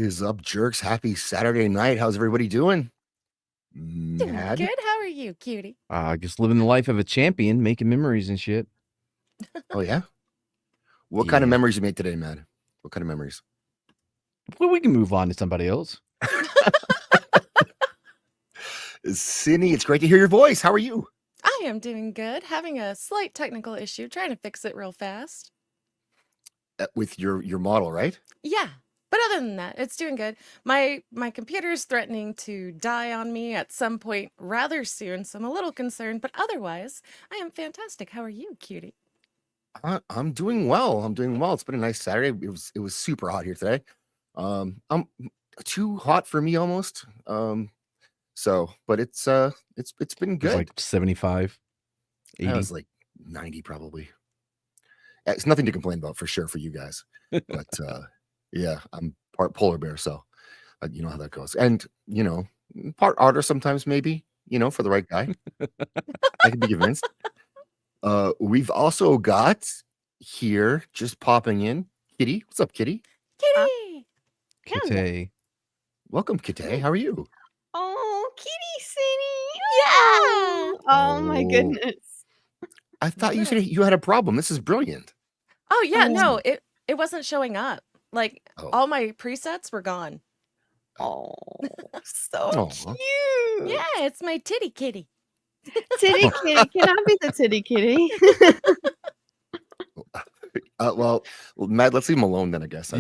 is up, jerks? Happy Saturday night. How's everybody doing? Doing Mad? good. How are you, cutie? Just living the life of a champion, making memories and shit. Oh, yeah? What kind of memories you made today, Mad? What kind of memories? Well, we can move on to somebody else. Cindy, it's great to hear your voice. How are you? I am doing good. Having a slight technical issue, trying to fix it real fast. With your model, right? Yeah, but other than that, it's doing good. My computer's threatening to die on me at some point rather soon, so I'm a little concerned, but otherwise, I am fantastic. How are you, cutie? I'm doing well. I'm doing well. It's been a nice Saturday. It was super hot here today. I'm too hot for me almost. But it's been good. It's like 75, 80. That was like 90 probably. It's nothing to complain about for sure for you guys. But yeah, I'm part polar bear, so you know how that goes. And part otter sometimes, maybe, for the right guy. I can be convinced. We've also got here, just popping in, Kitty. What's up, Kitty? Kitty! Kitteh. Welcome, Kitteh. How are you? Oh, Kitty City. Yeah. Oh my goodness. I thought you said you had a problem. This is brilliant. Oh, yeah, no, it wasn't showing up. Like, all my presets were gone. Oh, so cute. Yeah, it's my titty kitty. Titty kitty. Can I be the titty kitty? Well, Matt, let's leave him alone then, I guess.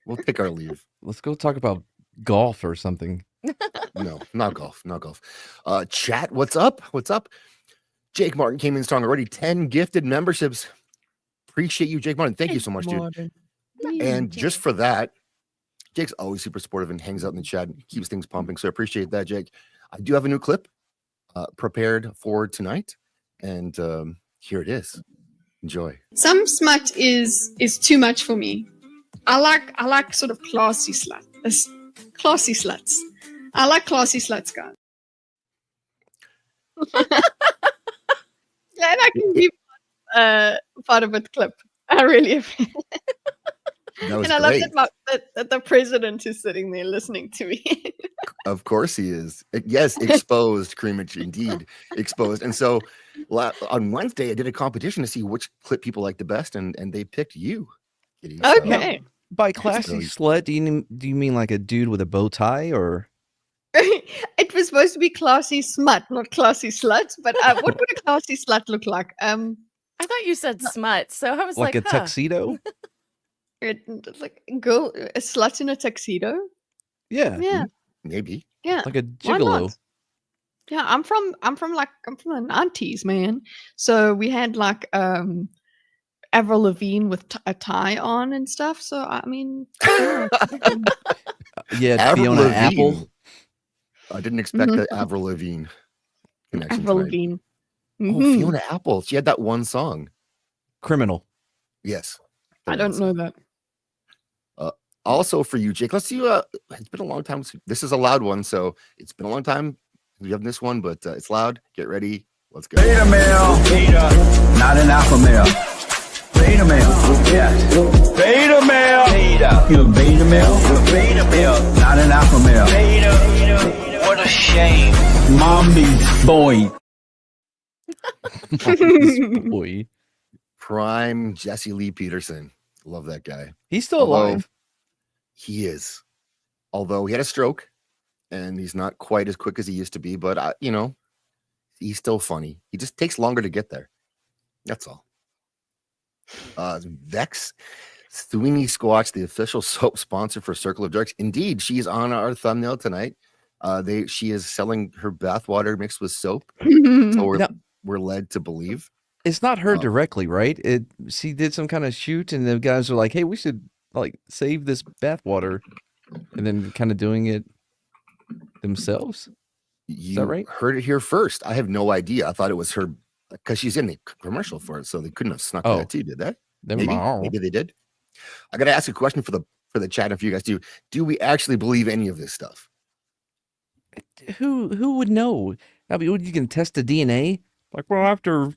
We'll take our leave. Let's go talk about golf or something. No, not golf. Not golf. Chat, what's up? What's up? Jake Martin came in strong already. 10 gifted memberships. Appreciate you, Jake Martin. Thank you so much, dude. And just for that, Jake's always super supportive and hangs out in the chat and keeps things pumping. So I appreciate that, Jake. I do have a new clip prepared for tonight. And here it is. Enjoy. Some smut is too much for me. I like sort of classy sluts. I like classy sluts, guys. Yeah, and I can be part of a clip. I really appreciate it. And I love that the president is sitting there listening to me. Of course he is. Yes, exposed, Creamage, indeed. Exposed. And so on Wednesday, I did a competition to see which clip people liked the best, and they picked you, Kitty. Okay. By classy slut, do you mean like a dude with a bow tie, or? It was supposed to be classy smut, not classy sluts. But what would a classy slut look like? I thought you said smut, so I was like a tuxedo. It's like a slut in a tuxedo. Yeah. Maybe. Yeah. Like a gigolo. Yeah, I'm from the 90s, man. So we had like Avril Lavigne with a tie on and stuff. So I mean, yeah, Fiona Apple. I didn't expect the Avril Lavigne connection. Avril Lavigne. Oh, Fiona Apple. She had that one song. Criminal. Yes. I don't know that. Also for you, Jake, let's see. It's been a long time. This is a loud one, so it's been a long time. We have this one, but it's loud. Get ready. Let's go. Beta male, not an alpha male. Beta male, yes. Beta male, you a beta male? Beta male, not an alpha male. Beta, what a shame. Mommy's boy. Boy. Prime Jesse Lee Peterson. Love that guy. He's still alive. He is. Although he had a stroke and he's not quite as quick as he used to be, but he's still funny. He just takes longer to get there. That's all. Vex Sweeney Squatch, the official soap sponsor for Circle of Jerks. Indeed, she's on our thumbnail tonight. She is selling her bathwater mixed with soap. So we're led to believe. It's not her directly, right? She did some kind of shoot, and the guys were like, "Hey, we should save this bathwater," and then kind of doing it themselves. Is that right? Heard it here first. I have no idea. I thought it was her because she's in the commercial for it, so they couldn't have snuck that too, did they? Maybe they did. I got to ask a question for the chat. If you guys do we actually believe any of this stuff? Who would know? I mean, you can test the DNA. Like, well, after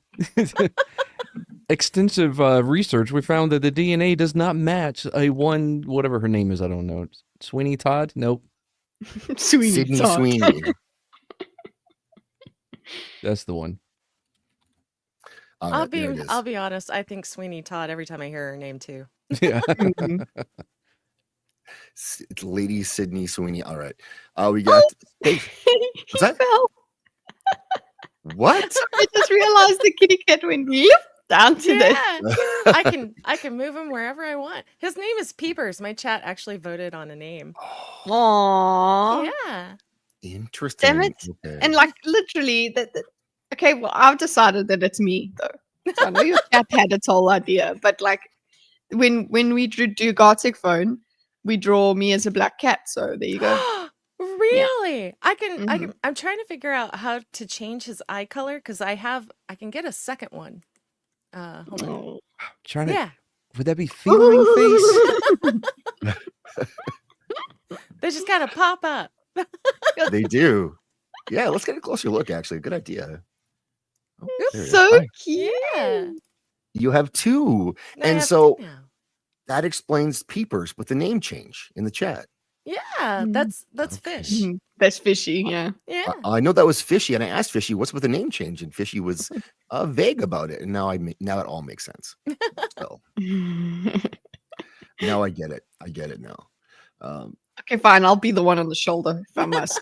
extensive research, we found that the DNA does not match a one, whatever her name is. I don't know. Sweeney Todd? Nope. Sweeney Sydney Todd. Sweeney. That's the one. All I'll right, there it is. be honest. I think Sweeney Todd every time I hear her name too. Yeah. Mhm. It's Lady Sydney Sweeney. All right. We got. Hey, He that? fell. what? I just realized the kitty cat went down to the. Yeah, I can move him wherever I want. His name is Peepers. My chat actually voted on a name. Aww. Yeah. Interesting. Damn it. Okay. And like literally, okay, well, I've decided that it's me though. So I know your cat had its whole idea, but like when we do Gartic phone, we draw me as a black cat. So there you go. Really? I can Mhm. I'm trying to figure out how to change his eye color because I can get a second one. Hold on. Oh. Trying to. Yeah. Would that be fingering face? They just kind of pop up. They do. Yeah, let's get a closer look, actually. Good idea. Oh, there it is. So Hi. cute. Yeah. You have two. Now I And have so two now. that explains Peepers with the name change in the chat. Yeah, Mm. that's Okay. fish. Mhm. That's fishy, yeah. Yeah. I know that was Fishy, and I asked Fishy, what's with the name change? And Fishy was vague about it. And now now it all makes sense. So now I get it. I get it now. Okay, fine. I'll be the one on the shoulder if I must.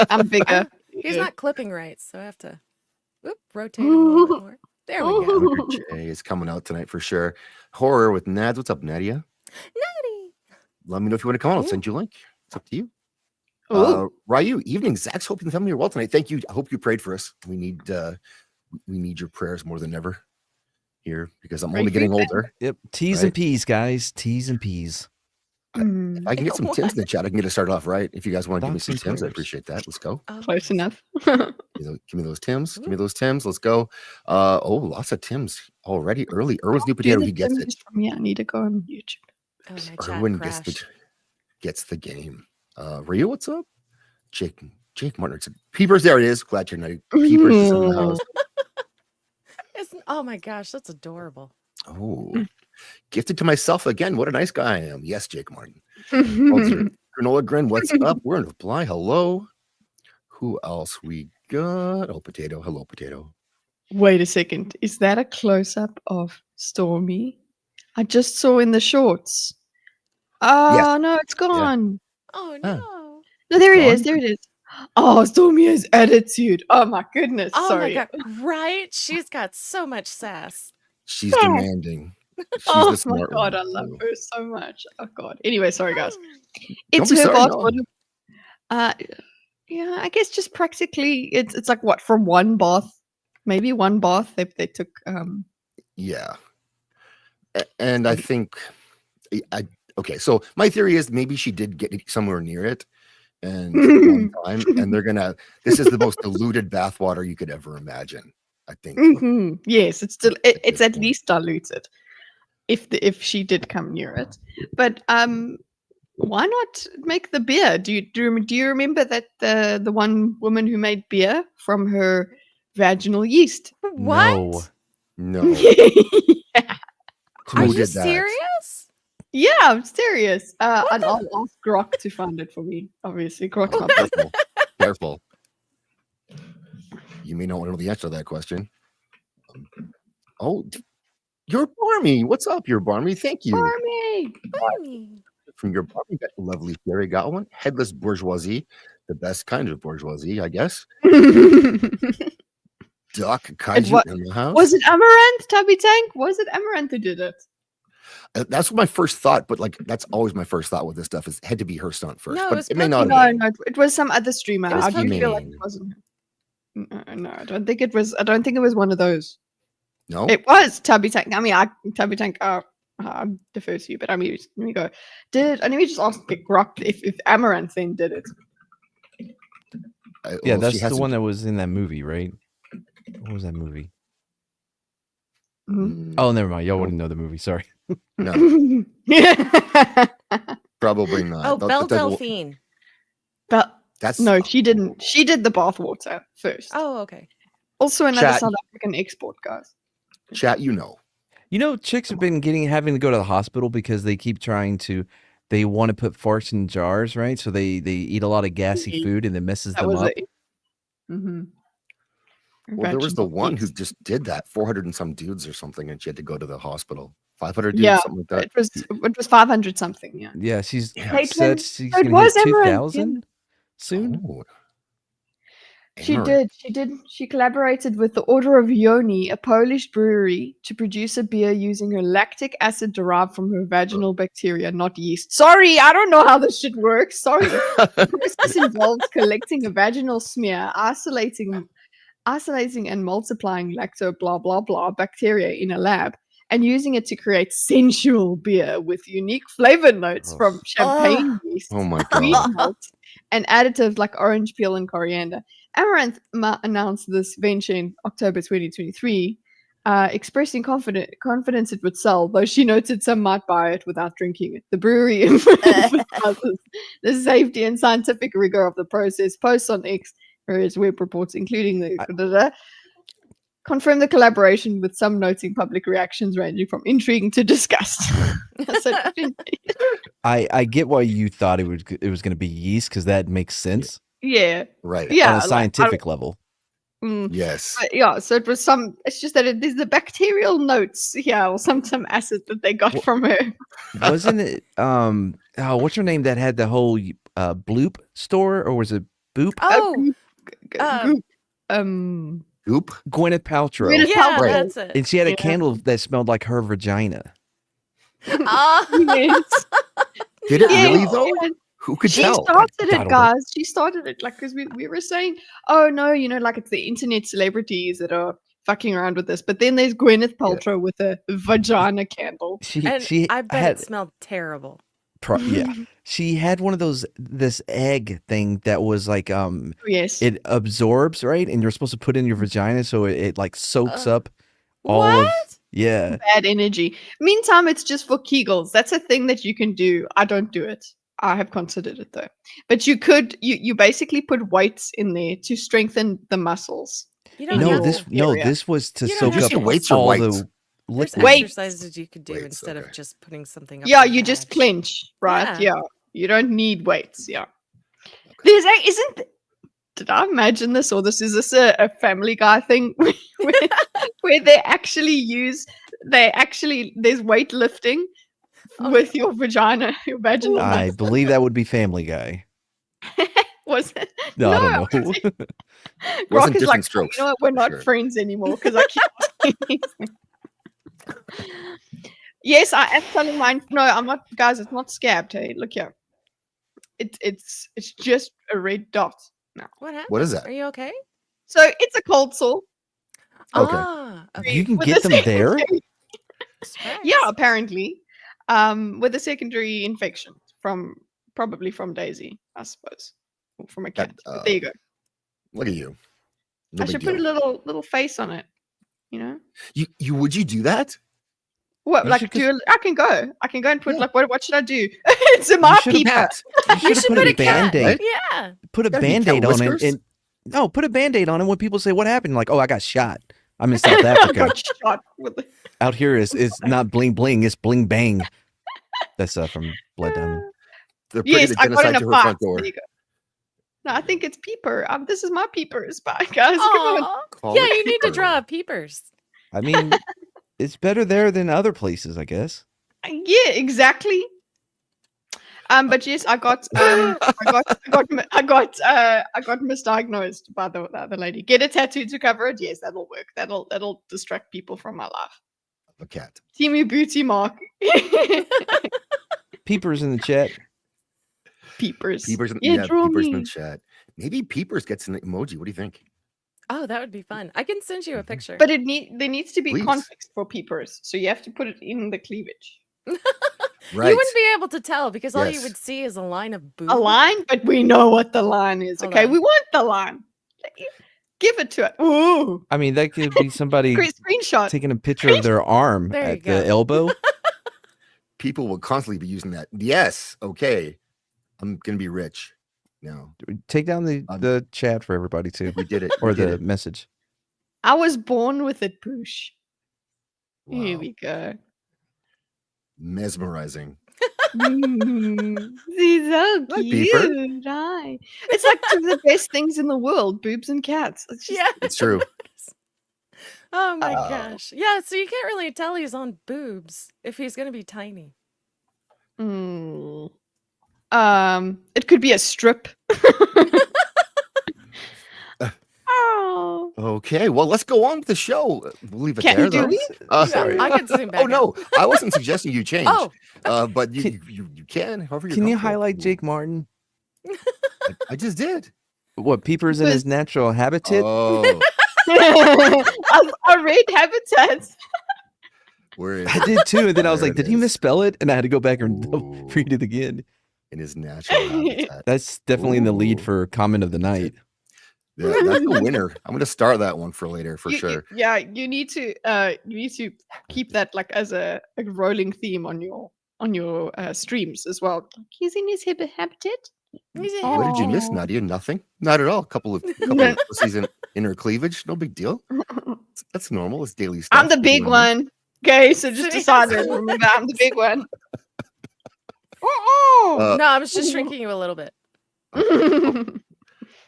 I'm bigger. He's not clipping right, so I have to rotate him a little bit more. There we go. Hunter J is coming out tonight for sure. Horror with Nads. What's up, Nadia? Natty. Let me know if you want to come on. I'll send you a link. It's up to you. Ooh. Ryu, evening. Zach's hoping to tell me you're well tonight. Thank you. I hope you prayed for us. We need your prayers more than ever here because I'm Pray only for getting you, older. Yep. T's Right. and P's, guys. T's and P's. Mm, I can get some Tims in the chat. I can get it started off right. If you guys want to give me some Thoughts and Tims, I prayers. appreciate that. Let's go. Oh, close enough. Give me those Tims. Give me those Tims. Let's go. Lots of Tims already early. Erwin's new potato. He gets it. Yeah, I need to go on YouTube. Oh, my chat Erwin crashed. gets the game. Ryu, what's up? Jake Martin said, Peepers, there it is. Glad you're not. Peepers is in the house. Oh my gosh, that's adorable. Oh, gifted to myself again. What a nice guy I am. Yes, Jake Martin. Granola Grin, what's up? We're in reply. Hello. Who else we got? Oh, Potato. Hello, Potato. Wait a second. Is that a close up of Stormy? I just saw in the shorts. Oh, no, it's gone. Oh Huh. no. No, there it gone? is. There it is. Oh, Stormy has attitude. Oh, my goodness. Oh Sorry. my god. Right? She's got so much sass. She's Yeah. demanding. She's Oh, the my smart God. one. I love too. her so much. Oh, God. Anyway, sorry, guys. Oh. It's be her sorry, bath no. water. Yeah, I guess just practically it's like what from one bath, maybe one bath they took. Yeah. And I think okay, so my theory is maybe she did get somewhere near it and one time, and this is the most diluted bathwater you could ever imagine. I think. Mhm. Yes, it's still it's this at point. least diluted if she did come near it. But why not make the beer? Do you remember that the one woman who made beer from her vaginal yeast? What? No. Yeah. Are Who you did that? serious? Yeah, I'm serious. What And the- I'll ask Grok to find it for me. Obviously, Grok's my Careful. Careful. You may not want to know the answer to that question. You're Barmy. What's up, you're Barmy? Thank you. Barmy. Barney. From your Barmy, got lovely Sherry got one. Headless bourgeoisie, the best kind of bourgeoisie, I guess. Duck Kaiju what- in the house. Was it Amaranth, Tubby Tank? Was it Amaranth who did it? That's my first thought, but like that's always my first thought with this stuff is it had to be her stunt first. No, it but was it may not Pokemon. have No, been. no, it was some other streamer. It was I do feel like Pokemon. it wasn't. No, I don't think it was. I don't think it was one of those. No. It was Tubby Tank. I mean, Tubby Tank. I defer to you, but I mean, let me go. Let me just ask Grok if Amaranth then did it. Yeah, well, she that's the has to- one that was in that movie, right? What was that movie? Mhm. Oh, never mind. Y'all wouldn't know the movie. Sorry. No, Yeah. probably not. Oh, That- Belle that- Delphine. But That's no, she didn't. She did the bathwater first. Oh, okay. Also, another Chat. South African export, guys. Chat. You know. You know, chicks have been having to go to the hospital because they keep they want to put farts in jars, right? So they eat a lot of gassy food and it messes That them was up. it. Mm-hmm. Well, there was the one who just did that, 400 and some dudes or something, and she had to go to the hospital. 500 dudes, Yeah, something like that. it was 500 something. Yeah. Yeah, she's Yeah. said she's So it gonna was hit Amaranth, 2,000 soon. Oh, She Amaranth. did. She collaborated with the Order of Ioni, a Polish brewery, to produce a beer using her lactic acid derived from her vaginal bacteria, not yeast. Sorry, I don't know how this shit works. Sorry. The process involves collecting a vaginal smear, isolating and multiplying lacto blah blah blah bacteria in a lab, and using it to create sensual beer with unique flavor notes from champagne yeast, Oh my wheat god. malt, and additives like orange peel and coriander. Amaranth announced this venture in October 2023, expressing confidence it would sell, though she noted some might buy it without drinking it. The brewery emphasizes the safety and scientific rigor of the process. Posts on X, various web reports, including the confirm the collaboration, with some noting public reactions ranging from intrigue to disgust. I get why you thought it was going to be yeast because that makes sense. Yeah. Right. Yeah. On a scientific level. Yes. But yeah, so it was it's just that there's the bacterial notes, or some acid that they got from her. Wasn't it what's her name that had the whole bloop store, or was it Boop? Oh, Goop? Gwyneth Paltrow. yeah, Right. that's it. And she had a candle that smelled like her vagina. Yes. Did it Yeah, really though? yeah. Who could She tell? started I it, don't know. guys. She started it, like, because we were saying, oh no, like it's the internet celebrities that are fucking around with this, but then there's Gwyneth Paltrow with a vagina candle. And She I bet had it smelled terrible. yeah. She had one of this egg thing that was like Yes. it absorbs, right? And you're supposed to put it in your vagina so it like soaks up all What? of Bad energy. Meantime, it's just for Kegels. That's a thing that you can do. I don't do it. I have considered it though. But you could you basically put weights in there to strengthen the muscles. You don't No, have this to. this was to You don't soak have up to. Weights or all whites? the There's liquid. Weights. exercises you could do Weights, instead okay. of just putting something up. Yeah, your you just vag. clench, right? Yeah. Yeah. You don't need weights. Yeah. There's did I imagine this, or is this a Family Guy thing where they actually there's weightlifting with your vagina, your vaginal I muscle. believe that would be Family Guy. Was it? No, I don't know. Rock is different like, strokes, you know what? We're for not sure. friends anymore because I keep saying these things. Yes, I am telling mine. No, I'm not, guys. It's not scabbed. Hey, look here. It's just a red dot now. What happened? What is that? Are you okay? So it's a cold sore. Okay. Ah, okay. You can With get a them there? Surprise. Yeah, apparently, with a secondary infection probably from Daisy, I suppose, or from a cat. But there you go. Look at you. No I big should deal. put a little face on it. Would you do that? What? You Like, should I can go and put Yeah. like what should I do? It's in my should've peeper. Cat. You should put a cat. Band-Aid. Yeah. Put a Gotta be Band-Aid cat on it. whiskers. And no, put a Band-Aid on it when people say, what happened? Like, oh, I got shot. I'm in South Africa. Got shot with the- Out here is not bling bling, it's bling bang. That's from Blood Diamond. They're pretty Yes, to I got in genocide a to her fight. front door. There you go. No, I think it's peeper. This is my peeper spot, guys. Come on. Aw. Call Yeah, it you need to peeper. draw peepers. I mean, it's better there than other places, I guess. Yeah, exactly. But yes, I got misdiagnosed by the other lady. Get a tattoo to cover it. Yes, that'll work. That'll distract people from my life. A cat. Teamy Booty Mark. Peepers in the chat. Peepers. Peepers. Yeah, draw Peepers in me. the chat. Maybe Peepers gets an emoji. What do you think? Oh, that would be fun. I can send you a picture. But there needs to be Please. context for peepers, so you have to put it in the cleavage. Right. You wouldn't be able to tell because all you Yes. would see is a line of boobs. A line, but we know what the line is. Hold Okay, on. we want the line. Give it to it. Ooh, I mean, that could be somebody great screenshot. taking a picture of their arm There you at the go. elbow. People will constantly be using that. Yes. Okay. I'm gonna be rich. No, Take down the chat for everybody too, we did it. or We did the it. message. I was born with it, Poosh. Here Wow. we go. Mesmerizing. She's so Hi, Peeper. cute. Hi. It's like two of the best things in the world, boobs and cats. It's just, Yeah. It's true. Oh my Oh. gosh. Yeah, so you can't really tell he's on boobs if he's gonna be tiny. it could be a strip. Oh. Okay, well, let's go on with the show. We'll leave it Can there, do though. we? Sorry. I could zoom back Oh no, I wasn't suggesting you change. Oh. But you Can- you can. However, you're Can you comfortable. highlight Jake Martin? I just did. What, Peeper's in his natural habitat? Oh, I read habitats. where is I did too, and then I was There like, it did he is. misspell it? And I had to go back and Ooh. read it again. in his natural habitat? That's definitely in the lead Ooh. for comment of the night. Yeah, that's a winner. I'm gonna start that one for later for sure. Yeah, you need to keep that like as a rolling theme on your streams as well. He's in his habitat. He's a What did you miss, Oh. Nadia? Nothing. Not at all. Couple of pussies in inner cleavage. No big deal. That's normal. It's daily stuff. I'm the big one. Okay, so just decided. Remember, I'm the big one. Uh, No, I was just shrinking you a little bit.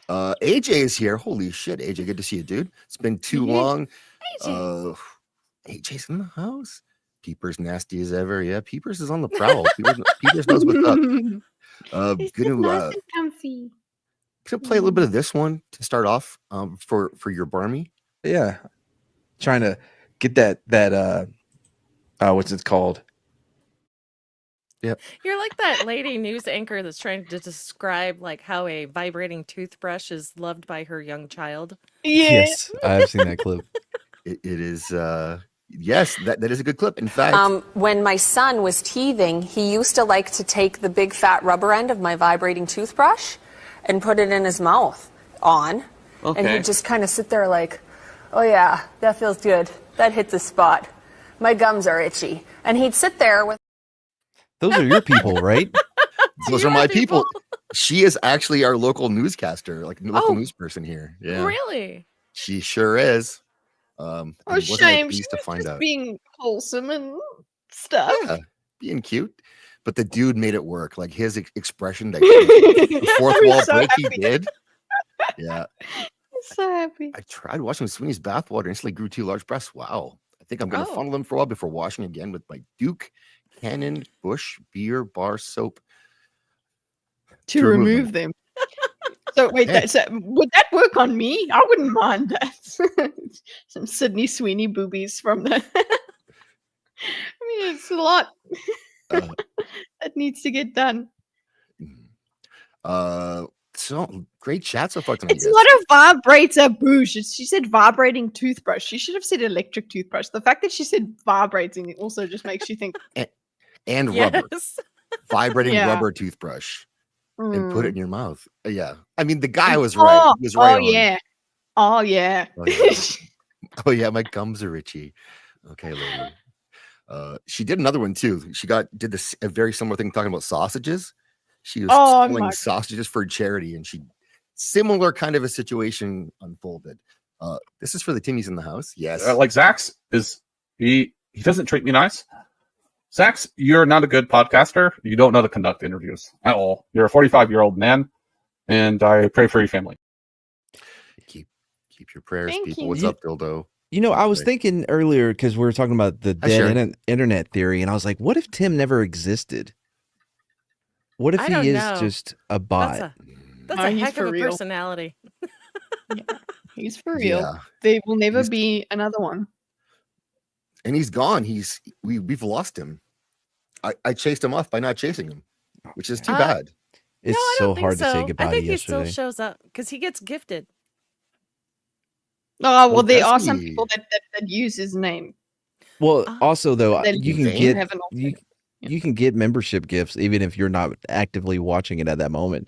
AJ is here. Holy shit, AJ. Good to see you, dude. It's been too Yeah. long. AJ. AJ's in the house. Peepers nasty as ever. Yeah, Peepers is on the prowl. Peepers knows what's up. Gonna comfy. play a little bit of this one to start off. For your Barmy. Yeah. Trying to get that what's it called? You're like that lady news anchor that's trying to describe like how a vibrating toothbrush is loved by her young child. Yeah. Yes, I have seen that clip. It is yes, that is a good clip. In fact, When my son was teething, he used to like to take the big fat rubber end of my vibrating toothbrush and put it in his mouth and he'd just kind of sit there like, oh yeah, that feels good. That hit the spot. My gums are itchy. And he'd sit there with Those are your people, right? those you are my have people? people. She is actually our local newscaster, like local Oh. news person here. Yeah, Really? she sure is. And Oh, wasn't I shame. She pleased to was find just out. being wholesome and stuff. Yeah, being cute. But the dude made it work. Like his expression, that the fourth I'm wall so break he happy. did. Yeah, I'm so happy. I tried washing with Sweeney's bathwater. Instantly grew 2 large breasts. Wow. I think I'm going to Oh. funnel them for a while before washing again with my Duke Cannon Bush Beer Bar Soap. To remove remove them. So wait, Hey. would that work on me? I wouldn't mind that. Some Sydney Sweeney boobies from the. I mean, it's a lot Uh, that needs to get done. So great chat so far tonight. It's guys. not a vibrator bush. She said vibrating toothbrush. She should have said electric toothbrush. The fact that she said vibrating it also just makes you think. And rubber, Yes. vibrating Yeah. rubber toothbrush, and put it mm. in your mouth. Yeah, I mean the guy was right. He was right. Oh on. yeah. Oh yeah. Oh, yeah. Oh yeah, my gums are itchy. Okay, lady. She did another one too. She did this a very similar thing talking about sausages. She was Oh, selling my- sausages for charity, and similar kind of a situation unfolded. This is for the Timmies in the house. Yes. Like Zach's he doesn't treat me nice. Zach's, you're not a good podcaster. You don't know to conduct interviews at all. You're a 45-year-old man, and I pray for your family. Keep your prayers, Thank people. you. What's up, Dildo? You know, I was Right. thinking earlier because we were talking about the Hi, dead Sharon. internet theory, and I was like, what if Tim never existed? What if I he don't is know. just a bot? That's Oh, a he's heck for of a real. personality. He's for real. Yeah, There will never He's- be another one. and he's gone. We've lost him. I chased him off by not chasing him, which is too Uh, bad. It's no, I so don't think hard to say so. goodbye I think to he still yesterday. shows up because he gets gifted. Oh well, Oh, there does are some he? people that use his name. Well, Ah. also though, Then you in can vain? get Have an alternate. you can get membership gifts even if you're not actively watching it at that moment.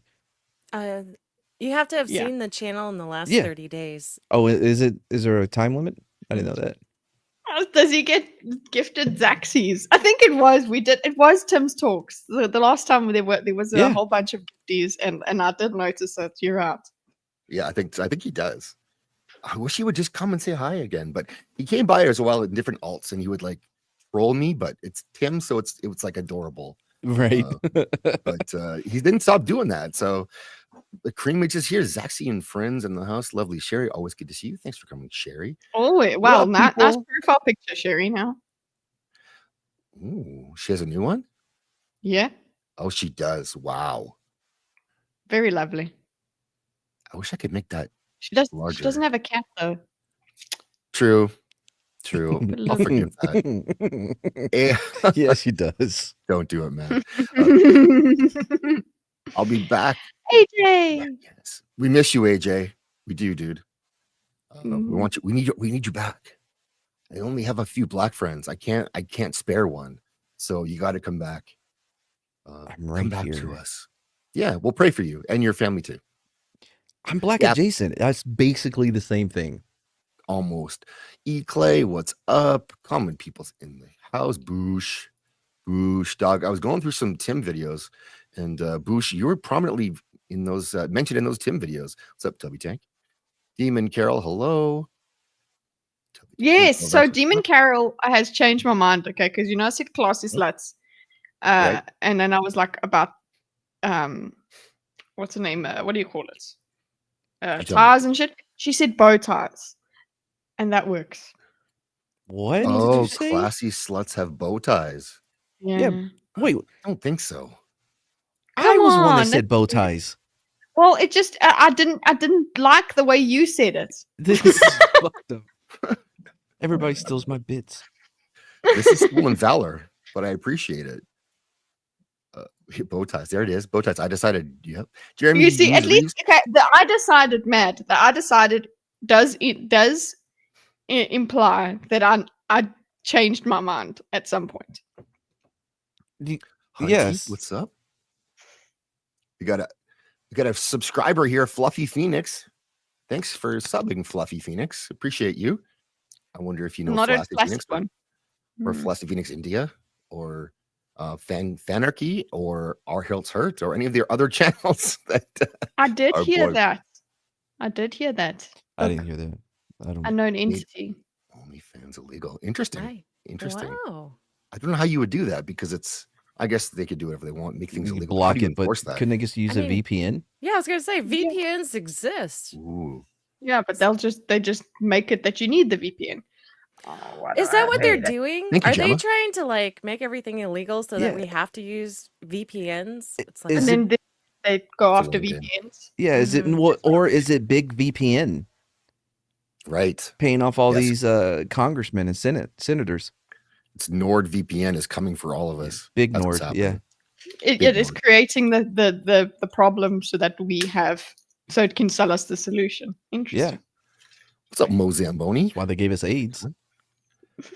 You have to have Yeah. seen the channel in the last Yeah. 30 days. Oh, is there a time limit? I didn't know that. Does he get gifted Zaxies? I think it was Tim's talks. The last time there was a Yeah. whole bunch of gifties and I did notice that you're out. Yeah, I think he does. I wish he would just come and say hi again. But he came by as well in different alts, and he would like troll me. But it's Tim, so it was like adorable, Right. but he didn't stop doing that. So the Creamage is here. Zaxi and friends in the house. Lovely Sherry, always good to see you. Thanks for coming, Sherry. Oh, What wow, up, nice people? profile picture, Sherry. Now, Ooh, she has a new one. yeah, Oh, she does. Wow. very lovely. I wish I could make that She larger. doesn't have a cat though. True. But I'll look. forgive that. Yes, he does. Don't do it, man. I'll be back. AJ. Yes. We miss you, AJ. We do, dude. We Mhm. want you. We need you back. I only have a few black friends. I can't spare one. So you got to come back. I'm right come back here. to us. Yeah, we'll pray for you and your family too. I'm black Yeah. adjacent. That's basically the same thing. Almost. E Clay, what's up? Common people's in the house. Boosh, dog. I was going through some Tim videos, and Boosh, you were prominently in those mentioned in those Tim videos. What's up, Tubby Tank? Demon Carol, hello. Yes, Oh, so that's- Demon Carol has changed my mind, okay, because I said classy sluts. Right. And then I was like about what's the name? What do you call it? tell me. Ties and shit. She said bow ties. And that works. What did Oh, you say? classy sluts have bow ties. Yeah. Wait, I don't think so. I was one that on, said bow ties. Well, it just I didn't like the way you said it. This is fucked up. Everybody steals my bits. This is stolen valor, but I appreciate it. Bow ties. There it is. Bow ties. I decided. Yep. Jeremy. You see, at Reeves- least okay. The I decided, Matt. The I decided does imply that I changed my mind at some point. Hunty, Yes. what's up? We got a subscriber here, Fluffy Phoenix. Thanks for subbing, Fluffy Phoenix. Appreciate you. I wonder if you know Not a Fluffy classic Phoenix one. or Hmm. Fluffy Phoenix India or Fanarchy or Our Hills Hurt or any of their other channels that I did Our hear boy- that. I did hear that. I didn't hear that. I don't. Unknown entity. OnlyFans illegal. Interesting. Hi. Interesting. Wow. I don't know how you would do that because it's. I guess they could do whatever they want, make things You illegal. How block do you it, but enforce that? couldn't they just use I a mean- VPN? Yeah, I was gonna say VPNs exist. Ooh. Yeah, but they just make it that you need the VPN. Is that what they're Hey, doing? thank you, Are they Gemma. trying to like make everything illegal so that Yeah. we have to use VPNs? It's like Is And it- then they go It's a after LinkedIn. VPNs. Yeah, is it Mhm. what, or is it big VPN Right. paying off all Yes. these congressmen and senators? It's NordVPN is coming for all of us. Big That's what's Nord, yeah. happening. It Big is one. creating the problem so that we have so it can sell us the solution. Interesting. What's up, Mo Zamboni? Why they gave us AIDS?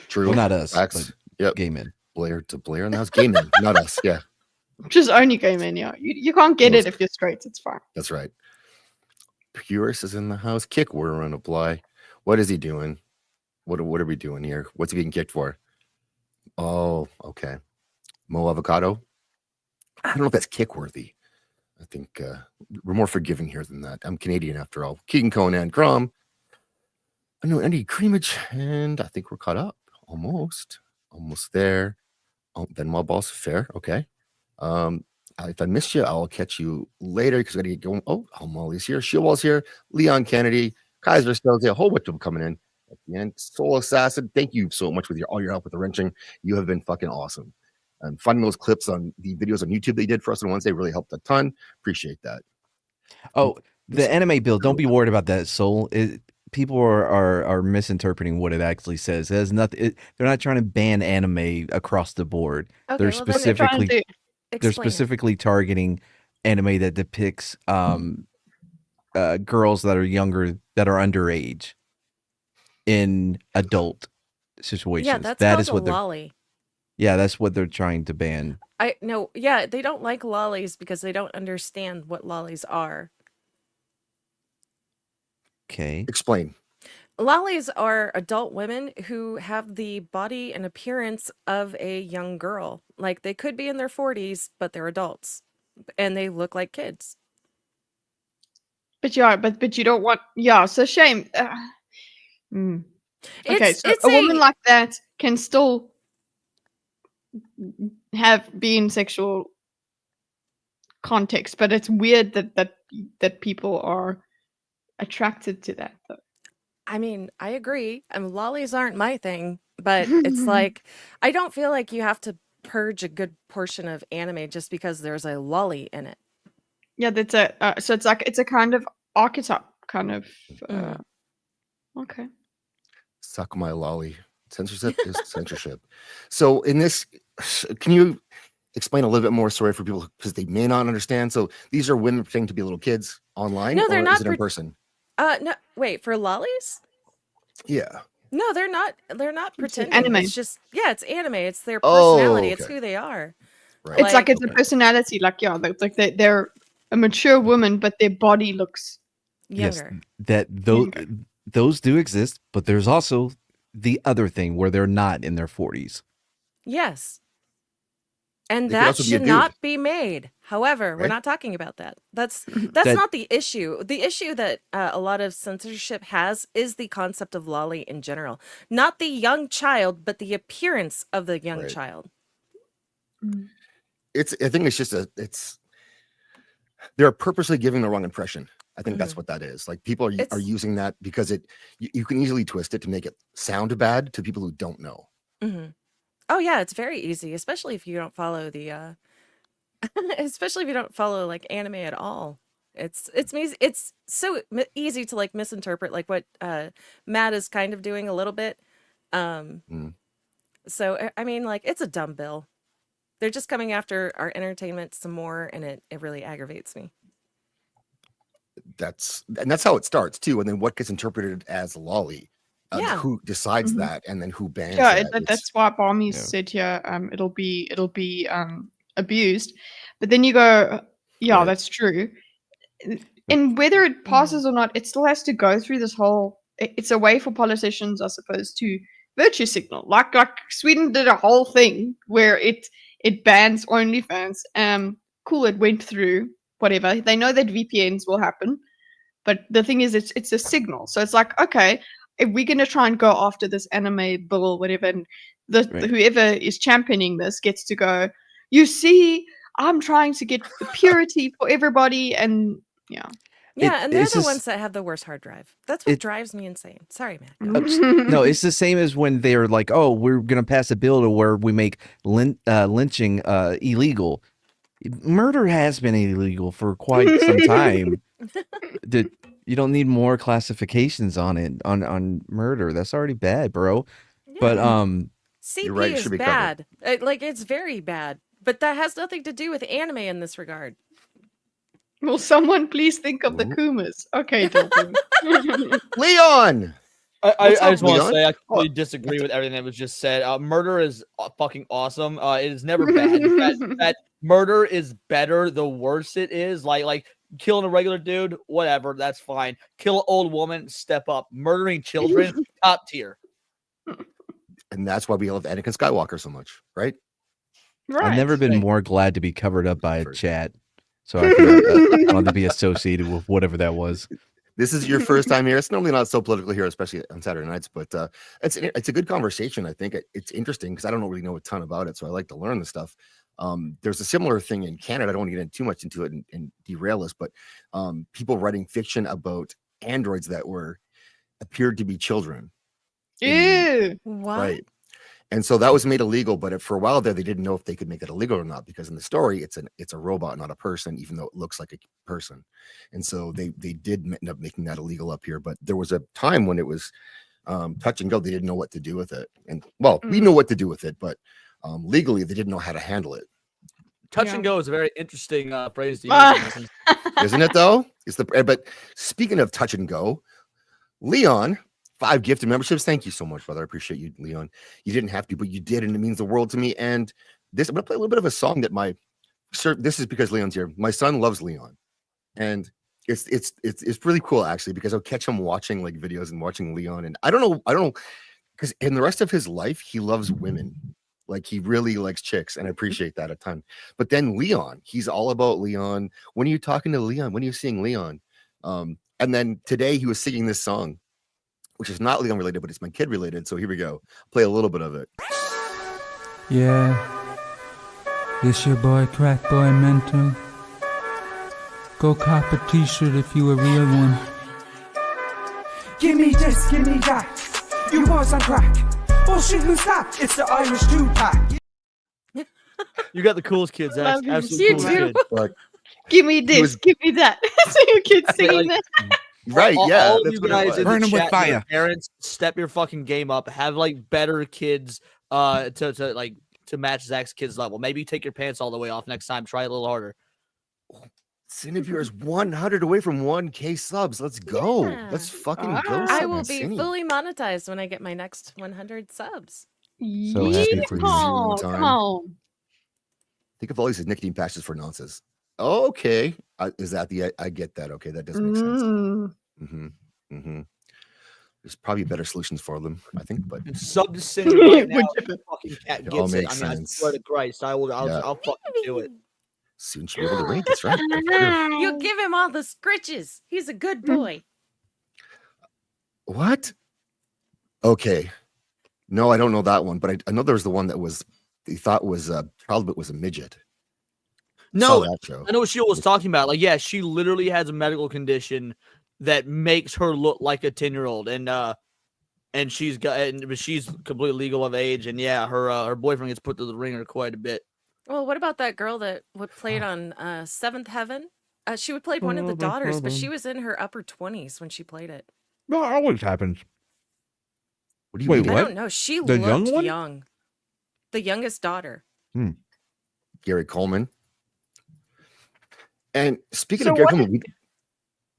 True. Well, not us, Facts. but Yep. gay men. Blair to Blair, and that was gaming, not us. Yeah, Just only gay men, yeah. You can't get Those- it if you're straight. It's fine. that's right. Purist is in the house. Kick were on apply. What is he doing? What are we doing here? What's he being kicked for? Oh, okay. Mo Avocado. I don't know if that's kick worthy. I think we're more forgiving here than that. I'm Canadian after all. Keegan Conan Crom. I know Andy Creamage, and I think we're caught up. Almost there. Oh, Benoit Balls, fair. Okay. If I missed you, I'll catch you later because I got to get going. Oh, Molly's here. Shieldwall's here. Leon Kennedy. Kaiser Stelz, a whole bunch of them coming in at the end. Soul Assassin, thank you so much with all your help with the wrenching. You have been fucking awesome. And finding those clips on the videos on YouTube they did for us on Wednesday really helped a ton. Appreciate that. Oh, the anime bill. Don't be worried about that, Soul. People are misinterpreting what it actually says. It has nothing. They're not trying to ban anime across the board. okay, They're well, then What they're trying to specifically do. they're explain it. specifically targeting anime that depicts girls that are younger, that are underage in adult situations. Yeah, that's that called is a what they're lolly. yeah, that's what they're trying to ban. I no, yeah, they don't like lollies because they don't understand what lollies are. Okay. Explain. Lollies are adult women who have the body and appearance of a young girl. Like they could be in their 40s, but they're adults and they look like kids. But yeah, but you don't want, yeah. So shame. Mm. Okay, so It's a woman like that can still be in sexual context, but it's weird that people are attracted to that, though. I mean, I agree. Lollies aren't my thing, but it's like I don't feel like you have to purge a good portion of anime just because there's a lolly in it. Yeah, that's so it's a kind of archetype, kind of. Okay. Suck my lolly. Censorship is censorship. So in this, can you explain a little bit more, sorry, for people because they may not understand? So these are women pretending to be little kids online, No, they're or not is it in person? No, wait, for lollies? Yeah. No, they're not. They're not It's pretending. anime. It's just it's anime. It's their personality. Oh, It's okay. who they are. Right. It's like it's a personality. Like it's like they're a mature woman, but their body looks younger. Yes, those do exist, but there's also the other thing where they're not in their 40s. Yes. And They could that also be a should dude. not be made. However, we're Right? not talking about that. That's That- not the issue. The issue that a lot of censorship has is the concept of lolly in general. Not the young child, but the appearance of the young Right. child. I think it's just they're purposely giving the wrong impression. I think that's what that is. Like people are using that because you can easily twist it to make it sound bad to people who don't know. Mm-hmm. Oh yeah, it's very easy, especially if you don't follow the especially if you don't follow like anime at all. It's so easy to like misinterpret like what Matt is kind of doing a little bit. So I mean, like, it's a dumb bill. They're just coming after our entertainment some more, and it really aggravates me. That's how it starts too, and then what gets interpreted as lolly. Who decides that, and then who bans that? That's why Barmy said here it'll be abused, but then you go, Right. that's true, and whether it passes or not, it still has to go through this whole. It's a way for politicians, I suppose, to virtue signal. Like Sweden did a whole thing where it bans OnlyFans. Cool, it went through. Whatever, they know that VPNs will happen, but the thing is, it's a signal. So it's like, okay, if we're gonna try and go after this anime bill, whatever, and whoever is championing this gets to go. You see, I'm trying to get the purity for everybody, and and they're the ones that have the worst hard drive. That's what drives me insane. Sorry, Matt. No, it's the same as when they're like, "Oh, we're gonna pass a bill to where we make lynching illegal." Murder has been illegal for quite some time. You don't need more classifications on it on murder. That's already bad, bro. Yeah. But CP you're right, it is should be bad. It's very bad. But that has nothing to do with anime in this regard. Will someone please think of the Kumas? Okay, Dalton. Leon. I just want to Leon? say I completely disagree with everything that was just said. Murder is fucking awesome. It is never bad. that murder is better the worse it is. Like killing a regular dude, whatever, that's fine. Kill an old woman, step up. Murdering children, top tier. And that's why we love Anakin Skywalker so much, right? I've never been more glad to be covered up by a chat, so I could want to be associated with whatever that was. This is your first time here. It's normally not so political here, especially on Saturday nights, but it's a good conversation. I think it's interesting because I don't really know a ton about it, so I like to learn the stuff. There's a similar thing in Canada. I don't want to get too much into it and derail us, but people writing fiction about androids that appeared to be children. Ew. What? Right. And so that was made illegal, but for a while there, they didn't know if they could make it illegal or not, because in the story, it's a robot, not a person, even though it looks like a person. And so they did end up making that illegal up here. But there was a time when it was touch and go. They didn't know what to do with it. And we know what to do with it, but legally they didn't know how to handle it. Touch and go is a very interesting phrase to use. Isn't it though? But speaking of touch and go, Leon, 5 gifted memberships. Thank you so much, brother. I appreciate you, Leon. You didn't have to, but you did, and it means the world to me. And I'm gonna play a little bit of a song that this is because Leon's here. My son loves Leon, and it's really cool actually, because I'll catch him watching like videos and watching Leon, and I don't know, because in the rest of his life he loves women. Like he really likes chicks, and I appreciate that a ton. But then Leon, he's all about Leon. When are you talking to Leon? When are you seeing Leon? And then today he was singing this song which is not Leon related, but it's my kid related. So here we go. Play a little bit of it. Yeah, this your boy Crack Boy Mental. Go cop a t-shirt if you a real one. Give me this, give me that. You boys on crack. Bullshit, who's that? It's the Irish 2-pack. You got the coolest kids, Zach. Love you. Absolutely You coolest do. kid. Like, Give me this, give me that. So your kid's singing like- that. right? All, Yeah. all of that's you what it guys was. in Burn the 'em with chat, fire. your parents, step your fucking game up. Have like better kids to match Zach's kids level. Maybe take your pants all the way off next time. Try a little harder. Siniviere is 100 away from 1K subs. Let's go. Yeah. Let's fucking Ah. go. I will be Sini. fully monetized when I get my next 100 subs. So happy for you. Yeehaw, Time. come on. Think of all these nicotine patches for nonsense. Okay. Is that I get that. Okay. That does make sense. Mm-hmm. Mm-hmm. There's probably better solutions for them, I think, but Sub to Cindy right now. Would if the fucking cat It all gets it. I makes mean, I sense. swear to Christ, I'll Yeah. fucking do it. soon she'll be able to raid. That's right. That's true. You give him all the scritches. He's a good boy. What? Okay. No, I don't know that one, but I know there was the one that was he thought was child, but was a midget. Saw No, that show. I know what Sheila was talking about. Like, yeah, she literally has a medical condition that makes her look like a 10-year-old, and she's completely legal of age, and yeah, her boyfriend gets put through the ringer quite a bit. Well, what about that girl that played on Seventh Heaven? She would play one of the daughters, but she was in her upper 20s when she played it. No, that always happens. What do you Wait, mean? I what? don't know. She The young looked one? young. The youngest daughter. Gary Coleman. And speaking So of Gary what Coleman,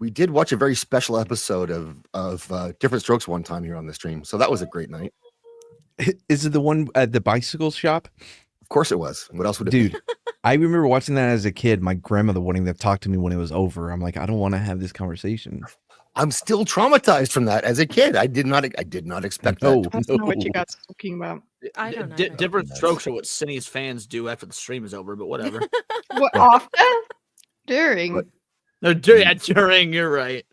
we did watch a very special episode of Different Strokes one time here on the stream. So that was a great night. Is it the one at the bicycle shop? Of course it was. What else would it Dude, be? I remember watching that as a kid. My grandmother wanting to talk to me when it was over. I'm like, I don't want to have this conversation. I'm still traumatized from that as a kid. I did not expect No, that. I don't know what you guys are talking about. I don't know. Different strokes are what Cindy's fans do after the stream is over, but whatever. What, after? During? What? No, during, you're right.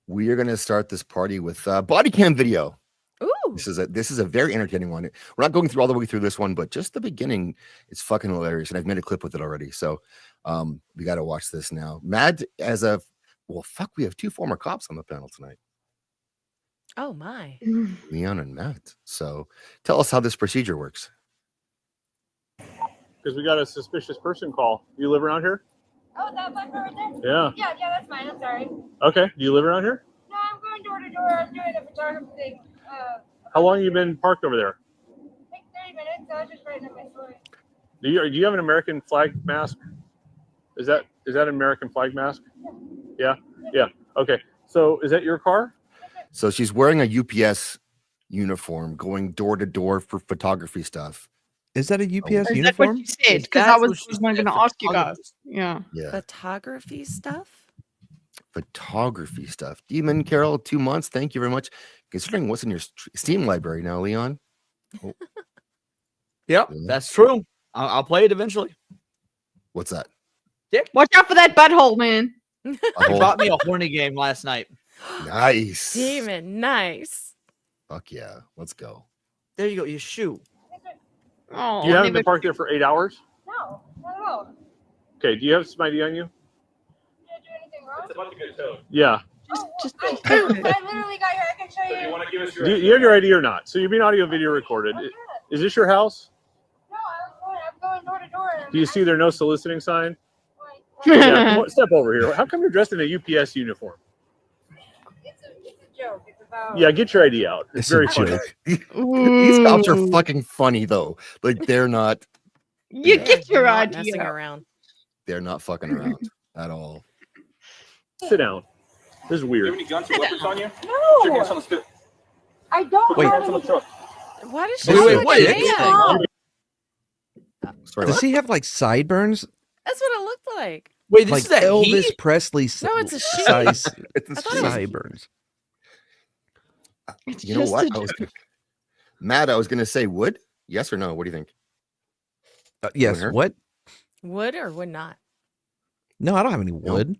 We are going to start this party with body cam video. Ooh. This is a very entertaining one. We're not going through all the way through this one, but just the beginning, it's fucking hilarious. And I've made a clip with it already. So we got to watch this now. Mad we have two former cops on the panel tonight, Oh, my. Leon and Matt. So tell us how this procedure works. Because we got a suspicious person call. You live around here? Oh, that black car right there? Yeah. Yeah, that's mine. I'm sorry. Okay. Do you live around here? No, I'm going door to door. I'm doing a photography thing. How long have you been parked over there? Like 30 minutes. I was just writing up my story. Do you have an American flag mask? Is that an American flag mask? Yeah. Yeah. Okay. So is that your car? So she's wearing a UPS uniform, going door to door for photography stuff. Is that a UPS Is that what uniform? you said? Because I That's was what she going said, to ask you guys. photographers. Yeah. Yeah, Photography stuff? photography stuff. Demon Carol, 2 months. Thank you very much. Considering what's in your Steam library now, Leon. Yep, Yeah. that's true. I'll play it eventually. What's that? Watch out for that butthole, man. A He whole- brought me a horny game last night. Nice. Demon, nice. Fuck yeah. Let's go. There you go. You shoot. Oh, You haven't never- been parked there for 8 hours? No, not at all. Okay. Do you have some ID on you? Did I do anything wrong? about to get towed. Yeah. Just I literally got here. I can show you. Want to give us your? Do you have your ID or not? So you're being audio video recorded. Is this your house? No, I'm going door to door. Do you see there no soliciting sign? Yeah. Come on, step over here. How come you're dressed in a UPS uniform? It's a joke. It's about. Yeah. Get your ID out. It's It's a very funny. joke. These cops are Ooh. fucking funny though. Like they're not You get your Not idea. messing around. fucking around at all. Sit down. This is weird. No. I don't. Wait. have any- Why does she Wait, look wait, like wait. a man? Sorry. Does What? he have like sideburns? That's what it looked like. Wait, this Like is that Elvis heat? Presley No, it's a she. size It's I thought it was- sideburns. It's You know just what? a Matt, I was gonna say would. Yes or no? What do you think? Yes. Winner? What? Would or would not? No, I don't have any wood.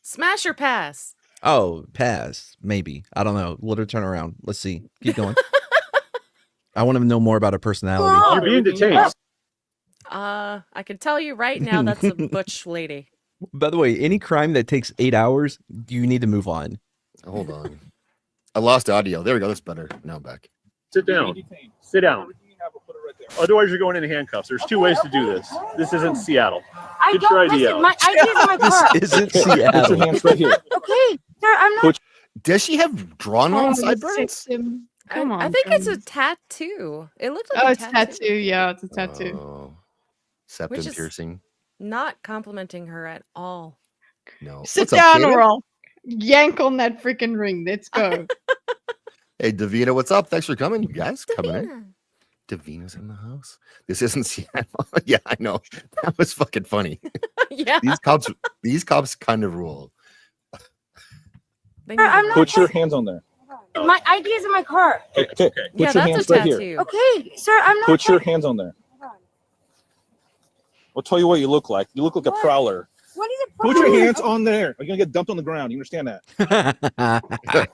Smash or pass? Oh, pass. Maybe. I don't know. Let her turn around. Let's see. Keep going. I want to know more about her personality. You're being detained. I can tell you right now that's a butch lady. By the way, any crime that takes 8 hours, you need to move on. Hold on. I lost audio. There we go. That's better. Now I'm back. Sit down. Sit down. Otherwise, you're going in handcuffs. There's two ways to do this. This isn't Seattle. Get your ID out. My ID is in my car. This isn't Seattle. Put your hands right here. Okay, sir, I'm not. Does she have drawn on sideburns? Come on. I think it's a guys. tattoo. It looked like Oh, a it's tattoo. Yeah, it's a tattoo. Oh, septum Which is- piercing. Not complimenting her at all. No. Sit What's up, down, Kaden? or I'll yank on that freaking ring. Let's go. Hey, Davina, what's up? Thanks for coming. You guys coming in. Davina's in the house. This isn't Seattle. Yeah, I know. That was fucking funny. Yeah. These cops kind of rule. I'm not. Put your hands on there. My ID is in my car. Okay. Put Yeah, your that's hands a right tattoo. here. Okay, sir, I'm not. Put your hands on there. I'll tell you what you look like. You look like a prowler. What is it? Put your hands on there. You're gonna get dumped on the ground. You understand that?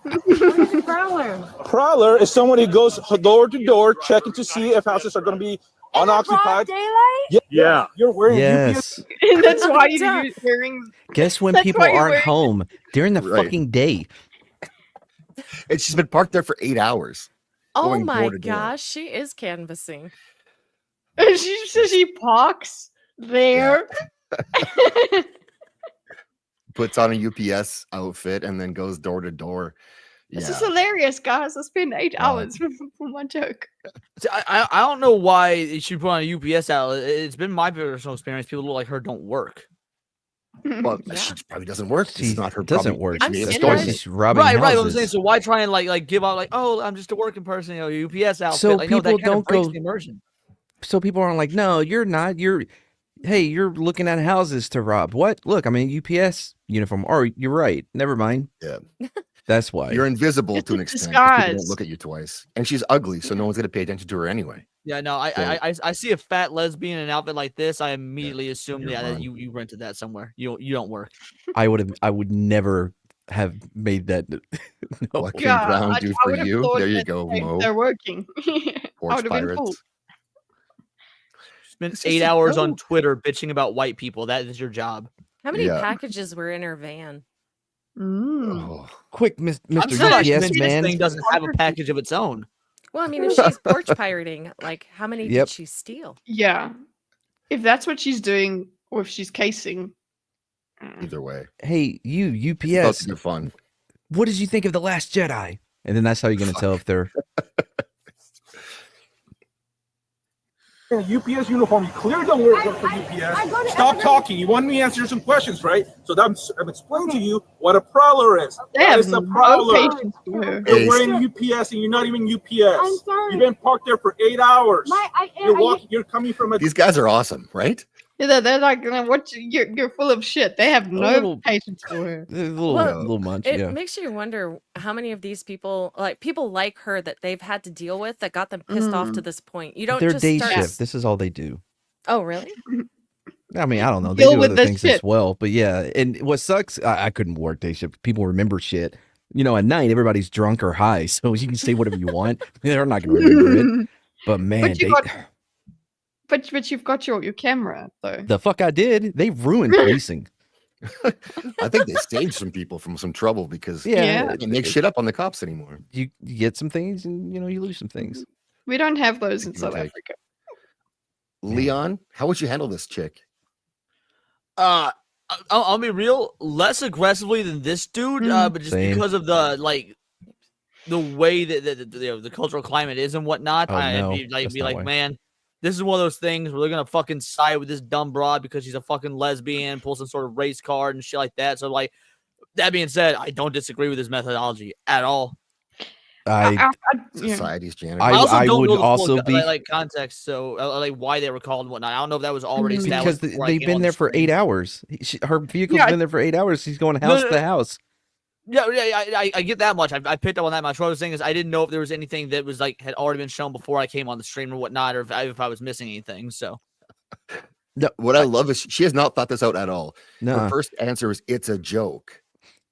What is a prowler? A prowler is someone who goes door to door checking to see if houses are gonna be unoccupied. Daylight? Yeah. You're wearing Yes. And that's why you're wearing. Guess when That's people why you're aren't wearing- home during the Right. fucking day. And she's been parked there for 8 hours. Oh Going my door to door. gosh, she is canvassing. She parks there. Puts on a UPS outfit and then goes door to door. This Yeah. is hilarious, guys. I spent 8 hours for my joke. See, I don't know why she put on a UPS out. It's been my personal experience. People look like her don't work. Well, Yeah. she probably doesn't work. This She is not her doesn't problem. work. She I'm made a scared. story. She's robbing Right. I'm houses. saying, so why try and like give out like, oh, I'm just a working person, UPS outfit. So like, no, that people kind of don't breaks go- the immersion. So people aren't like, no, you're not. Hey, you're looking at houses to rob. What? Look, I'm in a UPS uniform. Or you're right. Never mind. Yeah. That's why. You're invisible It's to an a extent. 'Cause People disguise. don't look at you twice. And she's ugly, so no one's going to pay attention to her anyway. Yeah, no, I see a fat lesbian in an outfit like this. I immediately assume you're that wrong. you rented that somewhere. You don't work. I would never have made that. No. What can God, Brown I do for would've you? thought There you that go, they- Mo. They're working. Porch I would have been pirates. cool. Spent This 8 is hours so- on Twitter bitching about white people. That is your job. How many Yeah. packages were in her van? Oh, Quick, I'm Mr. still not UPS convinced man. this thing doesn't have a package of its own. Well, I mean, if she's porch pirating, like how many Yep. did she steal? Yeah. If that's what she's doing, or if she's casing. either way. Hey, you It's supposed UPS. to be fun. What did you think of the Last Jedi? And then that's how you're gonna tell if they're. In a UPS uniform, you clearly don't work for I UPS. go to Stop every- talking. You want me to answer some questions, right? So I'm explaining to you what a prowler is. They That have is a no prowler. patience for her. You're Is- wearing UPS and you're not even I'm UPS. sorry. You've been parked there for 8 hours. I You're coming from a These guys are awesome, right? Yeah, they're like, you're full of shit. They have no little- patience for her. A little, Well, little much, It yeah. makes you wonder how many of these people like her that they've had to deal with that got them pissed off to this point. You don't Their just day start. shift. This is all they do. Oh, really? I mean, I don't know. They Deal do with other this things as shit. well, but yeah. And what sucks, I couldn't work day shift. People remember shit. You know, at night everybody's drunk or high, so you can say whatever you want. They're not gonna remember it. But man, you got- But you've got your camera though. the fuck I did. They ruined policing. I think they saved some people from some trouble because Yeah. they can't make shit up on the cops anymore. You get some things, and you lose some things. We don't have those in Give or South take. Africa. Leon, how would you handle this chick? I'll be real, less aggressively than this dude, but just Same. because of the way that the cultural climate is and whatnot. Oh, I'd no, be that's not why. man, this is one of those things where they're gonna fucking side with this dumb broad because she's a fucking lesbian, pull some sort of race card and shit like that. So like, that being said, I don't disagree with his methodology at all. I Society's janitor. I don't would know the full also be like context, so like why they were called and whatnot. I don't know if that was already because established before I they've came been on there the for screen. 8 hours. Her vehicle's Yeah, been there for 8 hours. She's going No, house no, to no. house. Yeah, I get that much. I picked up on that much. What I was saying is I didn't know if there was anything that was like had already been shown before I came on the stream or whatnot, or if I was missing anything. So What I love is she has not thought this out at all. No. Her first answer is it's a joke.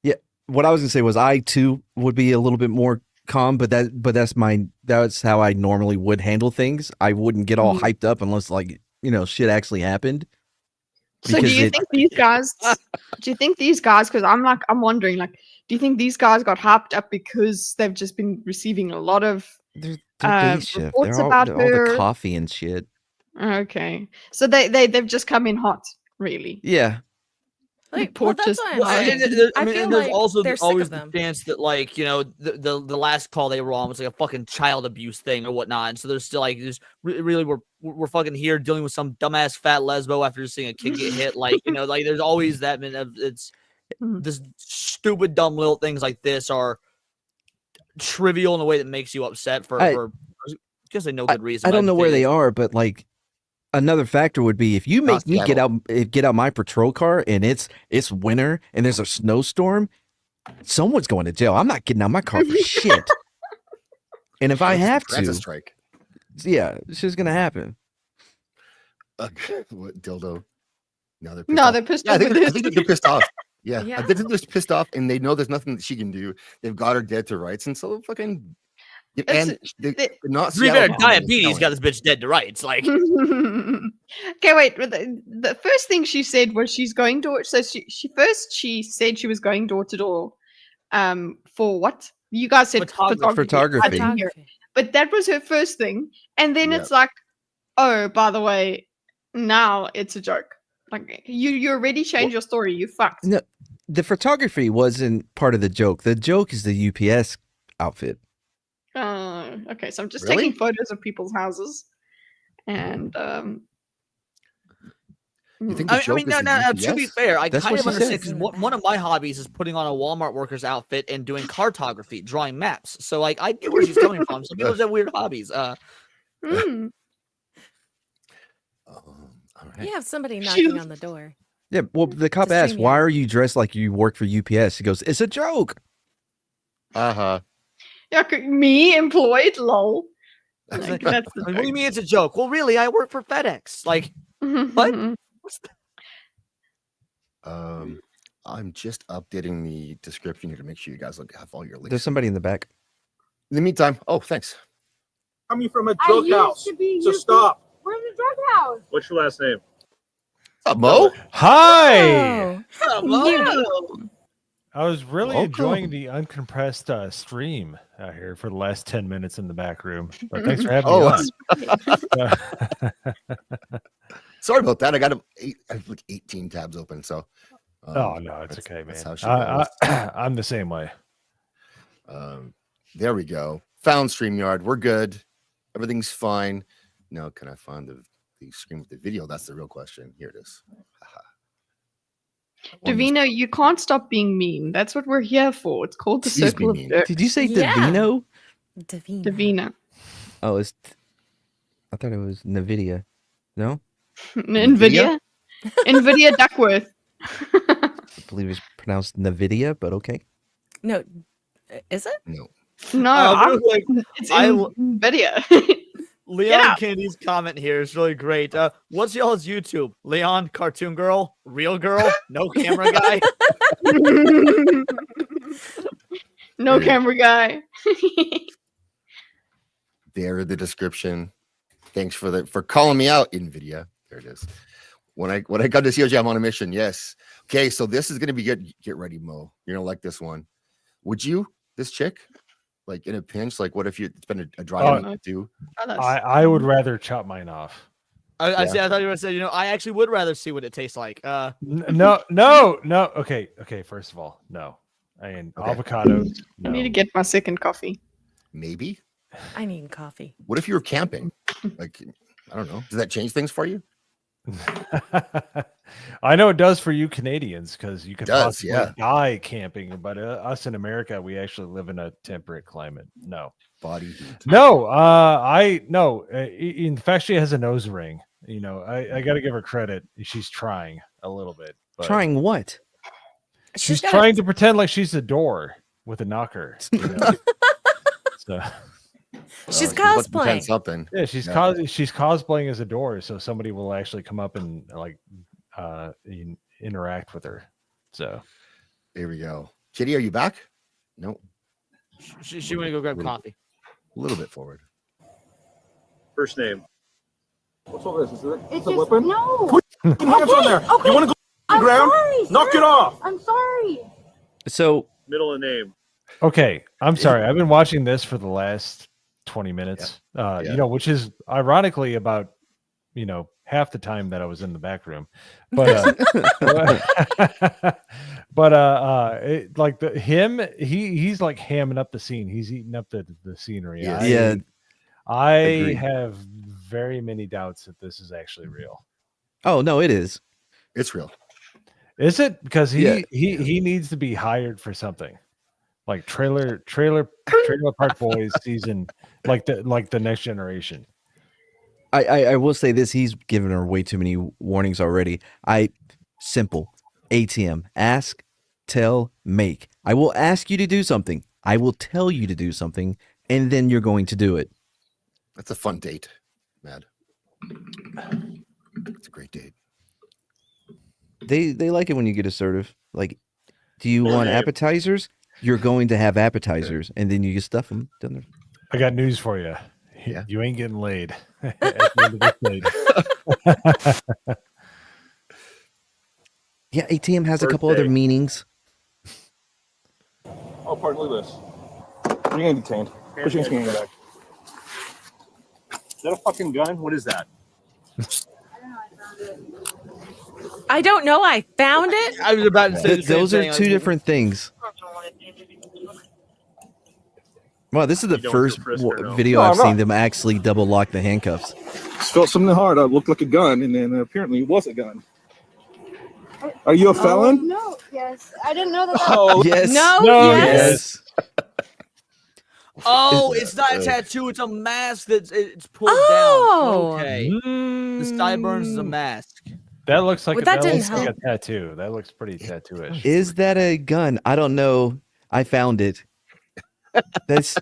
Yeah. what I was gonna say was I too would be a little bit more calm, but that's how I normally would handle things. I wouldn't get all hyped up unless like shit actually happened. So do you think these guys? Do you think these guys? Because I'm wondering, like, do you think these guys got hyped up because they've just been receiving a lot of They're day shift. reports They're about all her? the coffee and shit. Okay, so they've just come in hot, really. Yeah. Like, well, that's Porches. what I'm saying. I feel there's like also they're sick always of the them. chance that like the last call they were on was like a fucking child abuse thing or whatnot, and so there's still like really we're fucking here dealing with some dumbass fat lesbo after seeing a kid get hit, like like there's always that. It's this stupid dumb little things like this are trivial in a way that makes you upset for because they no good reason. I don't know where they are, but like another factor would be if you make me get out my patrol car and it's winter and there's a snowstorm, someone's going to jail. I'm not getting out my car for shit. And if I have to, strike. Yeah, it's just gonna happen. What dildo? No, they're pissed off. I think they're pissed off. Yeah, Yeah. I think they're just pissed off, and they know there's nothing that she can do. They've got her dead to rights, and so fucking. And they're not. To be fair, diabetes got this bitch dead to rights. Like, okay, wait. The first thing she said was she's going door. So she said she was going door to door. For what? You guys said photography. I didn't hear it. But that was her first thing, and then it's like, oh, by the way, now it's a joke. Like you already changed your story. You fucked. No, the photography wasn't part of the joke. The joke is the UPS outfit. Okay, so I'm just taking photos of people's houses, and you think the joke is the to be fair, I That's kind what of she understand said. because one of my hobbies is putting on a Walmart worker's outfit and doing cartography, drawing maps. So like I get where she's coming from. Some people have weird hobbies. You have somebody knocking on the door. Yeah, well, the cop asked, "Why are you dressed like you work for UPS?" He goes, "It's a joke." Yeah, me employed, lol. Like, what do you mean it's a joke? Well, really, I work for FedEx. Like, what? I'm just updating the description here to make sure you guys have all your links. There's somebody in the back. In the meantime, thanks. Coming from a drug house, so stop. We're in the drug house. What's your last name? What's up, Mo? Hi. Oh. I was really enjoying the uncompressed stream out here for the last 10 minutes in the back room. But thanks for having me on. Sorry about that. I have like 18 tabs open. So. Oh no, it's okay, man. That's how she goes. I'm the same way. There we go. Found StreamYard. We're good. Everything's fine. Now, can I find the screen with the video? That's the real question. Here it is. Davina, you can't stop being mean. That's what we're here for. It's called the circle of dirt. Did you say Davino? Davina. Oh, I thought it was Nvidia. No? Nvidia? Nvidia Duckworth. I believe it's pronounced Nvidia, but okay. No, is it? No. No, like, it's Nvidia. Leon Candy's comment here is really great. What's y'all's YouTube? Leon, cartoon girl, real girl, no camera guy. No camera guy. There, the description. Thanks for calling me out, NVIDIA. There it is. When I got to COJ, I'm on a mission. Yes. Okay, so this is gonna be good. Get ready, Mo. You're gonna like this one. Would you, this chick, like in a pinch? Like, what if it's been a dry week too? I would rather chop mine off. I thought you were going to say, I actually would rather see what it tastes like. No. Okay. First of all, no. And avocados. No. I need to get my second coffee. Maybe. I need coffee. What if you were camping? Like, I don't know. Does that change things for you? I know it does for you Canadians because you could possibly yeah. die camping, but us in America, we actually live in a temperate climate. No body heat. No, in fact, she has a nose ring. I got to give her credit. She's trying a little bit. But trying what? She's trying to pretend like she's a door with a knocker. So. She's cosplaying something. Yeah, she's cosplaying as a door, so somebody will actually come up and interact with her. So here we go. Kitty, are you back? No. She want to go grab coffee. A little bit forward. First name. What's all this? Is it It's a just, weapon? no. Put your hands on there. Okay. You want to go I'm the ground? sorry, Knock sir. it off. I'm sorry. So Middle of name. Okay, I'm sorry. I've been watching this for the last 20 minutes. You know, which is ironically about half the time that I was in the back room. But he's like hamming up the scene. He's eating up the scenery. Yeah. I Agreed. have very many doubts that this is actually real. Oh no, it is. It's real. Is it? Because he Yeah. he needs to be hired for something. Like trailer Park Boys season, like the Next Generation. I will say this: he's given her way too many warnings already. Simple ATM: ask, tell, make. I will ask you to do something. I will tell you to do something, and then you're going to do it. That's a fun date, Mad. It's a great date. They like it when you get assertive. Like, do you want appetizers? You're going to have appetizers, and then you just stuff them down there. I got news for you. Yeah. You ain't getting laid at the end of this date. Yeah, ATM has a couple other meanings. Oh, pardon, look at this. You're getting detained. Put your hands in your bag. Is that a fucking gun? What is that? I don't know. I found it. I was about to say the same Those thing. are two different things. Wow, this is the first video No, I've I'm not. seen them actually double lock the handcuffs. Just felt something hard. It looked like a gun, and then apparently it was a gun. Are you a felon? No. Yes. I didn't know that. Oh, yes. No. Yes. Oh, it's not a tattoo. It's a mask it's pulled Oh. down. Okay. The sideburns is a mask. That looks like Well, that didn't looks like a help. tattoo. That looks pretty tattoo-ish. Is that a gun? I don't know. I found it. That's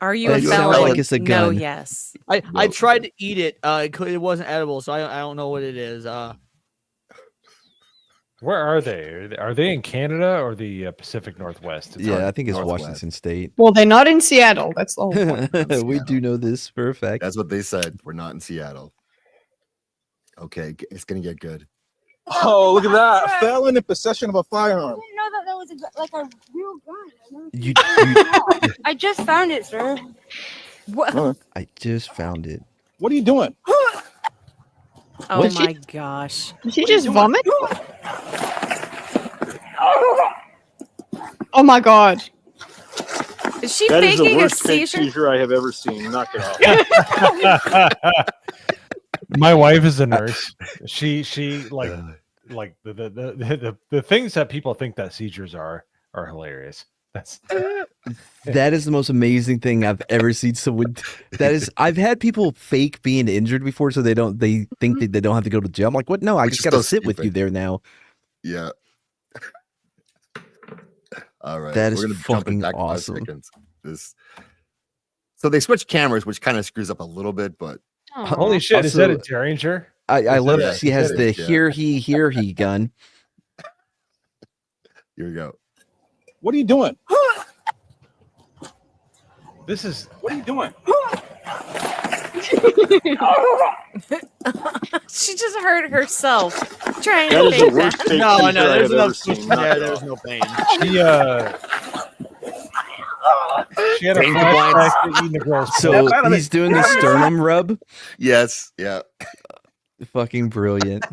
Are you a That sounds felon? like it's a No. gun. Yes. I tried to eat it. It wasn't edible, so I don't know what it is. Where are they? Are they in Canada or the Pacific Northwest? yeah, I think it's Northwest. Washington State. Well, they're not in Seattle. That's the whole point. We do know this for a fact. That's what they said. We're not in Seattle. Okay, it's gonna get good. Oh, look at that. A felon in possession of a firearm. I didn't know that was like a real gun. I never You, I just found it, sir. What? I just found it. What are you doing? Oh What? my gosh. Did she just vomit? Oh my god. Is she That is the faking a worst fake seizure? seizure I have ever seen. Knock it off. My wife is a nurse. She like the things that people think that seizures are hilarious. That's That is the most amazing thing I've ever seen someone. I've had people fake being injured before, so they think that they don't have to go to jail. I'm like, what? No, I Which just is got to so sit with you stupid. there now. Yeah. All right. That is we're gonna jump it fucking back 5 awesome. seconds. So they switch cameras, which kind of screws up a little bit, but holy shit. Is that a Also, Derringer? I love Yeah, she has it the is, yeah. here he gun. here we go. What are you doing? This is What are you doing? She just hurt herself trying That to is the fake worst that. fake No, seizure no, I there's have ever enough seen. switch Knock there. it There's off. no pain. she had a Pain flashback to eating the girl's So foot. he's doing the sternum rub. Yes. Yeah. Fucking brilliant.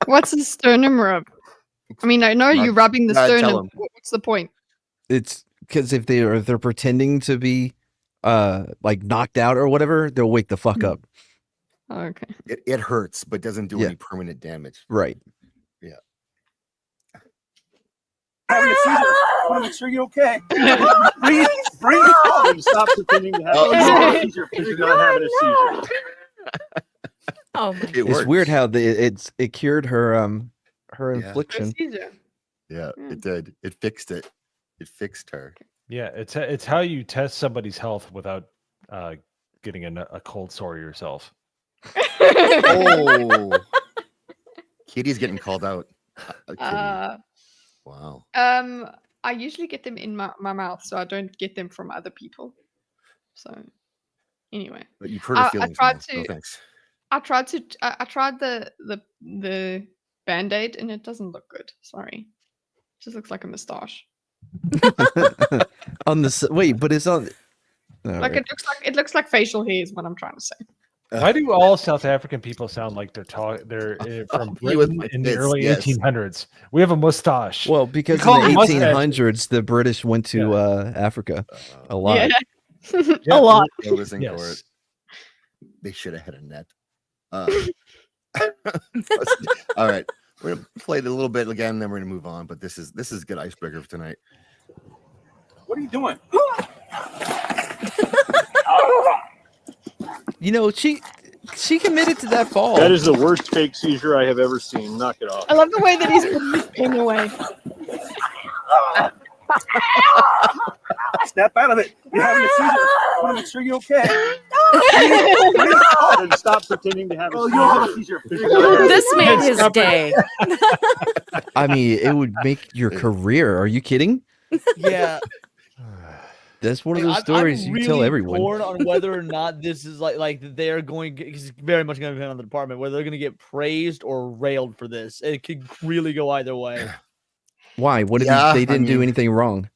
What's a sternum rub? I mean, I know you're rubbing the tell sternum. 'em. What's the point? It's because if they're pretending to be like knocked out or whatever, they'll wake the fuck up. Oh, okay. It hurts, but doesn't do Yeah. any permanent damage. Right. Having a seizure. I want to make sure you're okay. Breathe. Oh, you stop pretending to have a seizure because you're not having a seizure. Oh my. It It's works. weird how it cured her Yeah. infliction. Yeah, it did. It fixed it. It fixed her. Yeah, it's how you test somebody's health without getting a cold sore yourself. Oh, Kitty's getting called out. Kitty. Wow. I usually get them in my mouth, so I don't get them from other people. So anyway, But you've hurt her feelings. tried No to. thanks. I tried the Band-Aid and it doesn't look good. Sorry, it just looks like a moustache. On the wait, but it's on. Like it looks like facial hair is what I'm trying to say. Why do all South African people sound like they're from Britain in the early 1800s? We have a mustache. Well, because in call the them 1800s, the British went to Africa a lot. Yeah. Yeah. A lot. Noticing for Yes. it. They should have had a net. All right, we're gonna play it a little bit again, then we're gonna move on. But this is a good icebreaker for tonight. What are you doing? You know, she committed to that fall. That is the worst fake seizure I have ever seen. Knock it off. I love the way that he's putting his pen away. Snap out of it. You're having a seizure. I want to make sure you're okay. Then stop pretending to have a Oh, seizure. you'll have a seizure. This made his day. I mean, it would make your career. Are you kidding? Yeah. That's one of those stories you tell everyone. Torn on whether or not this is like they're going. It's very much going to depend on the department whether they're going to get praised or railed for this. It could really go either way. Why? What did they didn't do anything wrong?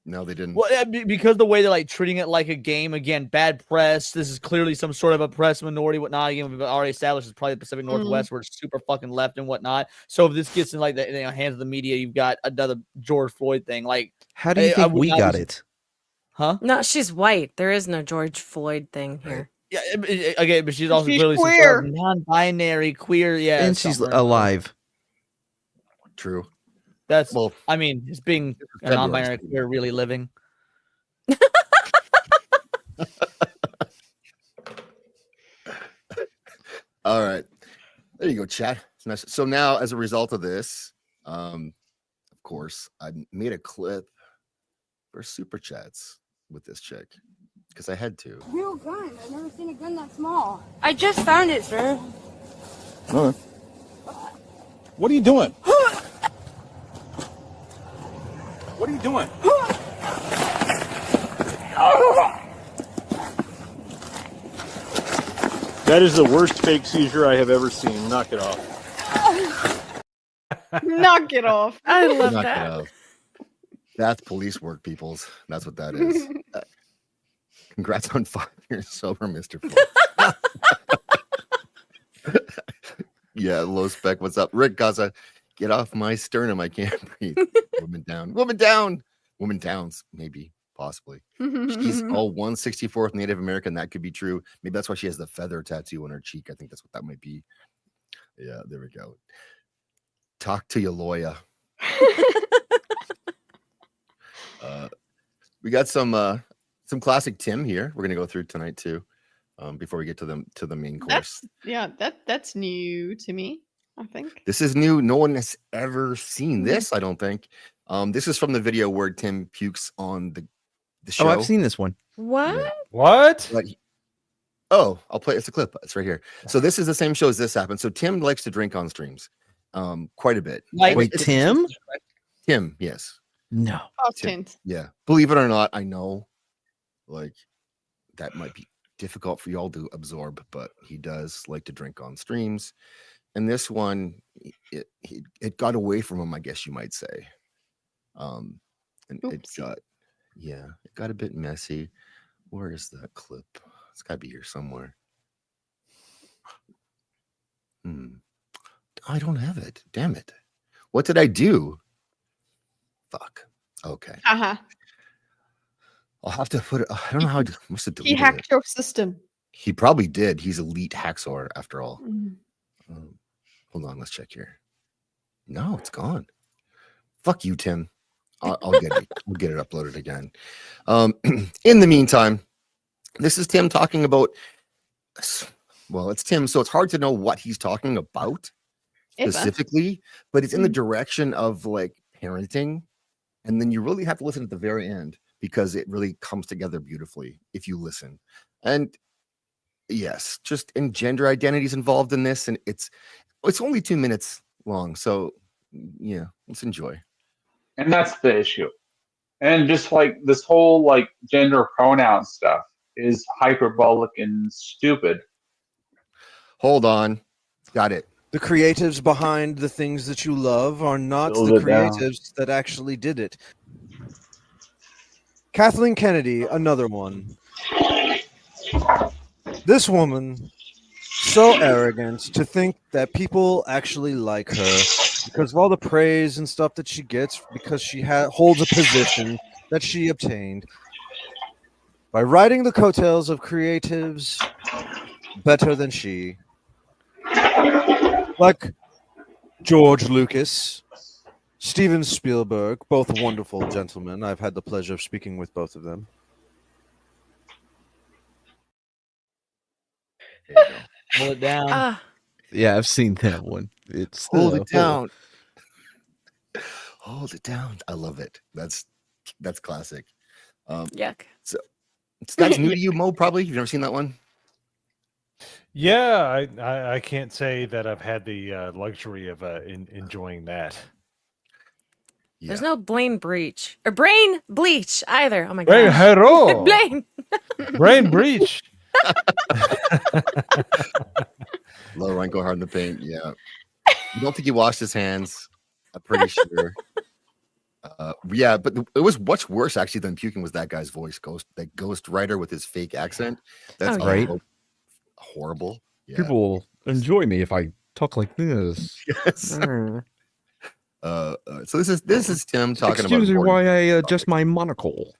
No, they didn't. Well, because the way they're like treating it like a game. Again, bad press. This is clearly some sort of a press minority, whatnot. Again, we've already established it's probably the Pacific Northwest, where it's super fucking left and whatnot. So if this gets in like the hands of the media, you've got another George Floyd thing. Like, how do you think we got it? Huh? No, she's white. There is no George Floyd thing here. Yeah, okay, but she's also clearly queer. some sort of non-binary queer. Yeah, And she's alive. True. That's I mean, is being a February. non-binary queer really living? All right, there you go, chat. Nice. So now, as a result of this, of course, I made a clip for super chats with this chick because I had to. Real gun. I've never seen a gun that small. I just found it, sir. What are you doing? What are you doing? That is the worst fake seizure I have ever seen. Knock it off. Knock it off. I love Knock it that. out. That's police work, peoples. That's what that is. Congrats on 5 years sober, Mr. Floyd. Yeah, low spec. What's up, Rick Gaza? Get off my sternum. I can't breathe. Woman down. Woman down. Woman downs. Maybe. Possibly. She's all 164th Native American. That could be true. Maybe that's why she has the feather tattoo on her cheek. I think that's what that might be. Yeah, there we go. Talk to your lawyer. We got some classic Tim here. We're gonna go through tonight too. Before we get to the main course. That's new to me, I think. This is new. No one has ever seen this, I don't think. This is from the video where Tim pukes on the show. Oh, I've seen this one. What? Yeah. What? Oh, I'll play. It's a clip. It's right here. So this is the same show as this happened. So Tim likes to drink on streams, quite a bit. Like, Wait, Tim? Tim, yes. No. Content. Yeah. Believe it or not, I know, like, that might be difficult for y'all to absorb, but he does like to drink on streams. And this one, it got away from him, I guess you might say. And it got a bit messy. Where is that clip? It's got to be here somewhere. I don't have it. Damn it. What did I do? Fuck. Okay. Uh-huh. I'll have to put it. I don't know how to. Must have He deleted hacked it. your system. He probably did. He's elite hacksaw after all. Hold on. Let's check here. No, it's gone. Fuck you, Tim. I'll get it. We'll get it uploaded again. In the meantime, this is Tim talking about. Well, it's Tim, so it's hard to know what he's talking about specifically, but it's in the direction of like parenting, and then you really have to listen at the very end because it really comes together beautifully if you listen. And yes, just in gender identities involved in this, and it's only 2 minutes long, so yeah, let's enjoy. And that's the issue. And just like this whole like gender pronoun stuff is hyperbolic and stupid. Hold on. Got it. The creatives behind the things that you love are not Build the it down. creatives that actually did it. Kathleen Kennedy, another one. This woman, so arrogant to think that people actually like her because of all the praise and stuff that she gets because she holds a position that she obtained by riding the coattails of creatives better than she. Like George Lucas, Steven Spielberg, both wonderful gentlemen. I've had the pleasure of speaking with both of them. Hold it down. Yeah, I've seen that one. It's Hold it down. Hold it down. I love it. That's classic. Yuck. So that's new to you, Mo. Probably you've never seen that one. Yeah, I can't say that I've had the luxury of enjoying that. There's no brain bleach either. Oh my Brain gosh. hero. Brain breach. Low rank, go hard in the paint. Yeah. I don't think he washed his hands. I'm pretty sure. Yeah, but it was much worse actually than puking was that guy's voice. That ghost writer with his fake accent. That's right. Horrible. Yeah. People will enjoy me if I talk like this. Yes. So this is Tim talking Excuse me about why I adjust my monocle.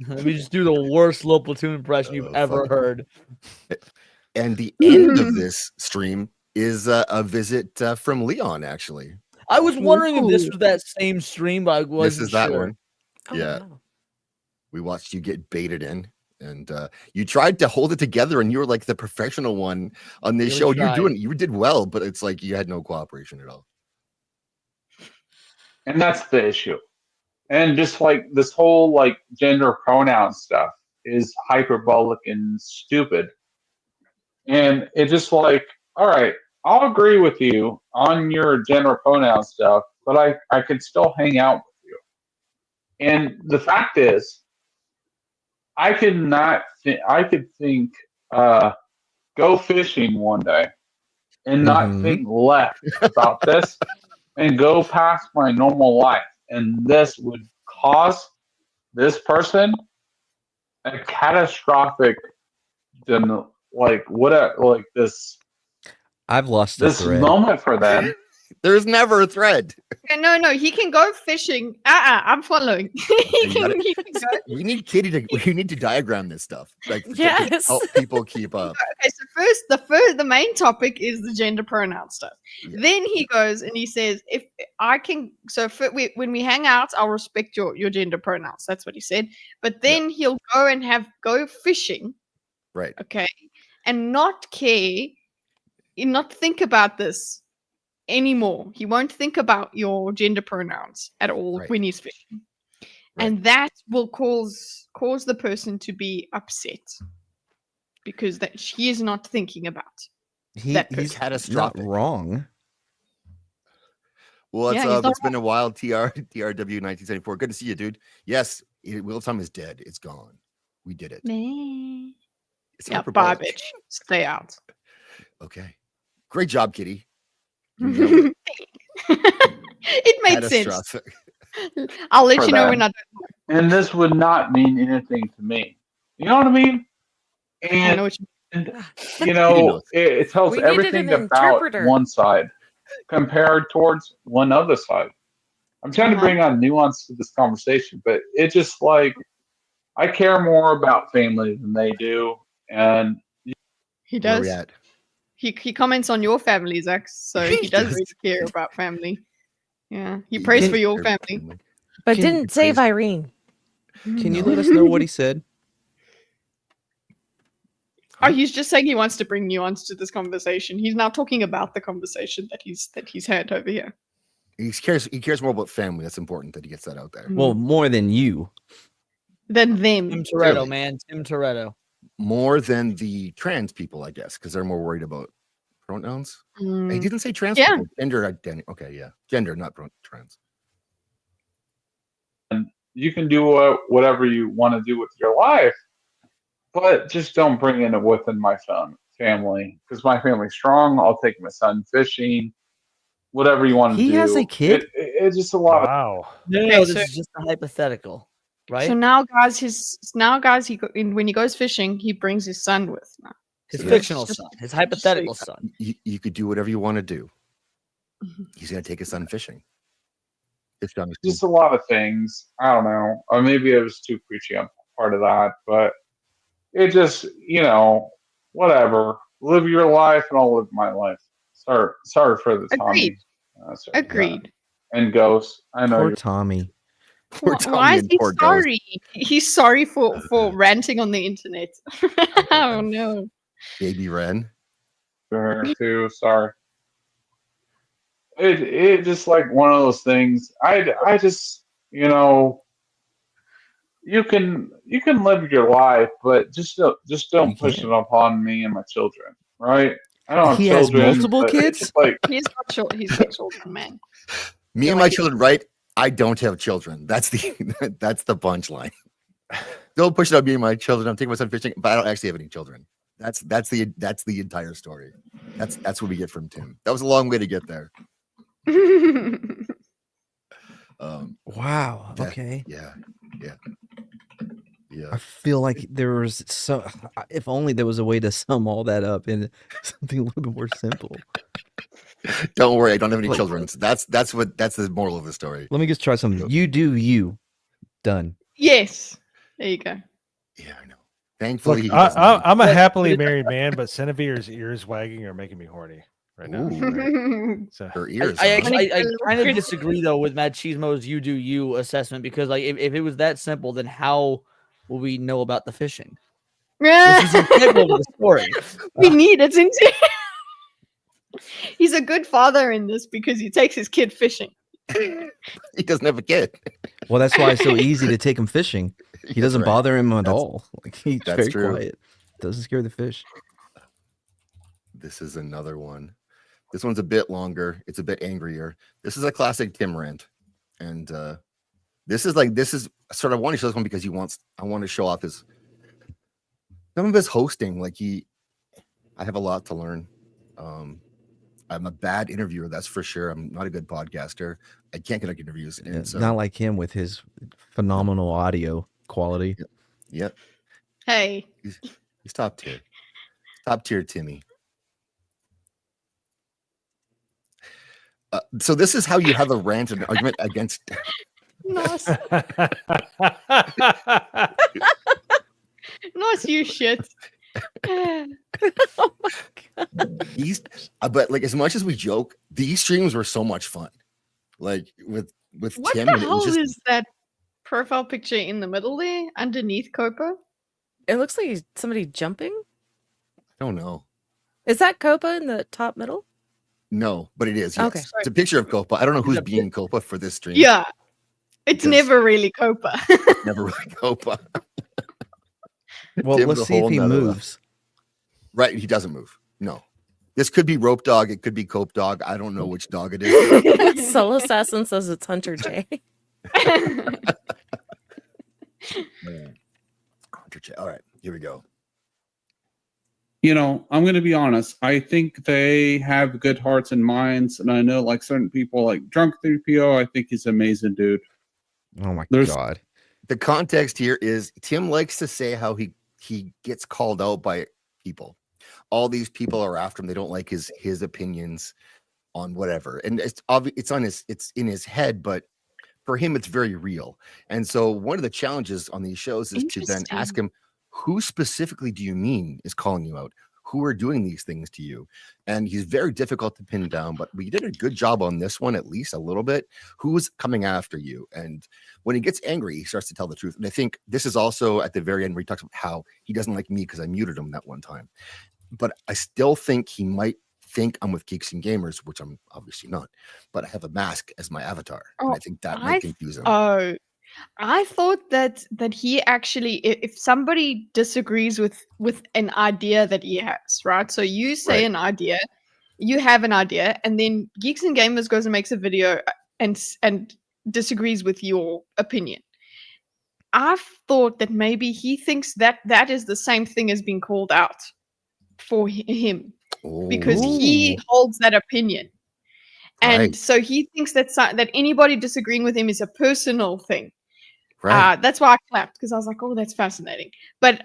Let me just do the worst low platoon impression you've ever heard. And the end of this stream is a visit from Leon, actually. I was wondering if this was that same stream, but I wasn't This is that sure. one. Yeah. We watched you get baited in, and you tried to hold it together, and you were like the professional one on this show. You did well, but it's like you had no cooperation at all. And that's the issue. And just like this whole like gender pronoun stuff is hyperbolic and stupid. And it's just like, all right, I'll agree with you on your gender pronoun stuff, but I could still hang out with you. And the fact is, I could think go fishing one day and not think left about this and go past my normal life. And this would cause this person a catastrophic, I've lost this the thread. moment for them. There's never a thread. Okay, no, he can go fishing. I'm following. he can go. We need Kitty we need to diagram this stuff. Like Yes. to help people keep up. Okay, so the main topic is the gender pronoun stuff. Yeah. Then he goes and he says, if I can, when we hang out, I'll respect your gender pronouns. That's what he said. But then he'll go and go fishing. Right. Okay. And not care, and not think about this anymore. He won't think about your gender pronouns at all when he's fishing. Right. And that will cause the person to be upset because that she is not thinking about He's catastrophic. Not wrong. Well, it's been a while. TRW 1974. Good to see you, dude. Yes, Wheel of Time is dead. It's gone. We did it. It's bye, bitch. Stay out. Okay. Great job, Kitty. It made sense. I'll let you know when I don't. And this would not mean anything to me. You know what I mean? And I know what you mean. It tells everything about one side compared towards one other side. I'm trying to bring on nuance to this conversation, but it's just like I care more about family than they do. And he does. He comments on your family, Zach, so he does really care about family. Yeah, he prays for your family. But didn't save Irene. Can you let us know what he said? Oh, he's just saying he wants to bring nuance to this conversation. He's now talking about the conversation that he's had over here. He cares more about family. That's important that he gets that out there. Well, more than you. Than them. Tim Toretto, man. Tim Toretto. More than the trans people, I guess, because they're more worried about pronouns. He didn't say trans people. Gender identity. Okay, yeah. Gender, not trans. you can do whatever you want to do with your life, but just don't bring it within my family, because my family's strong. I'll take my son fishing, whatever you want to do. He has a kid? It's just a lot. Wow. No, this is just a hypothetical, right? So now, guys, when he goes fishing, he brings his son with now. His So fictional just- son, his hypothetical son. You could do whatever you want to do. He's going to take his son fishing. It's done. Just a lot of things. I don't know. Or maybe I was too preachy on part of that, but it just, whatever. Live your life and I'll live my life. Sorry for the Tommy. Agreed. And Ghost. I know Poor you're Tommy. Why is he sorry? He's sorry for ranting on the internet. Oh no. Baby Ren. too. Sorry. It just like one of those things. I just you can live your life, but just don't push it upon me and my children, right? I don't have He has children, multiple but it's kids? just like He's got children, man. Me and my children, right? I don't have children. That's the punchline. Don't push it on me and my children. I'm taking my son fishing, but I don't actually have any children. That's the entire story. That's what we get from Tim. That was a long way to get there. Wow. Okay. Yeah. I feel like there was if only there was a way to sum all that up in something a little bit more simple. Don't worry, I don't have any children. So that's the moral of the story. Let me just try something. You do you. Done. Yes. There you go. Thankfully, Look, I'm a happily married man, but Cineviere's ears wagging are making me horny right now. So her ears. I kind of disagree though with Madchismo's "you do you" assessment, because like if it was that simple, then how will we know about the fishing? This is integral to the story. We need it. He's a good father in this because he takes his kid fishing. He doesn't have a kid. Well, that's why it's so easy to take him fishing. He doesn't right. bother him at all. Like he's that's very true. quiet. Doesn't scare the fish. This is another one. This one's a bit longer. It's a bit angrier. This is a classic Tim rant, and this is sort of I want to show this one because I want to show off some of his hosting. Like I have a lot to learn. I'm a bad interviewer, that's for sure. I'm not a good podcaster. I can't conduct interviews. And so, not like him with his phenomenal audio quality. Yep. Hey. He's top tier. Top tier Timmy. So this is how you have a rant and argument against. Nice. Nice, you shit. Oh my god. But like as much as we joke, these streams were so much fun. Like with what Tim. What and the it was hell just, is that profile picture in the middle there, underneath Copa? It looks like somebody jumping. I don't know. Is that Copa in the top middle? No, but it is. Yes. Okay. It's a picture of Copa. I don't know who's being Copa for this stream. Yeah. It's never really Copa. Never really Copa. Well, Tim's let's a see if whole he nother level. moves. Right, he doesn't move. No. This could be Rope Dog. It could be Cope Dog. I don't know which dog it is. Soul Assassin says it's Hunter J. Hunter J. All right, here we go. I'm going to be honest. I think they have good hearts and minds, and I know like certain people, like Drunk 3PO. I think he's an amazing dude. Oh my god! The context here is Tim likes to say how he gets called out by people. All these people are after him. They don't like his opinions on whatever, and it's obvious. It's in his head, but for him, it's very real. And so one of the challenges on these shows is to then ask him, who specifically do you mean is calling you out? Who are doing these things to you? And he's very difficult to pin down, but we did a good job on this one, at least a little bit. Who's coming after you? And when he gets angry, he starts to tell the truth. And I think this is also at the very end where he talks about how he doesn't like me because I muted him that one time. But I still think he might think I'm with Geeks and Gamers, which I'm obviously not, but I have a mask as my avatar. And I think that might confuse him. Oh, I thought that he actually, if somebody disagrees with an idea that he has, right? So you say an idea, you have an idea, and then Geeks and Gamers goes and makes a video and disagrees with your opinion. I've thought that maybe he thinks that that is the same thing as being called out for him because he holds that opinion. And so he thinks that that anybody disagreeing with him is a personal thing. Right. That's why I clapped, because I was like, oh, that's fascinating. But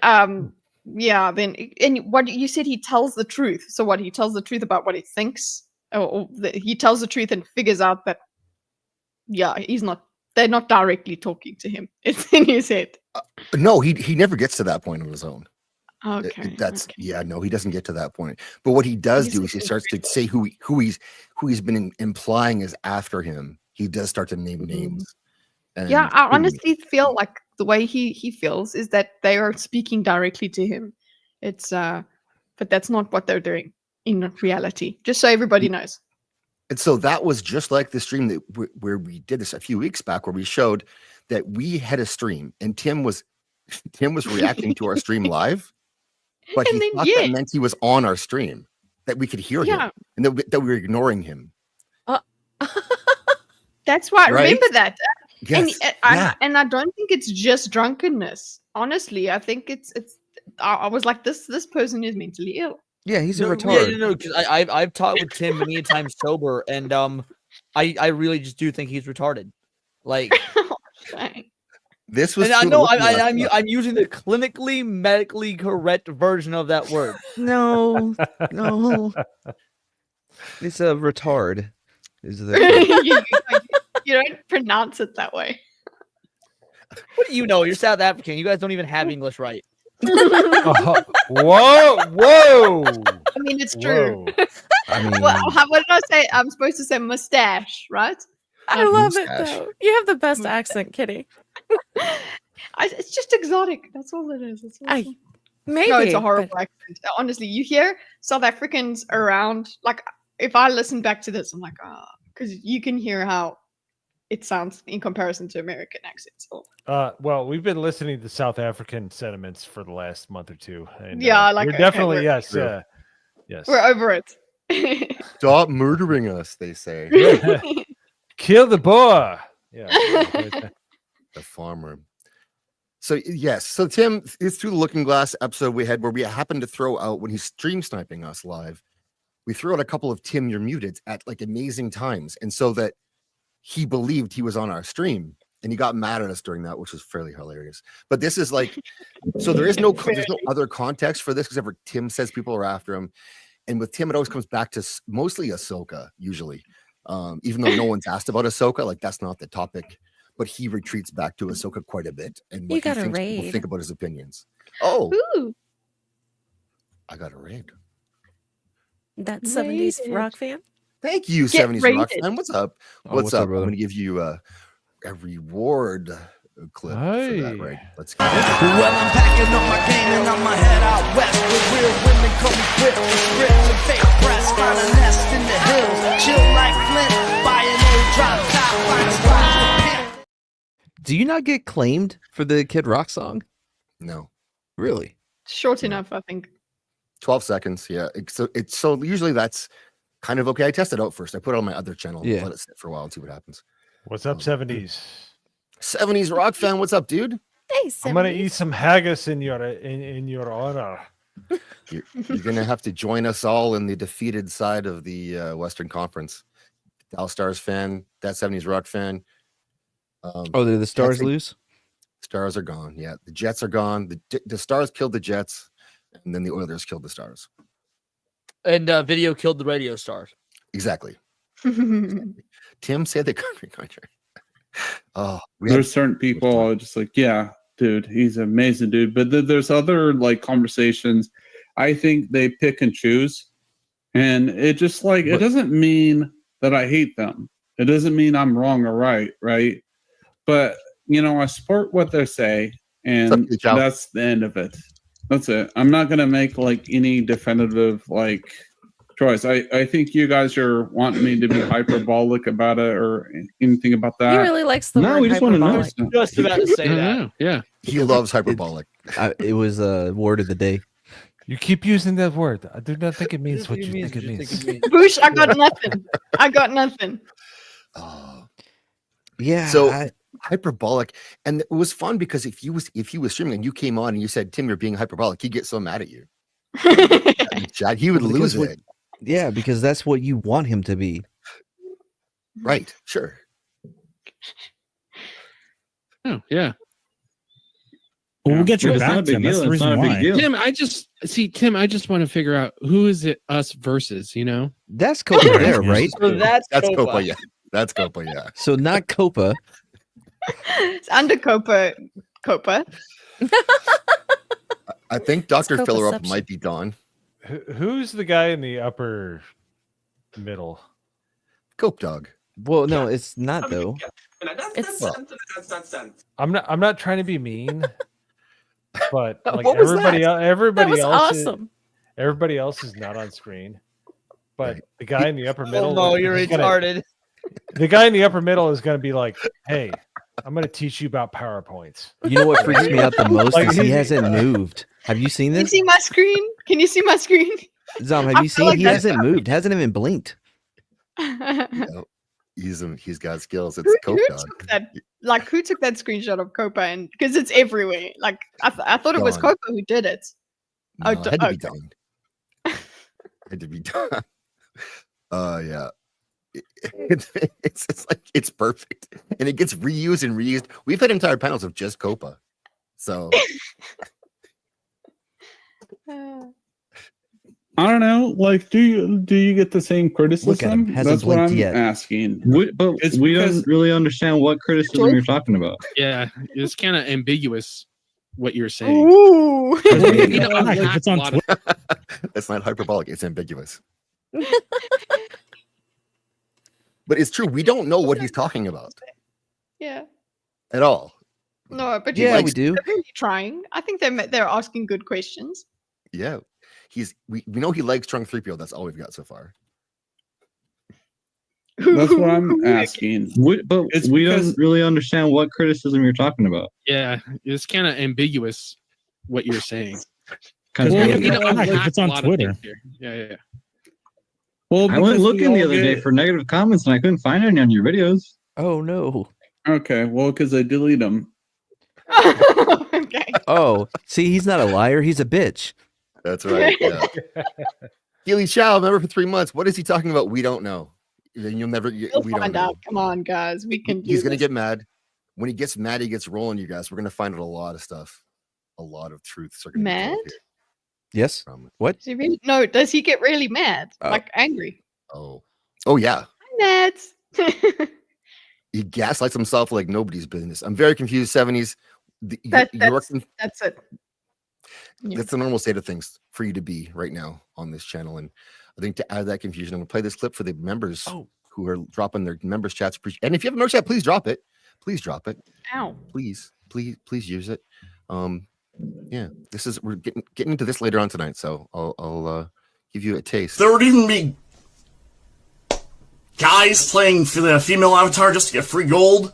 yeah, then and what you said, he tells the truth. So what, he tells the truth about what he thinks, or he tells the truth and figures out that they're not directly talking to him. It's in his head. No, he never gets to that point on his own. Okay. No, he doesn't get to that point. But what he does do is he starts to say who he's been implying is after him. He does start to name names. And yeah, I honestly feel like the way he feels is that they are speaking directly to him. It's but that's not what they're doing in reality. Just so everybody knows. And so that was just like the stream that where we did this a few weeks back, where we showed that we had a stream and Tim was reacting to our stream live. But he thought that meant he was on our stream, that we could hear him, and that we were ignoring him. That's why. Right? Remember that. Yes. And I don't think it's just drunkenness. Honestly, I think it's. I was like, this person is mentally ill. Yeah, he's a retard. No, because I've talked with Tim many times sober, and I really just do think he's retarded. Like. This was. And I know I'm using the clinically, medically correct version of that word. No. It's a retard. Is the you don't pronounce it that way. What do you know? You're South African. You guys don't even have English right. Whoa! I mean, it's true. I mean, what did I say? I'm supposed to say mustache, right? I love it though. You have the best accent, Kitty. It's just exotic. That's all it is. Maybe. No, it's a horrible accent. Honestly, you hear South Africans around. Like, if I listen back to this, I'm like, because you can hear how it sounds in comparison to American accents. Well, we've been listening to South African sentiments for the last month or two. And, like we're definitely yes. We're over it. Stop murdering us, they say. Kill the boy. Yeah. The farmer. So yes, so Tim is through the Looking Glass episode we had where we happened to throw out, when he's stream sniping us live, we threw out a couple of Tim, you're muted at like amazing times, and so that he believed he was on our stream, and he got mad at us during that, which was fairly hilarious. But this is like, so there's no other context for this except for Tim says people are after him, and with Tim it always comes back to mostly Ahsoka usually, even though no one's asked about Ahsoka, like that's not the topic. But he retreats back to Ahsoka quite a bit, and what he thinks people think about his opinions. Oh, ooh. I got a raid. That 70s rock fan. Thank you, 70s rock fan. What's up? What's up? I'm going to give you a reward clip for that, right? Let's go. Well, I'm packing up my game and I'ma head out west where real women call me grip and fake press. Find a nest in the hills, chill like Flint, buy an old drop top, find a spot. Do you not get claimed for the Kid Rock song? No. Really? Short enough, I think. 12 seconds, yeah. So usually that's kind of okay. I test it out first. I put it on my other channel, let it sit for a while and see what happens. What's up, 70s? 70s rock fan, what's up, dude? Hey, 70s. I'm gonna eat some haggis in your honor. You're gonna have to join us all in the defeated side of the Western Conference. Dallas Stars fan, that 70s rock fan. Did the Stars lose? Stars are gone. Yeah, the Jets are gone. The Stars killed the Jets, and then the Oilers killed the Stars. And video killed the radio stars. Exactly. Tim said the country. There's certain people just like, yeah, dude, he's an amazing dude. But there's other like conversations. I think they pick and choose, and it just like it doesn't mean that I hate them. It doesn't mean I'm wrong or right. But I support what they say, and that's the end of it. That's it. I'm not gonna make like any definitive like choice. I think you guys are wanting me to be hyperbolic about it or anything about that. He really likes the word we just want to know. Just about to say that. Yeah. He loves hyperbolic. It was a word of the day. You keep using that word. I do not think it means what you think it means. Boosh, I got nothing. Yeah. Yeah. So hyperbolic. And it was fun because if he was streaming and you came on and you said, Tim, you're being hyperbolic, he'd get so mad at you. He would lose it. Yeah, because that's what you want him to be. Right. Sure. Oh, yeah. Well, we'll get your It's not a back, big Tim. That's deal. the It's not reason a big why. deal. Tim, I just want to figure out who is it us versus, you know? That's Copa there, right? So that's Copa, yeah. That's Copa, yeah. So not Copa. It's under Copa. I think Dr. Filler Up Copaception. might be Dawn. Who's the guy in the upper middle? Cope Dog. Well, no, it's not though. It's I'm not trying to be mean, but like What was everybody that? everybody That was else awesome. everybody else is not on screen. But the guy in the upper Oh middle no, you're is gonna- retarded. the guy in the upper middle is going to be like, "Hey, I'm going to teach you about PowerPoints." You know what freaks me out the most Like, is he he's- hasn't moved. Have you seen Can you this? see my screen? Can you see my screen? Zom, I have you feel seen? like He that's- hasn't moved. Hasn't even blinked. He's got skills. It's Cope Who Dog. took that? Like, who took that screenshot of Copa? And because it's everywhere. Like, I thought it was Dawn. Copa who did it. No, it had to be okay. Dawn. Had to be Dawn. Yeah. It's like it's perfect, and it gets reused and reused. We've had entire panels of just Copa, so I don't know. Like, do you get the same criticism? Hasn't That's what blinked I'm yet. asking. But It's we because- don't really understand what criticism you're talking about. Yeah, it's kind of ambiguous what you're saying. Ooh. You know, I If hacked it's a on lot of- that's not hyperbolic. It's ambiguous, but it's true. We don't know what he's talking about Yeah. at all. No, but Yeah, like, we do. They're really trying. I think they're asking good questions. Yeah, we know he likes Trunk 3PO. That's all we've got so far. That's what I'm asking. But It's we because- don't really understand what criticism you're talking about. Yeah, it's kind of ambiguous what you're saying. Kind Well, of you know, know, I've if hacked it's a on lot of Twitter. things here. Yeah. Well, I went because we looking the all other day get- for negative comments and I couldn't find any on your videos. Oh no. Okay, well, because I delete them. Okay. Oh, see, he's not a liar. He's a bitch. That's right. Yeah. Healy Chow, member for 3 months. What is he talking about? We don't know. You'll never. We'll We don't find know. out. Come on, guys. We can do He's gonna this. get mad. When he gets mad, he gets rolling. You guys, we're gonna find out a lot of stuff. A lot of truths are gonna be told Mad? here. Yes. What? Does he really? No, does he get really mad? Oh. Like angry? Oh yeah. Mad. He gaslights himself like nobody's business. I'm very confused. 70s. That's it. Yeah. That's the normal state of things for you to be right now on this channel. And I think to add that confusion, I'm gonna play this clip for the members who are dropping their members chats. And if you have a member chat, please drop it. Please drop it. Ow. Please use it. Yeah, we're getting into this later on tonight, so I'll give you a taste. There would even be guys playing for the female avatar just to get free gold,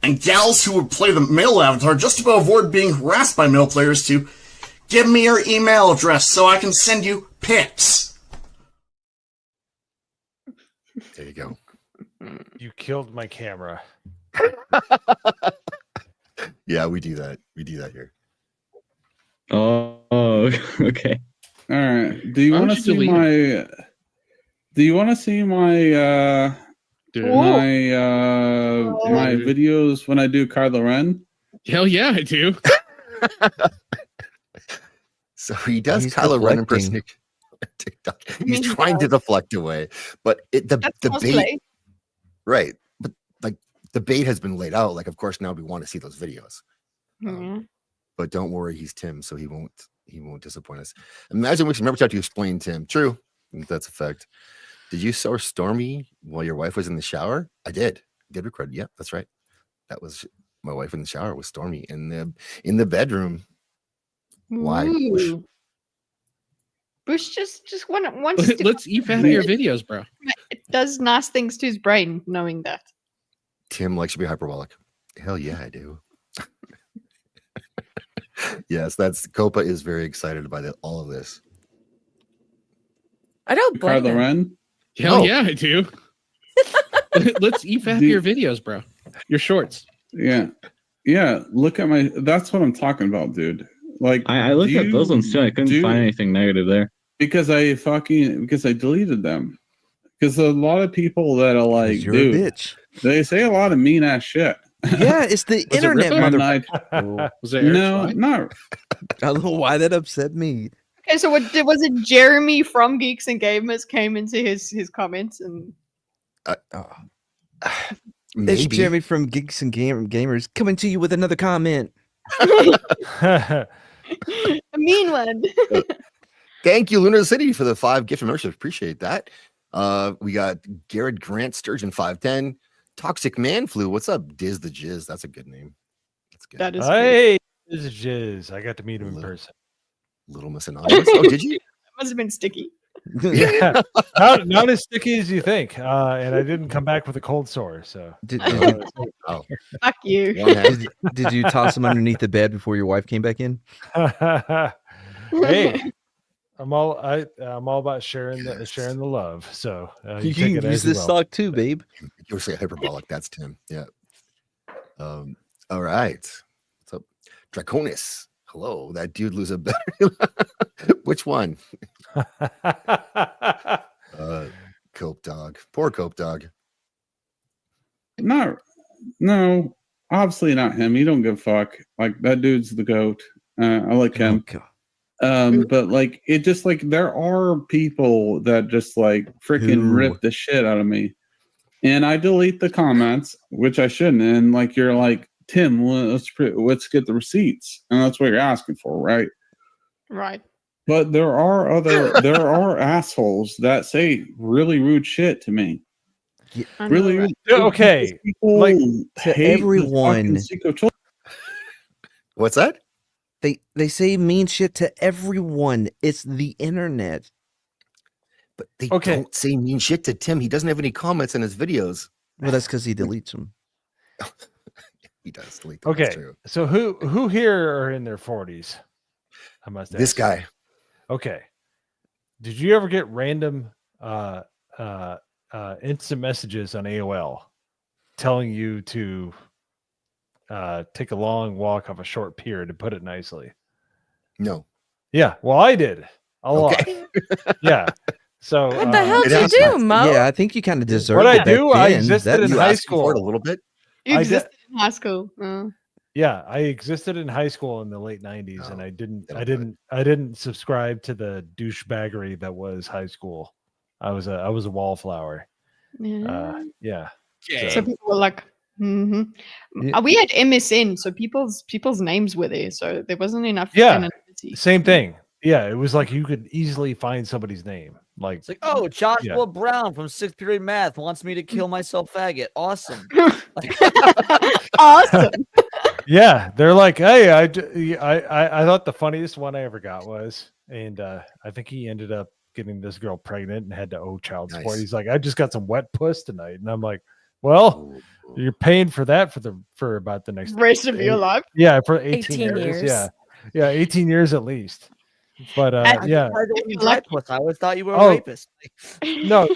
and gals who would play the male avatar just to avoid being harassed by male players to give me your email address so I can send you pics. There you go. You killed my camera. Yeah, we do that. We do that here. Oh, okay. All right. Do you Why want don't to you see delete my? Do you want to see my Dude. my videos when I do Kylo Ren? Hell yeah, I do. So he does He's Kylo Ren deflecting. impersonation on TikTok. He's mean, he trying to does. deflect away, but the That's bait, cosplay. right? But like the bait has been laid out. Like, of course, now we want to see those videos. Yeah. But don't worry, he's Tim, so he won't disappoint us. Imagine we should remember to explain Tim. True, that's a fact. Did you source Stormy while your wife was in the shower? I did. Did record? Yeah, that's right. That was my wife in the shower with Stormy in the bedroom. Why? Bush? Ooh. Bush just wants to. Let's eat fat of your videos, bro. It does nice things to his brain knowing that. Tim likes to be hyperbolic. Hell yeah, I do. Yes, Copa is very excited by all of this. I don't blame Kylo him. Ren? Hell Oh. yeah, I do. Let's eat fat of your videos, bro. Your shorts. Yeah. Look at my. That's what I'm talking about, dude. Like I looked at those ones too. I couldn't find anything negative there. Because I deleted them. Because a lot of people that are like, you're a dude, bitch. they say a lot of mean ass shit. Yeah, it's the internet, mother. Was it no, not. I don't know why that upset me. Okay, so what was it? Jeremy from Geeks and Gamers came into his comments and. It's Jeremy from Geeks and Gamers coming to you with another comment. A mean one. Thank you, Lunar City, for the 5 gift memberships. Appreciate that. We got Garrett Grant Sturgeon 510. Toxic Man Flu. What's up? Diz the Jizz. That's a good name. That's good. That is hey, this is Jizz. I got to meet him in person. Little Miss Anonymous. Oh, did you? That must have been sticky. Yeah, not as sticky as you think. And I didn't come back with a cold sore. So Did Fuck you. did you toss him underneath the bed before your wife came back in? Hey, I'm all about sharing the love. So you take can it use as you this will. stock too, babe. You were saying hyperbolic. That's Tim. Yeah. All right. What's up? Draconis. Hello. That dude lose a better. Which one? Cope Dog. Poor Cope Dog. No, obviously not him. He don't give a fuck. Like that dude's the goat. I like him. But like it just like there are people that just like freaking rip the shit out of me. And I delete the comments, which I shouldn't. And like you're like, Tim, let's get the receipts. And that's what you're asking for, right? Right. But there are assholes that say really rude shit to me. Really rude. Okay. Like to everyone. What's that? They say mean shit to everyone. It's the internet. But they don't say mean shit to Tim. He doesn't have any comments in his videos. Well, that's because he deletes them. He does delete them. Okay. So who here are in their 40s? I must ask. This guy. Okay. Did you ever get random instant messages on AOL telling you to take a long walk off a short pier, to put it nicely? No. Yeah. Well, I did a lot. Yeah. So what the hell did you do, Mo? Yeah, I think you kind of deserve what it. I do. I existed in high school a little bit. You existed in high school. Yeah, I existed in high school in the late 90s, and I didn't subscribe to the douchebaggery that was high school. I was a wallflower. Yeah. Yeah. So people were like, we had MSN, so people's names were there, so there wasn't enough. anonymity. Same thing. Yeah, it was like you could easily find somebody's name. Like, it's like, oh, Joshua Brown from 6th period math wants me to kill myself, faggot. Awesome. Awesome. Yeah, they're like, hey, I thought the funniest one I ever got was, and I think he ended up getting this girl pregnant and had to owe child support. Nice. He's like, I just got some wet puss tonight, and I'm like, well, you're paying for that for about the next rest of your life. Yeah, for 18 years. Yeah, 18 years at least. But yeah, I always thought you were a rapist. No,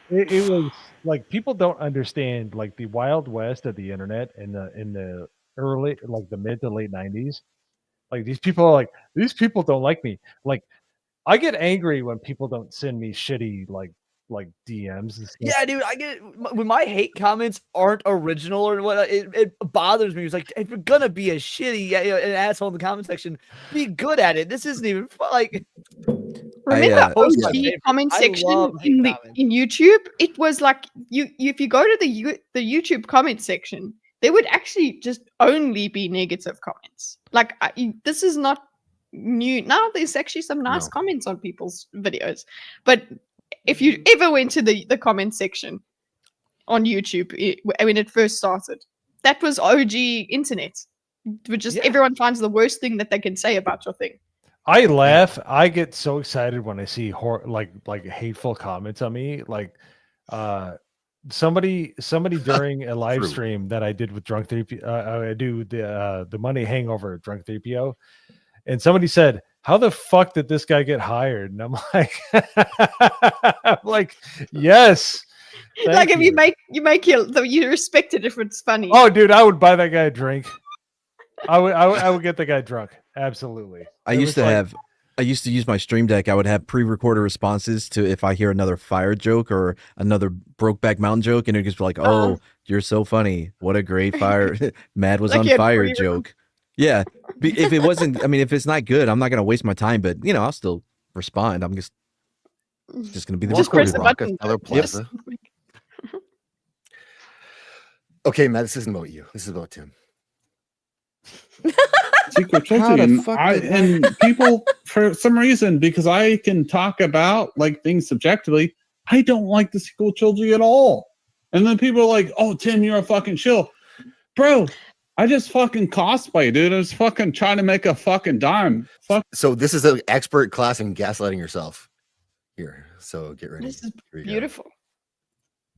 it was like people don't understand like the Wild West of the internet in the early, like the mid to late 90s. Like these people are like, these people don't like me. Like I get angry when people don't send me shitty like DMs and stuff. Yeah, dude, I get when my hate comments aren't original or what. It bothers me. It's like, if you're gonna be a shitty an asshole in the comment section, be good at it. This isn't even like. Remember OG comment section in YouTube? It was like if you go to the YouTube comment section, there would actually just only be negative comments. Like this is not new. Now there's actually some nice comments on people's videos, but if you ever went to the comment section on YouTube when it first started, that was OG internet. Which just everyone finds the worst thing that they can say about your thing. I laugh. I get so excited when I see like hateful comments on me. Like somebody during a live stream that I did with Drunk 3PO. I do the Money Hangover Drunk 3PO, and somebody said, how the fuck did this guy get hired? And I'm like, yes, Like if you make you respect it if it's funny. Oh, dude, I would buy that guy a drink. I would get the guy drunk. Absolutely. I used to use my Stream Deck. I would have pre-recorded responses to if I hear another fire joke or another Brokeback Mountain joke, and it just be like, "Oh, you're so funny! What a great fire! Mad was Like on you had fire pre-recorded- joke." Yeah, if it wasn't, I mean, if it's not good, I'm not gonna waste my time. But I'll still respond. I'm just gonna be the Just press the button. Rockefeller Plaza. Okay, Matt, this isn't about you. This is about Tim. Secret Children. And people, for some reason, because I can talk about like things subjectively, I don't like the sequel trilogy at all. And then people are like, "Oh, Tim, you're a fucking shill." Bro, I just fucking cosplay, dude. I was fucking trying to make a fucking dime. Fuck. So this is an expert class in gaslighting yourself. Here, so get ready. This is Here we go. beautiful.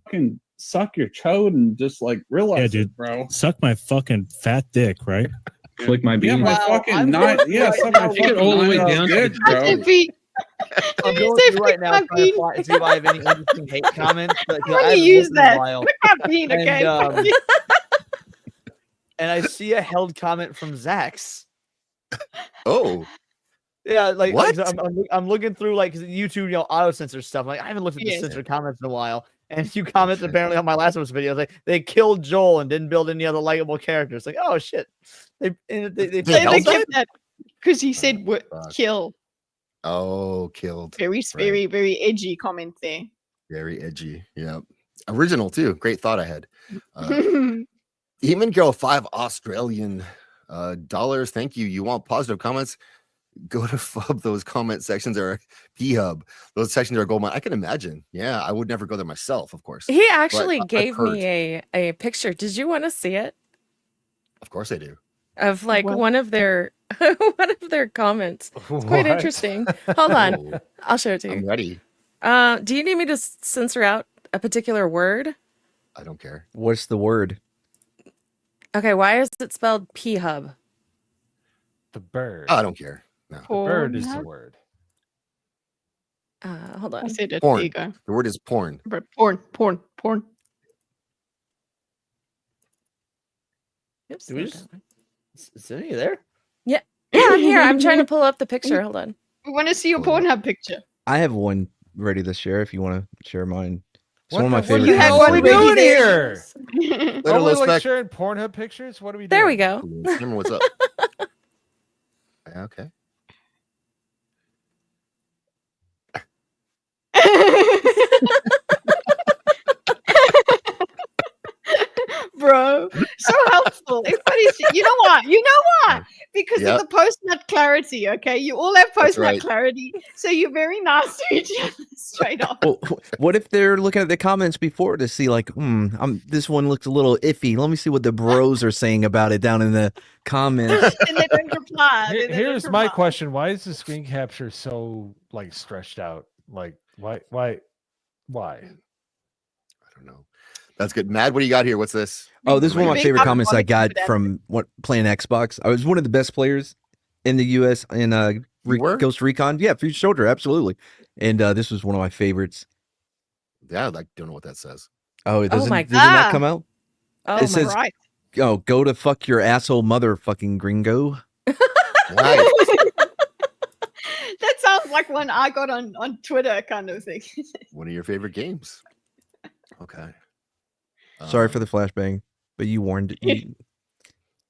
Fucking suck your chode and just like realize Yeah, it, dude. bro. Suck my fucking fat dick, right? Flick my Yeah, bean. my fucking nine. Yeah, suck my Take it fucking all the way 9 down to dick, the- bro. I'm going through right now trying to see if I have any interesting hate comments. But, How do you use that? Look at bean, okay? And I see a held comment from Zax. Oh. Yeah, like What? I'm looking through like 'cause YouTube, auto censor stuff. Like I haven't looked at the Yes. censored comments in a while. And you commented apparently on my last one's video, like they killed Joel and didn't build any other likable characters. Like, oh shit, they They held kept that because he said kill. Oh, killed. Very, very edgy comment there. Very edgy. Yeah. Original too. Great thought I had. Demon Girl 5 Australian dollars. Thank you. You want positive comments? Go to FUB. Those comment sections are P-Hub. Those sections are gold mine. I can imagine. Yeah, I would never go there myself, of course. He actually But I've gave heard. me a picture. Did you want to see it? Of course I do. Of like one of their comments. It's quite What? interesting. Hold on. Oh. I'll show it to you. I'm ready. Do you need me to censor out a particular word? I don't care. What's the word? Okay, why is it spelled P-Hub? The bird. I don't care. No. The bird is the Pornhub? word. Hold on. I said it. Porn. There you go. The word is porn. But porn. Oops, Do we just, is any there? Yeah, I'm here. I'm trying to pull up the picture. Hold on. We want to see your Pornhub picture. I have one ready to share if you want to share mine. It's What one of my the- what favorite. the hell comments are we ever. doing here? Little Are we like respect. sharing Pornhub pictures? What are we doing? There we go. Remember what's up. Okay. Bro, so helpful. Everybody's, you know what? Because Yep. of the post-nut clarity, okay? You all have That's post-nut right. clarity, so you're very nice to each other straight off. Well, what if they're looking at the comments before to see like, this one looks a little iffy. Let me see what the bros are saying about it down in the comments. And they don't reply. Here- They don't Here's my reply. question: why is the screen capture so like stretched out? Like, why? I don't know. That's good. Mad, what do you got here? What's this? Oh, this is one of my Make favorite up comments I politics got for that. from playing Xbox. I was one of the best players in the U.S. in were? Ghost Recon. Yeah, Future Soldier, absolutely. And this was one of my favorites. Yeah, I don't know what that says. Oh, it doesn't. my Does it not God. come out? Oh It my says, Right. "Oh, go to fuck your asshole, motherfucking gringo." Right. That sounds like one I got on Twitter kind of thing. One of your favorite games. Okay. Sorry for the flashbang, but you warned. You,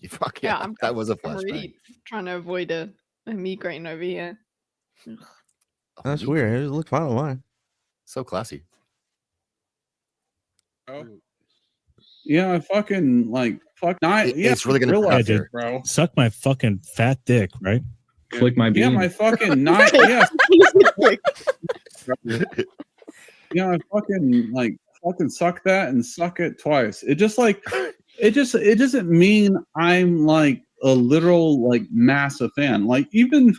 Fuck Yeah, yeah. I'm- That was a I'm flashback. really trying to avoid a migraine over here. that's weird. It looked fine on mine. So classy. Yeah, I fucking like fuck nine. Yeah, It's really gonna realize put out it, there. bro. Suck my fucking fat dick, right? Flick my bean. Yeah, my fucking nine. Yeah, yeah, I fucking suck that and suck it twice. It just like it doesn't mean I'm like a literal like massive fan. Like even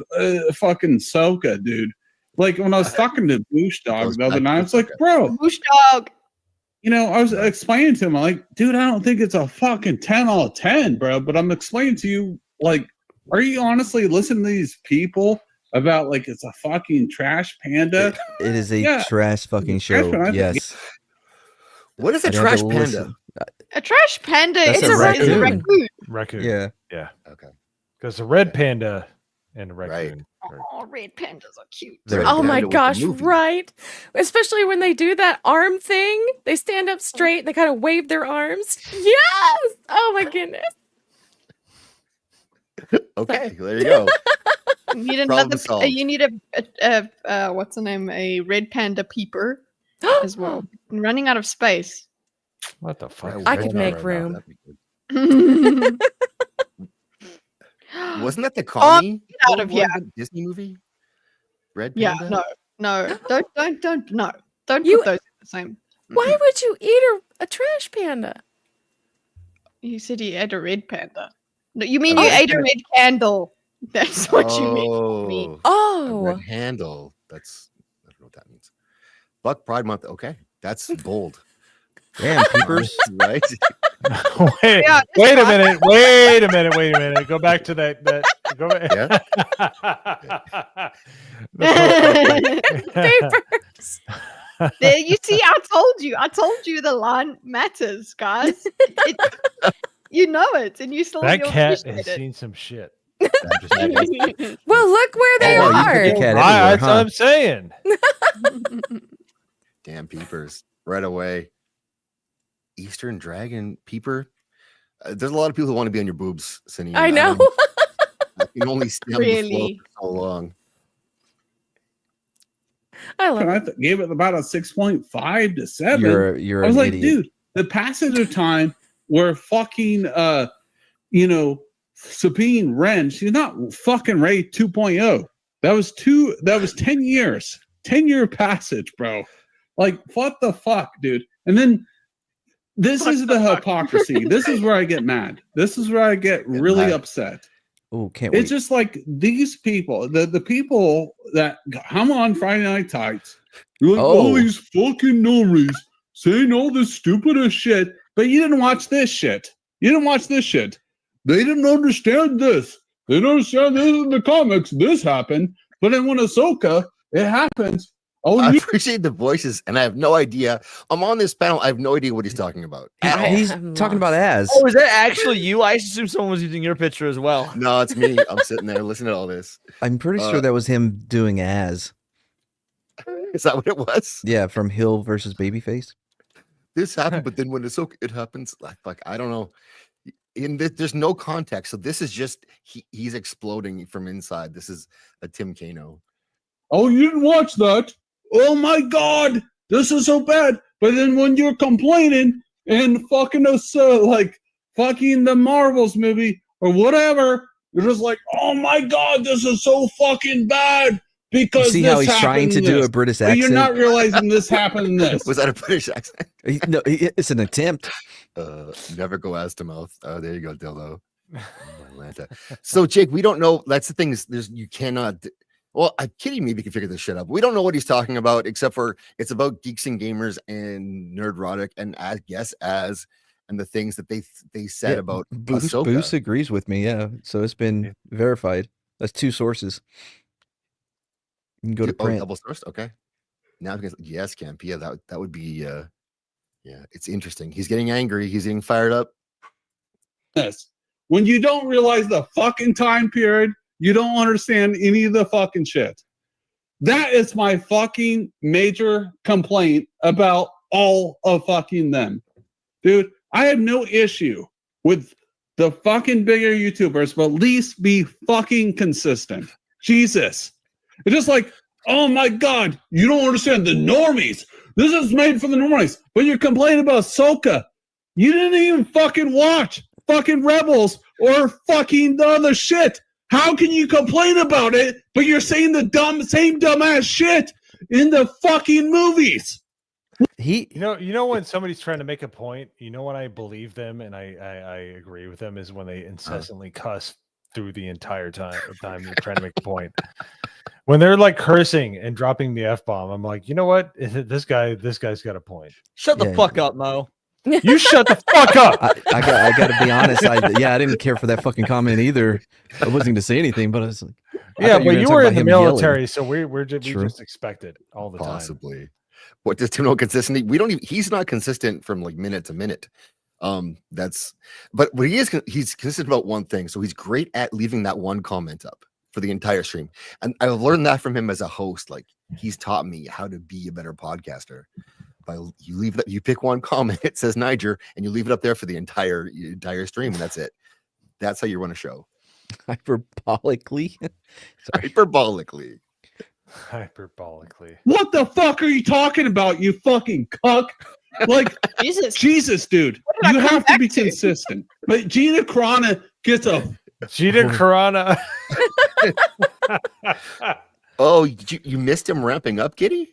fucking Soka, dude. Like when I was talking to Boosh Dog the other night, I was like, bro, Bush dog. you know, I was explaining to him, I'm like, dude, I don't think it's a fucking 10 out of 10, bro. But I'm explaining to you, like, are you honestly listening to these people about like it's a fucking trash panda? It is a Yeah. trash fucking show. Trash panda. Yes. What is a I'd have trash to panda? listen. A trash panda That's is a a raccoon. raccoon. Raccoon. Yeah. Yeah. Okay. Because the red panda and the raccoon. Oh, red pandas are cute. They're- Oh my Panda was a gosh, movie. right. Especially when they do that arm thing. They stand up straight and they kind of wave their arms. Yes! Oh my goodness. Okay, there you go. You need Problem another. solved. You need a what's the name? A red panda peeper as well. I'm running out of space. What the fuck? I could make room. Wasn't that the Oh, Connie get out of here. Disney movie? Red Yeah, Panda? no, don't no. Don't You- put those in the same. Why would you eat a trash panda? You said you ate a red panda. No, you mean A you red ate a panda- red candle. That's what you mean. Oh, a red Oh. handle. That's I don't know what that means. Buck Pride Month. Okay, that's bold. Damn, peepers. Right? wait, Yeah, wait a minute. Wait a minute. Go back to that. Go back. Papers. There, you see, I told you the line matters, guys. You know it, and you still That don't cat appreciate has it. seen some shit. Well, look where they Oh, you put are. the cat That's everywhere, what I'm saying. Damn peepers. Right away. Eastern Dragon peeper. There's a lot of people who want to be on your boobs, Cindy. I know. I can only stem the flow Really? for so long. I love And it. gave it about a 6.5 to 7. You're I was an like, idiot. dude, the passage of time where fucking Sabine Wren, she's not fucking Ray 2.0. That was 10 years. 10-year passage, bro. Like, what the fuck, dude? And then this is the hypocrisy. This is where I get mad. This is where I get really upset. Oh, can't wait. It's just like these people, the people that come on Friday Night Tights, you're like, all these fucking normies saying all this stupid shit, but you didn't watch this shit. You didn't watch this shit. They didn't understand this. They don't understand this in the comics. This happened, but then when Ahsoka, it happens. Oh, I appreciate the voices, and I have no idea. I'm on this panel. I have no idea what he's talking about. He's talking about Az. Oh, is that actually you? I assume someone was using your picture as well. No, it's me. I'm sitting there listening to all this. I'm pretty sure that was him doing Az. Is that what it was? Yeah, from Hill versus Babyface. This happened, but then when Ahsoka, it happens. Like I don't know. In this, there's no context, so this is just he's exploding from inside. This is a Tim Kano. Oh, you didn't watch that? Oh my God, this is so bad. But then when you're complaining and fucking us, like fucking the Marvels movie or whatever, you're just like, oh my God, this is so fucking bad because You see this how he's trying happened to in do this. a British But you're accent? not realizing this happened in this. Was that a British accent? No, it's an attempt. Never go ass to mouth. Oh, there you go, dildo. Atlanta. So, Jake, we don't know. That's the thing. Is you cannot. Well, Kitty maybe can figure this shit out. But we don't know what he's talking about, except for it's about geeks and gamers and nerdrotic and and the things that they said about Ahsoka. Boost agrees with me. Yeah, so it's been verified. That's 2 sources. You can go to print. Double sourced. Okay. Now, yes, Camp. Yeah, that would be. Yeah, it's interesting. He's getting angry. He's getting fired up. This. When you don't realize the fucking time period, you don't understand any of the fucking shit. That is my fucking major complaint about all of fucking them. Dude, I have no issue with the fucking bigger YouTubers, but at least be fucking consistent. Jesus. It's just like, oh my God, you don't understand the normies. This is made for the normies. But you're complaining about Ahsoka. You didn't even fucking watch fucking Rebels or fucking the other shit. How can you complain about it, but you're saying the same dumbass shit in the fucking movies? You know when somebody's trying to make a point, you know when I believe them and I agree with them is when they incessantly cuss through the entire time they're trying to make a point. When they're like cursing and dropping the F-bomb, I'm like, you know what? This guy's got a point. Shut the fuck up, Mo. You shut the fuck up. I got to be honest. I didn't care for that fucking comment either. I wasn't going to say anything, but I was like, yeah, but you were in the military, military, so we just expect it all the time. Possibly. What does Tim know consistently? We don't even. He's not consistent from like minute to minute. But he's consistent about one thing. So he's great at leaving that one comment up for the entire stream, and I've learned that from him as a host. Like he's taught me how to be a better podcaster. You pick one comment, it says Niger, and you leave it up there for the entire stream, and that's it. That's how you run a show. Hyperbolically. Hyperbolically. What the fuck are you talking about, you fucking cuck? Like, Jesus, dude. You have to be consistent. But Gina Carano gets a... Gina Carano. Oh, you missed him ramping up, Kitty?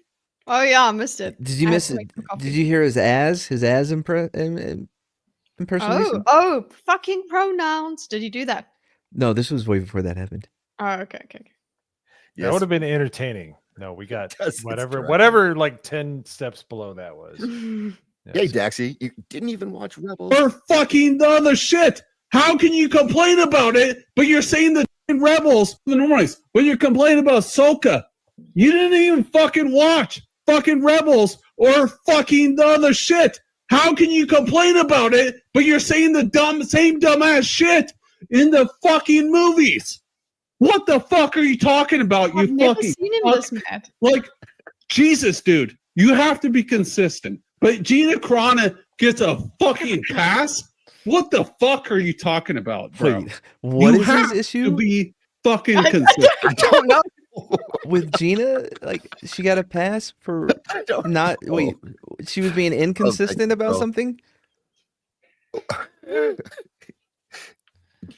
Oh, yeah, I missed it. Did you miss it? Did you hear his impersonation? Oh, fucking pronouns. Did you do that? No, this was way before that happened. Oh, okay. That would have been entertaining. No, we got whatever like 10 steps below that was. Hey, Daxie, you didn't even watch Rebels. Or fucking the other shit. How can you complain about it, but you're saying the Rebels, the noise, when you're complaining about Ahsoka? You didn't even fucking watch fucking Rebels or fucking the other shit. How can you complain about it, but you're saying the same dumbass shit in the fucking movies? What the fuck are you talking about? I've never seen him this mad. Like, Jesus, dude, you have to be consistent. But Gina Carano gets a fucking pass? What the fuck are you talking about, bro? Wait, what is his issue? To be fucking consistent. I don't know. With Gina, like she got a pass for not wait. She was being inconsistent about something.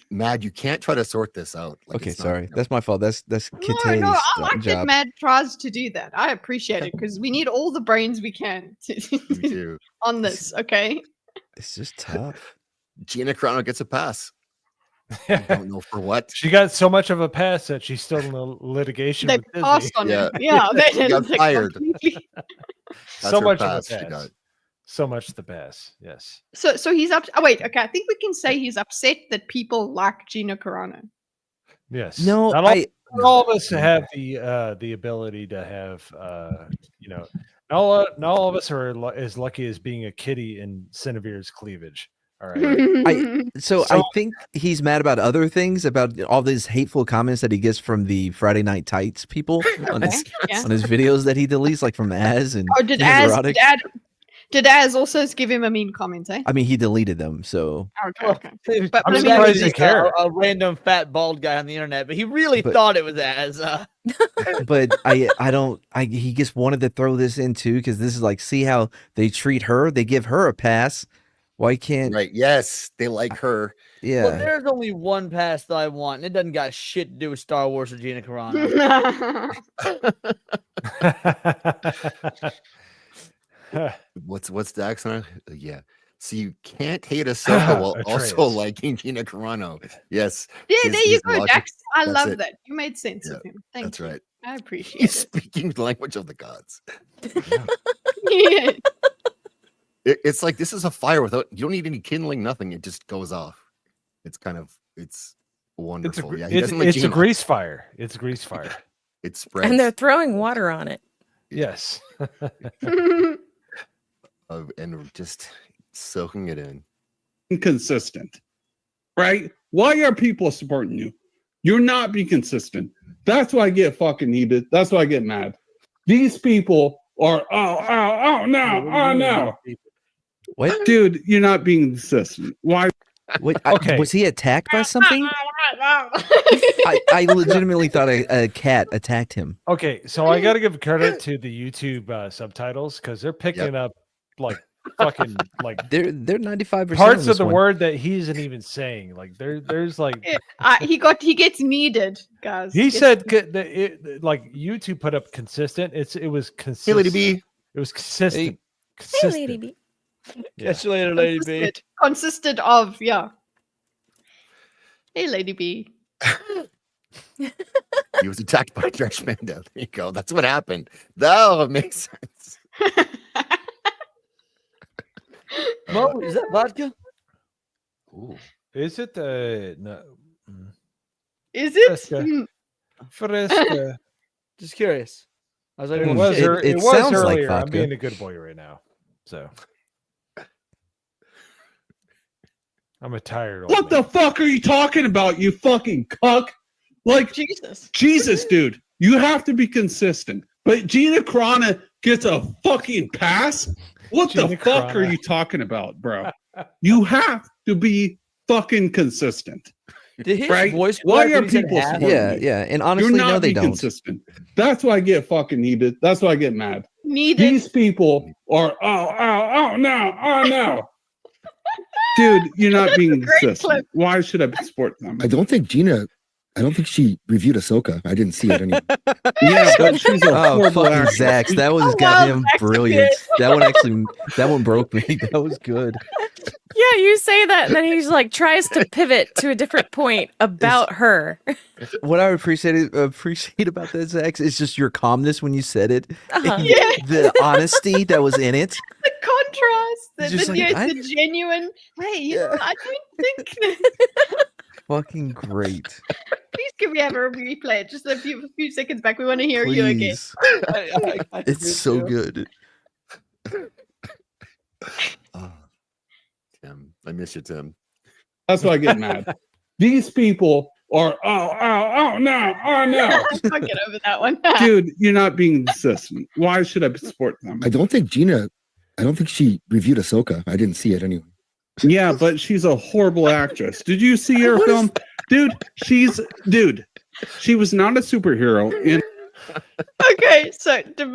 Mad, you can't try to sort this out. Like, okay, sorry, that's my fault. That's Kitteh's No, I like that job. Mad tries to do that. I appreciate it because we need all the brains we can on this. Okay, it's just tough. Gina Carano gets a pass. I don't know for what. She got so much of a pass that she's still in the litigation. they with passed Disney. on it. Yeah, they got fired. So much pass of a she got. pass. So much the pass. Yes. So he's up. Oh wait, okay. I think we can say he's upset that people like Gina Carano. Yes. No, not all of us have the ability to have not all of us are as lucky as being a kitty in Sineviere's cleavage. All right. I think he's mad about other things, about all these hateful comments that he gets from the Friday Night Tights people on his videos that he deletes, like from Az and did Az also give him a mean comment? Eh? I mean, he deleted them, so Okay. But I'm surprised you care. A random fat bald guy on the internet, but he really thought it was Az. But he just wanted to throw this in too, because this is like, see how they treat her? They give her a pass. Why can't yes, they like her. Yeah. Well, there's only one pass that I want, and it doesn't got shit to do with Star Wars or Gina Carano. What's Dax on? Yeah. So you can't hate Ahsoka while also liking Gina Carano. Yes. Yeah, there you go, Dax. I That's love it. that. You made sense of him. Thank That's you. right. I appreciate He's it. speaking the language of the gods. Yeah. It's like this is a fire without you don't need any kindling, nothing. It just goes off. It's wonderful. It's a grease fire. It's a grease fire. It spreads. And they're throwing water on it. Yes. And just soaking it in. Inconsistent, right? Why are people supporting you? You're not being consistent. That's why I get fucking heated. That's why I get mad. These people are no. What? Dude, you're not being consistent. Why? Wait, Okay. Was he attacked by something? I legitimately thought a cat attacked him. Okay, so I got to give credit to the YouTube subtitles because they're picking up like fucking like they're 95% parts of the word that he isn't even saying. Like there's like he gets needed, guys. he said like YouTube put up consistent. It was consistent. Hey, Lady B. It was consistent. Hey, Lady B. Catch you later, Lady B. Consisted of, yeah. Hey, Lady B. He was attacked by Josh Mandel. There you go. That's what happened. That makes sense. Mo, is that vodka? Ooh. Is it no? Is it? Fresca. Fresca. Just curious. I was like, It well, was, shit. it was sounds like earlier. I'm vodka. being a good boy right now. So I'm a tired old What man. the fuck are you talking about, you fucking cuck? Like, Jesus, dude. You have to be consistent. But Gina Carano gets a fucking pass? What the fuck are you talking about, bro? You have to be fucking consistent. Did his Right? voice Why crack are when he said people half? supporting Yeah, you? yeah. And honestly, You're no, not they being don't. consistent. That's why I get fucking heated. That's why I get mad. Needed. These people are oh no. Dude, you're not being consistent. Why should I support them? I don't think she reviewed Ahsoka. I didn't see it anyway. Yeah, but she's a Oh, horrible fucking actress. Zax. That was Oh, wow, goddamn Zax is brilliant. That one broke me. That was good. Yeah, you say that, and then he's like tries to pivot to a different point about her. What I appreciate about that, Zax, is just your calmness when you said it. Uh-huh. And Yeah. the honesty that was in it. The contrast, Just like, the genuine. Hey, you know, I don't think. Fucking great. Please, can we have a replay? Just a few seconds back. We want to hear you again. Please. It's so good. Tim, I miss you, Tim. That's why I get mad. These people are oh no. I'll get over that one. Dude, you're not being consistent. Why should I support them? I don't think she reviewed Ahsoka. I didn't see it anyway. Yeah, but she's a horrible actress. Did you see her film? Dude, she was not a superhero in Okay, so but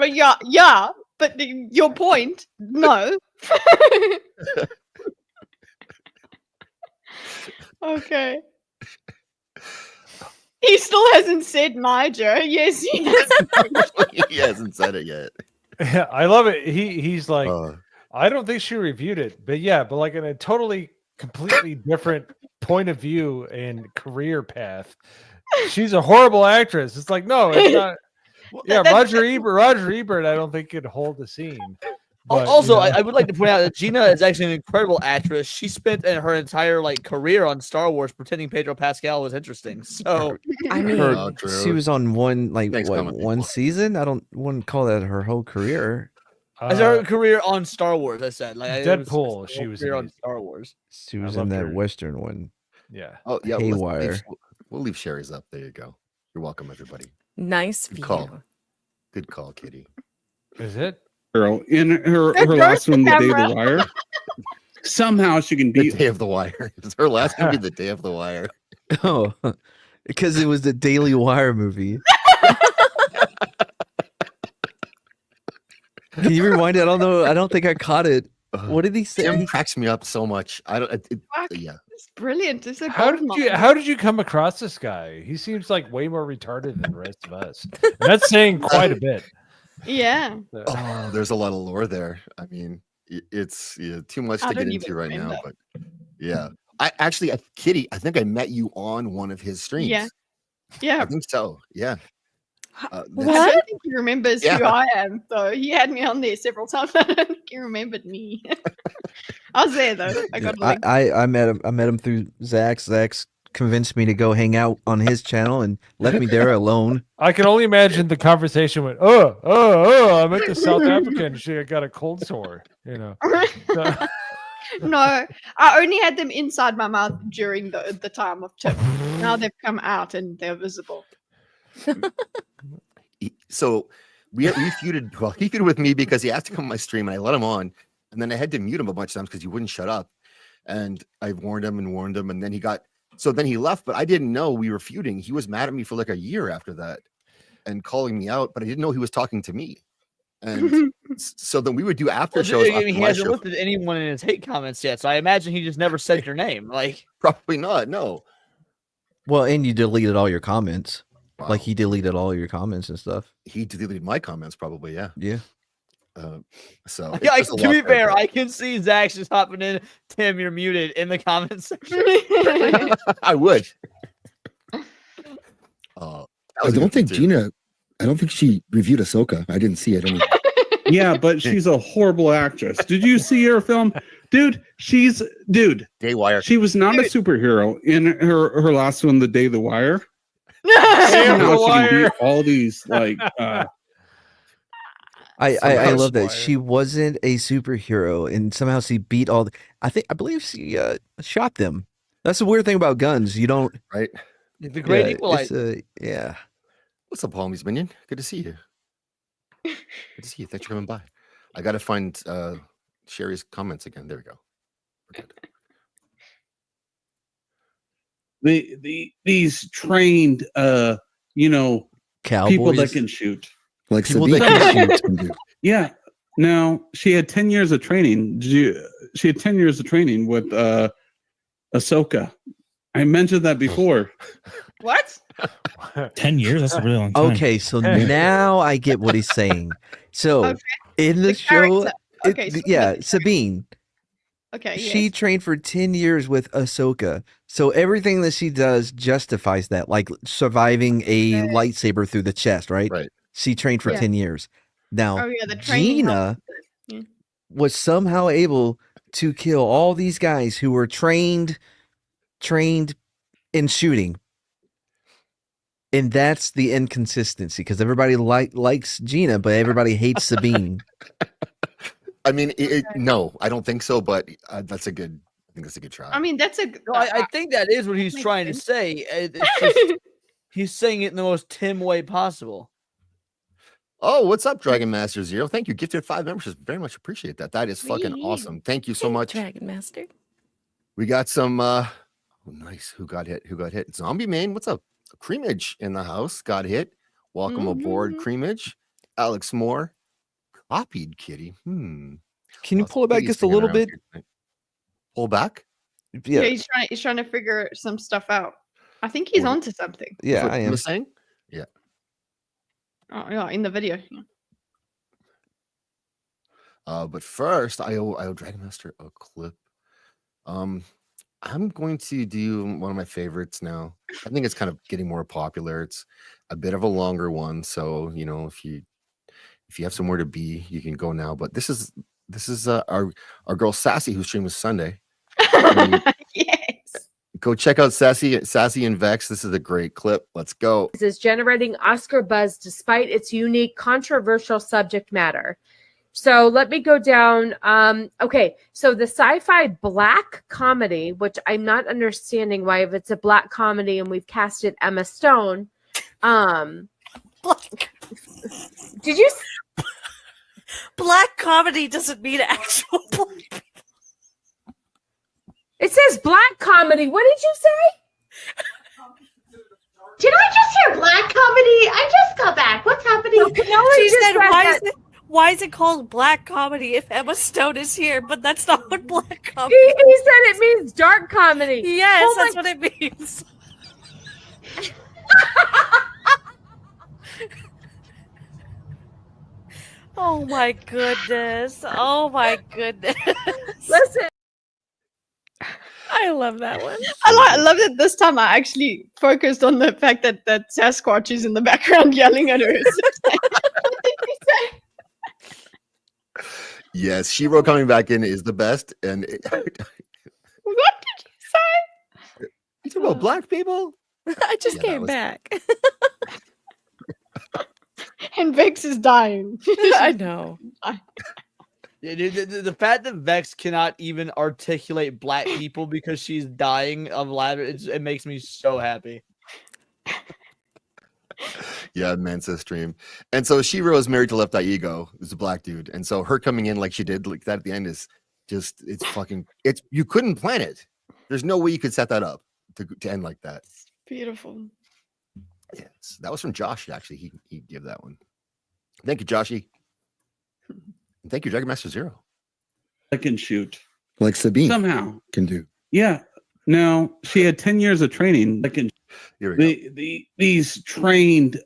but your point, no. Okay. He still hasn't said Niger. Yes, he has. He hasn't said it yet. Yeah, I love it. He's like, I don't think she reviewed it, but like in a completely different point of view and career path. She's a horrible actress. It's like, no, it's not. Yeah, Roger Ebert, I don't think could hold the scene. But, Also, I would like to point out that Gina is actually an incredible actress. She spent her entire career on Star Wars pretending Pedro Pascal was interesting. So I mean, She was on one Thanks, one season. I wouldn't call that her whole career. as her career on Star Wars, I said Deadpool. She was on Star Wars. She was in that Western one. Yeah. Oh yeah. Haywire. We'll leave Sherry's up. There you go. You're welcome, everybody. nice Good view. call. Good call, Kitty. Is it? girl in her last one, The Day of the Wire. Somehow she can beat The Day of the Wire. Is her last movie The Day of the Wire? Oh, because it was the Daily Wire movie. Can you rewind it? I don't know. I don't think I caught it. What did he say? Tim cracks me up so much. I don't. Yeah. It's brilliant. It's a How gold did you come across this guy? He seems like way more retarded than the rest of us. And that's saying quite a bit. Yeah. Oh, there's a lot of lore there. I mean, it's too much to get into right now. But yeah, Kitty, I think I met you on one of his streams. Yeah. Yeah. I think so. Yeah. I don't think he remembers who I am, though. He had me on there several times. I don't think he remembered me. I was there though. I got I met him. I met him through Zach. Zach's convinced me to go hang out on his channel and left me there alone. I can only imagine the conversation went, oh, I met the South African. She got a cold sore, you know. No, I only had them inside my mouth during the time of tip. Now they've come out and they're visible. So we feuded. Well, he feuded with me because he asked to come on my stream, and I let him on, and then I had to mute him a bunch of times because he wouldn't shut up. And I warned him, and then he got. So then he left, but I didn't know we were feuding. He was mad at me for like a year after that, and calling me out. But I didn't know he was talking to me. And so then we would do after shows. He hasn't listed anyone in his hate comments yet, so I imagine he just never said your name. Like probably not. No. Well, and you deleted all your comments. Wow. Like he deleted all your comments and stuff. He deleted my comments, probably. Yeah. Yeah. So yeah, to be fair, I can see Zach just hopping in. Tim, you're muted in the comments section. I would. I don't think she reviewed Ahsoka. I didn't see it anyway. Yeah, but she's a horrible actress. Did you see her film? Dude, Daywire. She was not a superhero in her last one, The Day of the Wire. Day of the Somehow she can Wire. beat all these I love that she wasn't a superhero, and somehow she beat all. I believe she shot them. That's the weird thing about guns. You don't right. The great equalizer. Yeah. What's up, homies minion? Good to see you. Good to see you. Thanks for coming by. I gotta find Sherry's comments again. There we go. We're good. These trained people Cowboys. that can shoot. Like people Sabine. that can shoot. Yeah. Now she had 10 years of training. She had 10 years of training with Ahsoka. I mentioned that before. What? 10 years? That's a really long time. Okay, so now I get what he's saying. So in the show, Sabine. Okay. She trained for 10 years with Ahsoka. So everything that she does justifies that, like surviving a lightsaber through the chest, right? Right. She trained for 10 years. Now, the training Gina was somehow able to kill all these guys who were trained in shooting. And that's the inconsistency, because everybody likes Gina, but everybody hates Sabine. I mean, no, I don't think so, but that's a good. I think that's a good try. I mean, that's a. No, I think that is what he's trying to say. It's just, he's saying it in the most Tim way possible. Oh, what's up, Dragon Master Zero? Thank you. Gifted 5 memberships. Very much appreciate that. That is fucking awesome. Thank you so much. Dragon Master. We got some nice. Who got hit? Zombie Main. What's up? Creamage in the house. Got hit. Welcome aboard, Creamage. Alex Moore. Copied Kitty. Can you pull it back just a little bit? Pull back? Yeah, he's trying to figure some stuff out. I think he's onto something. Yeah, I am. Saying? Yeah. Oh yeah, in the video. But first, I owe Dragon Master a clip. I'm going to do one of my favorites now. I think it's kind of getting more popular. It's a bit of a longer one, so if you have somewhere to be, you can go now. But this is our girl Sassy, who streams Sunday. Yes. Go check out Sassy and Vex. This is a great clip. Let's go. This is generating Oscar buzz despite its unique, controversial subject matter. So let me go down. Okay, so the sci-fi black comedy, which I'm not understanding why, if it's a black comedy and we've casted Emma Stone. Did you? Black comedy doesn't mean actual black people. It says black comedy. What did you say? Did I just hear black comedy? I just got back. What's happening? No, she she just said, said why is it called black comedy if Emma Stone is here? But that's not what black comedy He said it means dark comedy. Yes, that's what it means. Oh my goodness. Oh my goodness. Listen. I love that one. I love that this time I actually focused on the fact that Sasquatch is in the background yelling at her. Yes, Shiro coming back in is the best. And what did you say? You talking about black people? I just came back. And Vex is dying. I know. The fact that Vex cannot even articulate black people because she's dying of ladder, it makes me so happy. Yeah, Mansa stream. And so Shiro is married to Left Eye Ego, who's a black dude. And so her coming in like she did like that at the end is just, it's you couldn't plan it. There's no way you could set that up to end like that. Beautiful. Yes, that was from Josh, actually. He gave that one. Thank you, Joshy. And thank you, Dragon Master Zero. I can shoot. Like Sabine. Somehow. Can do. Yeah. Now, she had 10 years of training. These trained,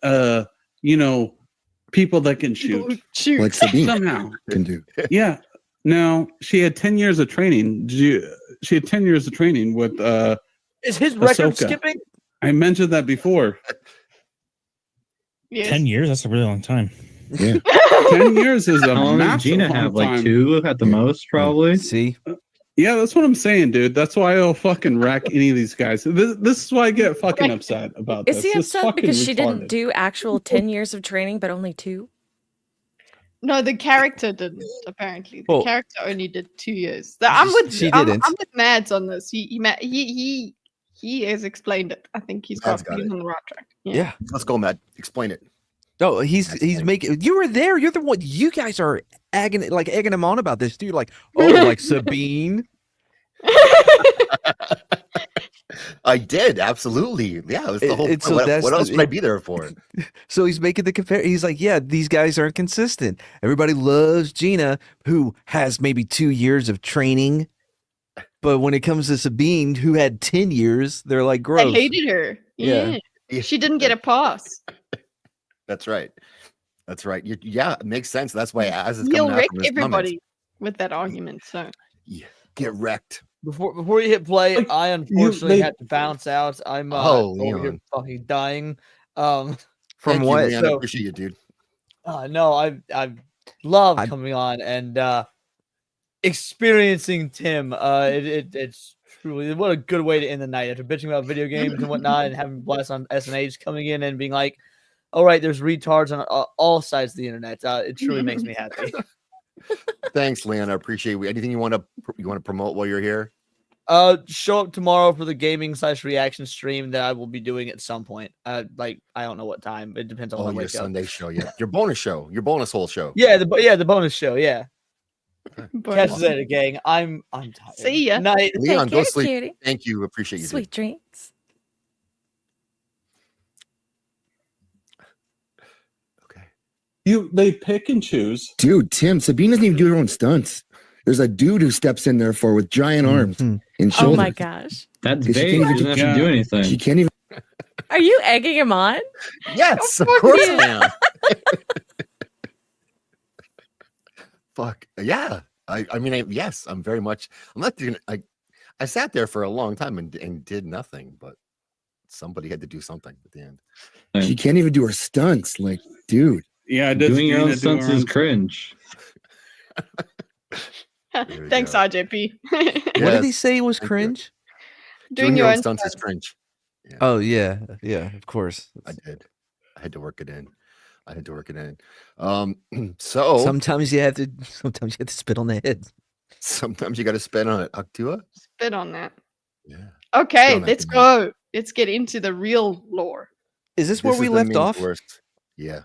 people that can shoot. Like Sabine. Somehow. Can do. Yeah. Now, she had 10 years of training. She had 10 years of training with Is his record Ahsoka. skipping? I mentioned that before. Yes. 10 years? That's a really long time. Yeah. 10 years is a How long does massive Gina long have? Like time. 2 at the most, probably. See? Yeah, that's what I'm saying, dude. That's why I'll fucking wreck any of these guys. This is why I get fucking upset about this. Is he It's upset fucking because she retarded. didn't do actual 10 years of training, but only 2? No, the character didn't. Apparently, the Well- character only did 2 years. I'm with She I'm didn't. with Mads on this. He has explained it. I think he's Mads got got he's it. on the right track. Yeah. Let's go, Matt. Explain it. No, he's making. You were there. You're the one. You guys are egging him on about this, dude. Like, oh, like Sabine. I did absolutely. Yeah, it was the whole point. So What else would I be there for? So he's making the compare. He's like, yeah, these guys aren't consistent. Everybody loves Gina, who has maybe 2 years of training, but when it comes to Sabine, who had 10 years, they're like, I gross. hated her. Yeah. Yeah. She didn't get a pass. That's right. That's right. Yeah, it makes sense. That's why Az is He'll coming wreck after his everybody with that argument. So Get wrecked. Before you hit play, I unfortunately had to bounce out. I'm over here Leon. fucking dying. From Thank what? You, Leon. I So- appreciate you, dude. No, I love coming on and experiencing Tim. It's truly what a good way to end the night after bitching about video games and whatnot, and having blast on SNH coming in and being like, "All right, there's retards on all sides of the internet." It truly makes me happy. Thanks, Leon. I appreciate it. Anything you want to promote while you're here? Show up tomorrow for the gaming/reaction stream that I will be doing at some point. Like I don't know what time. It depends on when I your wake up. Sunday show, yeah. Your bonus show, your bonus whole show. Yeah, the bonus show. Yeah. Catch us later, gang. I'm tired. See ya. Night. Leon, Take go care, sleep. cutie. Thank you. Appreciate you. Sweet dreams. They pick and choose. Dude, Tim, Sabine doesn't even do her own stunts. There's a dude who steps in there for with giant arms and Oh shoulders. my gosh. That's vague. She doesn't have to do anything. She can't even. Are you egging him on? Yes, of Fuck course you. I am. Fuck yeah. I mean, yes, I'm very much. I'm not doing. I sat there for a long time and did nothing, but somebody had to do something at the end. She can't even do her stunts. Like, dude. Yeah, doing your own stunts is cringe. Thanks, RJP. What did he say was cringe? Doing your own stunts is cringe. Oh yeah, of course. I did. I had to work it in. So sometimes you have to spit on the head. Sometimes you got to spit on it. Actua? Spit on that. Yeah. Okay, Spit on that let's thing. go. Let's get into the real lore. Is this where we is the left main off? course. Yeah.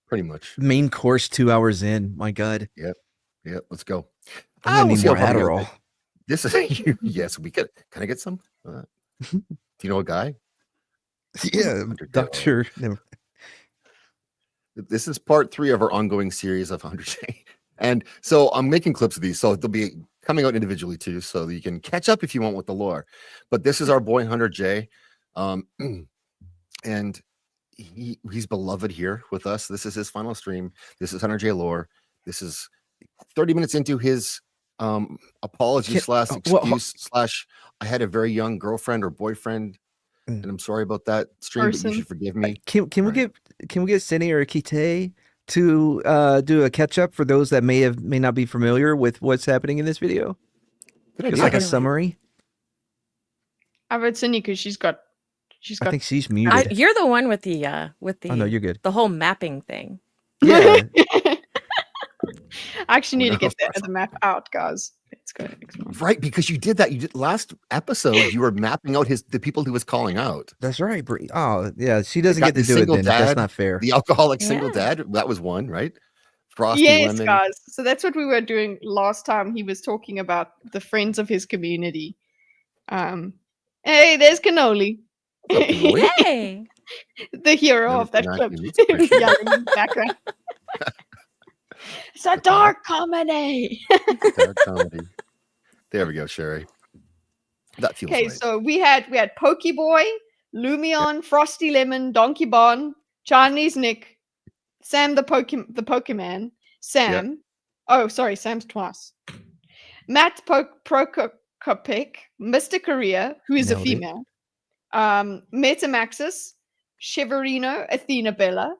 Pretty much. Main course 2 hours in. My God. Yep. Let's go. I'm gonna we'll need see how more far we get. Adderall. This is yes. We could. Can I get some? Do you know a guy? Yeah, Doctor. This is part 3 of our ongoing series of 100J, and so I'm making clips of these, so they'll be coming out individually too, so you can catch up if you want with the lore. But this is our boy 100J, and he's beloved here with us. This is his final stream. This is 100J lore. This is 30 minutes into his apology slash excuse slash I had a very young girlfriend or boyfriend, and I'm sorry about that stream, but you should forgive me. Can we get Cine or Kitteh to do a catch up for those that may not be familiar with what's happening in this video? Just like a summary. I would send you because she's got. I think she's muted. You're the one with the Oh no, you're good. the whole mapping thing. Yeah. I actually need to get the map out, guys. Let's go. Right, because you did that. You did last episode. You were mapping out the people he was calling out. That's right. Oh yeah, she doesn't Got get to the do it. single Then that's dad, not fair. The alcoholic single dad. That was one, right? Frosty Yes, lemon. guys. So that's what we were doing last time. He was talking about the friends of his community. Hey, there's Cannoli. Hey, the hero of that clip. Yelling in the background. It's a dark comedy. Dark comedy. There we go, Sherry. That feels Okay, right. so we had Pokeboy, Lumion, Frosty Lemon, Donkey Bon, Chinese Nick, Sam the Pokemon, Sam. Oh, sorry, Sam's twice. Matt Prokopik, Mr. Korea, who is a Nailed it. female. Metamaxis, Cheverino, Athena Bella,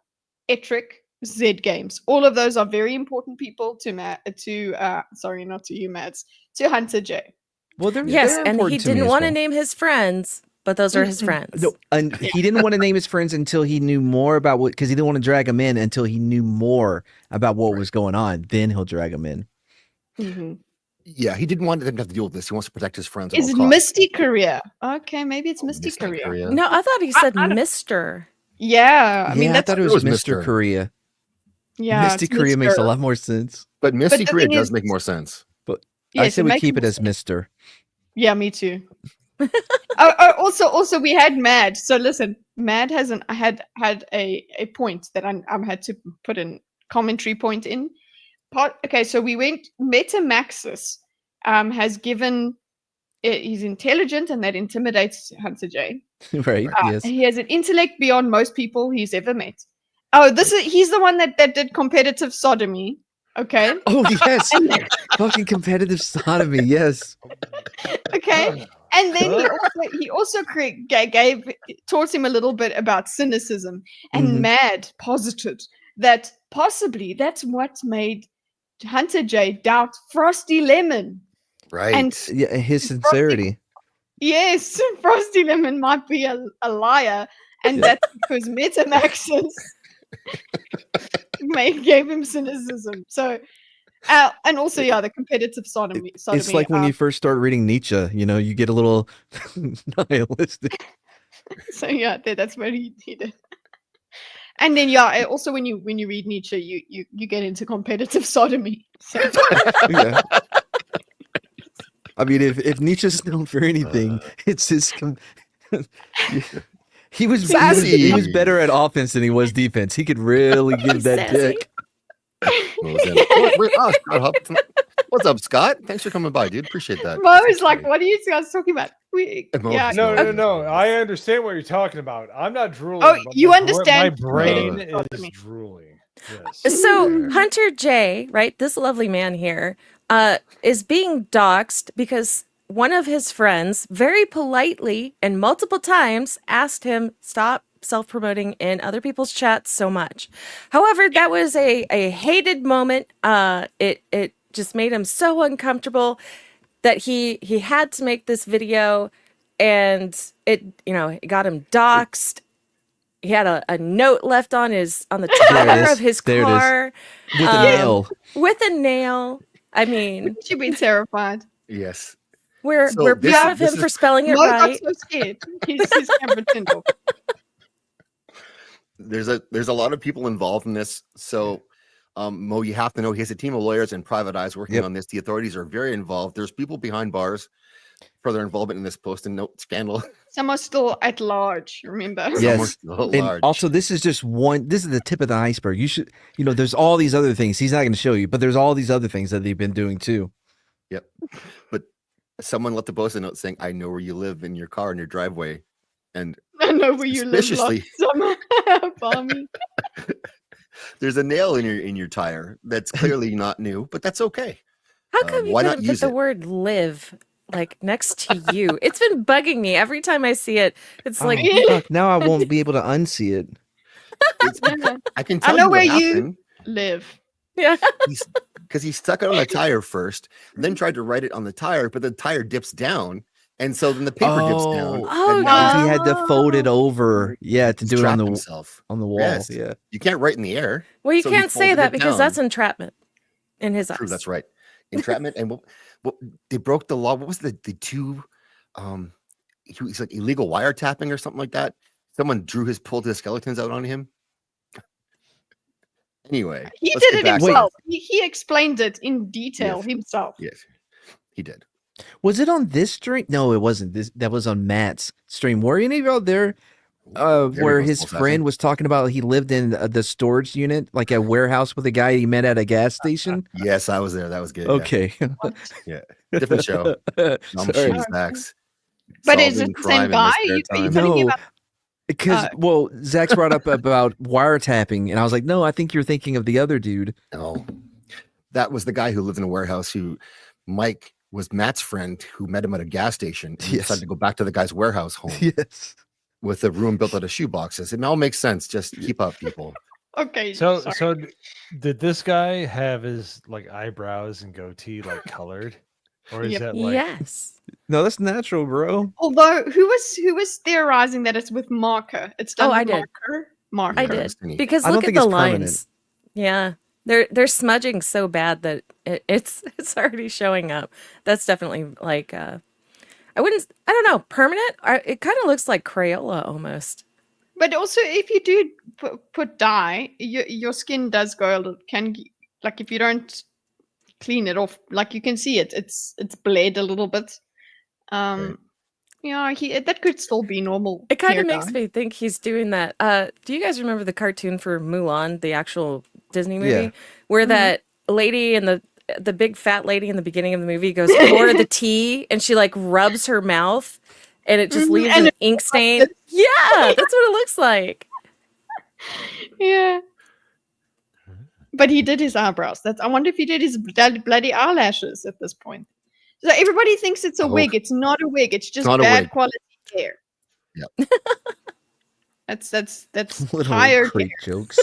Etric, Z Games. All of those are very important people sorry, not to you, Mads, to Hunter J. Well, they're yes, they're and he important to me didn't as want to well. name his friends, but those are his friends. No, and he didn't want to name his friends until he knew more about what, because he didn't want to drag them in until he knew more about what was going on. Then he'll drag them in. Mm-hmm. Yeah, he didn't want them to have to deal with this. He wants to protect his friends. At Is all it costs. Misty Career? Okay, maybe it's Misty Career. No, I thought he said Mister. Yeah, I mean I that's thought it was Mr. Korea. Yeah, Misty it's Korea makes a Mr.. lot more sense. But Misty the Korea thing does is- make more sense. But Yes, I it said we makes keep it more as Mr. Yeah, me too. Also, we had Mad. So listen, Mad has had a point that I had to put in commentary point in. Okay, so we went. Metamaxis has given. He's intelligent, and that intimidates Hunter J. Right. Yes. He has an intellect beyond most people he's ever met. Oh, he's the one that did competitive sodomy. Okay. Oh yes. Fucking competitive sodomy. Yes. Okay. And then he also taught him a little bit about cynicism, and Mhm. Mad posited that possibly that's what made Hunter J doubt Frosty Lemon. Right. And Yeah, his sincerity. yes, Frosty Lemon might be a liar, and Yeah. that's because Metamaxis gave him cynicism. So, and also, yeah, the competitive sodomy. It's like when you first start reading Nietzsche, you get a little nihilistic. So yeah, that's where he did. And then yeah, also when you read Nietzsche, you get into competitive sodomy. So. Yeah. I mean, if Nietzsche's known for anything, it's his. He was better at offense than he was defense. He could really give that dick. What's up, Scott? Thanks for coming by, dude. Appreciate that. Mo is like, what are you guys talking about? Yeah. No. I understand what you're talking about. I'm not drooling. Oh, but you my understand? My brain is drooling. Yes. So Hunter J, right, this lovely man here, is being doxxed because one of his friends very politely and multiple times asked him stop self-promoting in other people's chats so much. However, that was a hated moment. It just made him so uncomfortable that he had to make this video, and it got him doxxed. He had a note left on the tire of his car with a nail. With a nail. I mean, wouldn't you be terrified? Yes. We're proud of him for spelling it Mo right. got so scared. He's Cameron Tyndall. There's a lot of people involved in this. So, Mo, you have to know he has a team of lawyers and private eyes working on this. The authorities are very involved. There's people behind bars for their involvement in this post and note scandal. Some are still at large. Remember? Yes. And also, this is just one. This is the tip of the iceberg. You should, there's all these other things. He's not going to show you, but there's all these other things that they've been doing too. Yep. But someone left a post a note saying, "I know where you live in your car in your driveway," and I know where you live. suspiciously, Balmy. there's a nail in your tire that's clearly not new, but that's okay. How come you why not couldn't put use the it? word live like next to you? It's been bugging me every time I see it. It's like Fuck, now I won't be able to unsee it. I can tell I know you where what you happened. live. Yeah. Because he stuck it on the tire first, then tried to write it on the tire, but the tire dips down, and so then the paper dips down. and now He had to fold it over, to do it on trapped the himself. on the wall. Yes. Yeah. You can't write in the air. well, you so he can't say folded that it because down. that's entrapment in his True, eyes. that's right. Entrapment and what they broke the law. What was the two? He's like illegal wiretapping or something like that. Someone pulled his skeletons out on him. Anyway, He let's did get it back to himself. He explained it in detail Yes. himself. Yes, he did. Was it on this stream? No, it wasn't. That was on Matt's stream. Were any of y'all there? Where his friend was talking about he lived in the storage unit, like a warehouse with a guy he met at a gas station. Yes, I was there. That was good. yeah. Okay. Yeah, different show. I'm Sorry. shooting stacks. But is solving it the crime same in guy? their Are you spare telling time. me No, about? because Zach's brought up about wiretapping, and I was like, no, I think you're thinking of the other dude. No, that was the guy who lived in a warehouse. Who Mike was Matt's friend, who met him at a gas station. And he Yes. decided to go back to the guy's warehouse home Yes. with a room built out of shoe boxes. It all makes sense. Just keep up, people. Okay. So sorry. did this guy have his like eyebrows and goatee like colored? Or is Yep. that like Yes. No, that's natural, bro. Although who was theorizing that it's with marker? It's done Oh, I with did. marker. I did because I don't look at think the it's lines. permanent. Yeah, they're smudging so bad that it's already showing up. That's definitely like I don't know, permanent. It kind of looks like Crayola almost. But also, if you do put dye, your skin does go a little. Like if you don't clean it off, like you can see it's bled a little bit. Yeah, that could still be normal. It kind hair of makes dye. me think he's doing that. Do you guys remember the cartoon for Mulan, the actual Disney movie, Yeah. where Mhm. that lady and the big fat lady in the beginning of the movie goes pour the tea and she like rubs her mouth and it just leaves And an ink stain? Yeah, that's what it looks like. Yeah. But he did his eyebrows. I wonder if he did his bloody eyelashes at this point. So everybody thinks it's a wig. It's not a wig. It's just not a bad wig. quality hair. Yep. That's Little tired creep hair. jokes.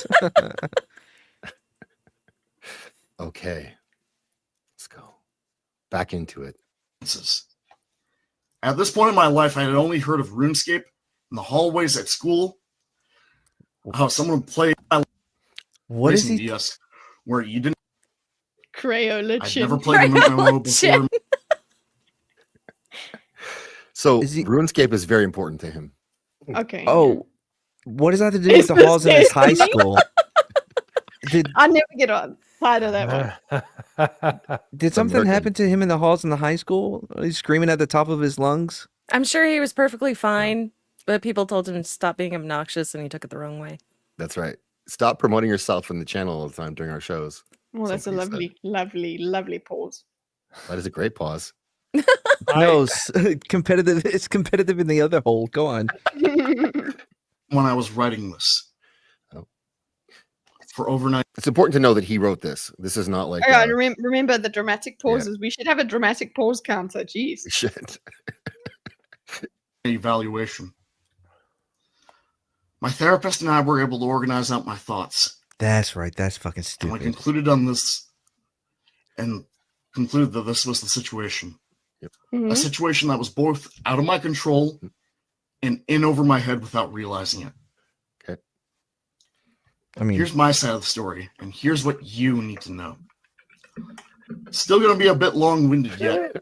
Okay. Let's go. Back into it. At this point in my life, I had only heard of RuneScape in the hallways at school. How someone would play What is racing he? DS, where you didn't. Crayola I'd chin. never played an MMO before. So RuneScape is very important to him. Okay. Oh, what does that have to do with the halls in his high school? I never get on side of that one. Did something happen to him in the halls in the high school? He's screaming at the top of his lungs. I'm sure he was perfectly fine, but people told him to stop being obnoxious and he took it the wrong way. That's right. Stop promoting yourself from the channel all the time during our shows. Well, that's a Somebody lovely, lovely pause. That is a great pause. No, competitive. It's competitive in the other hole. Go on. When I was writing this. For overnight. It's important to know that he wrote this. This is not like Remember the dramatic pauses. We should have a dramatic pause counter. Jeez. we should. Evaluation. My therapist and I were able to organize out my thoughts. That's right. That's fucking And I stupid. concluded on this and concluded that this was the situation. Mhm. A situation that was both out of my control and in over my head without realizing it. Okay. I mean, Here's my side of the story, and here's what you need to know. Still going to be a bit long-winded yet,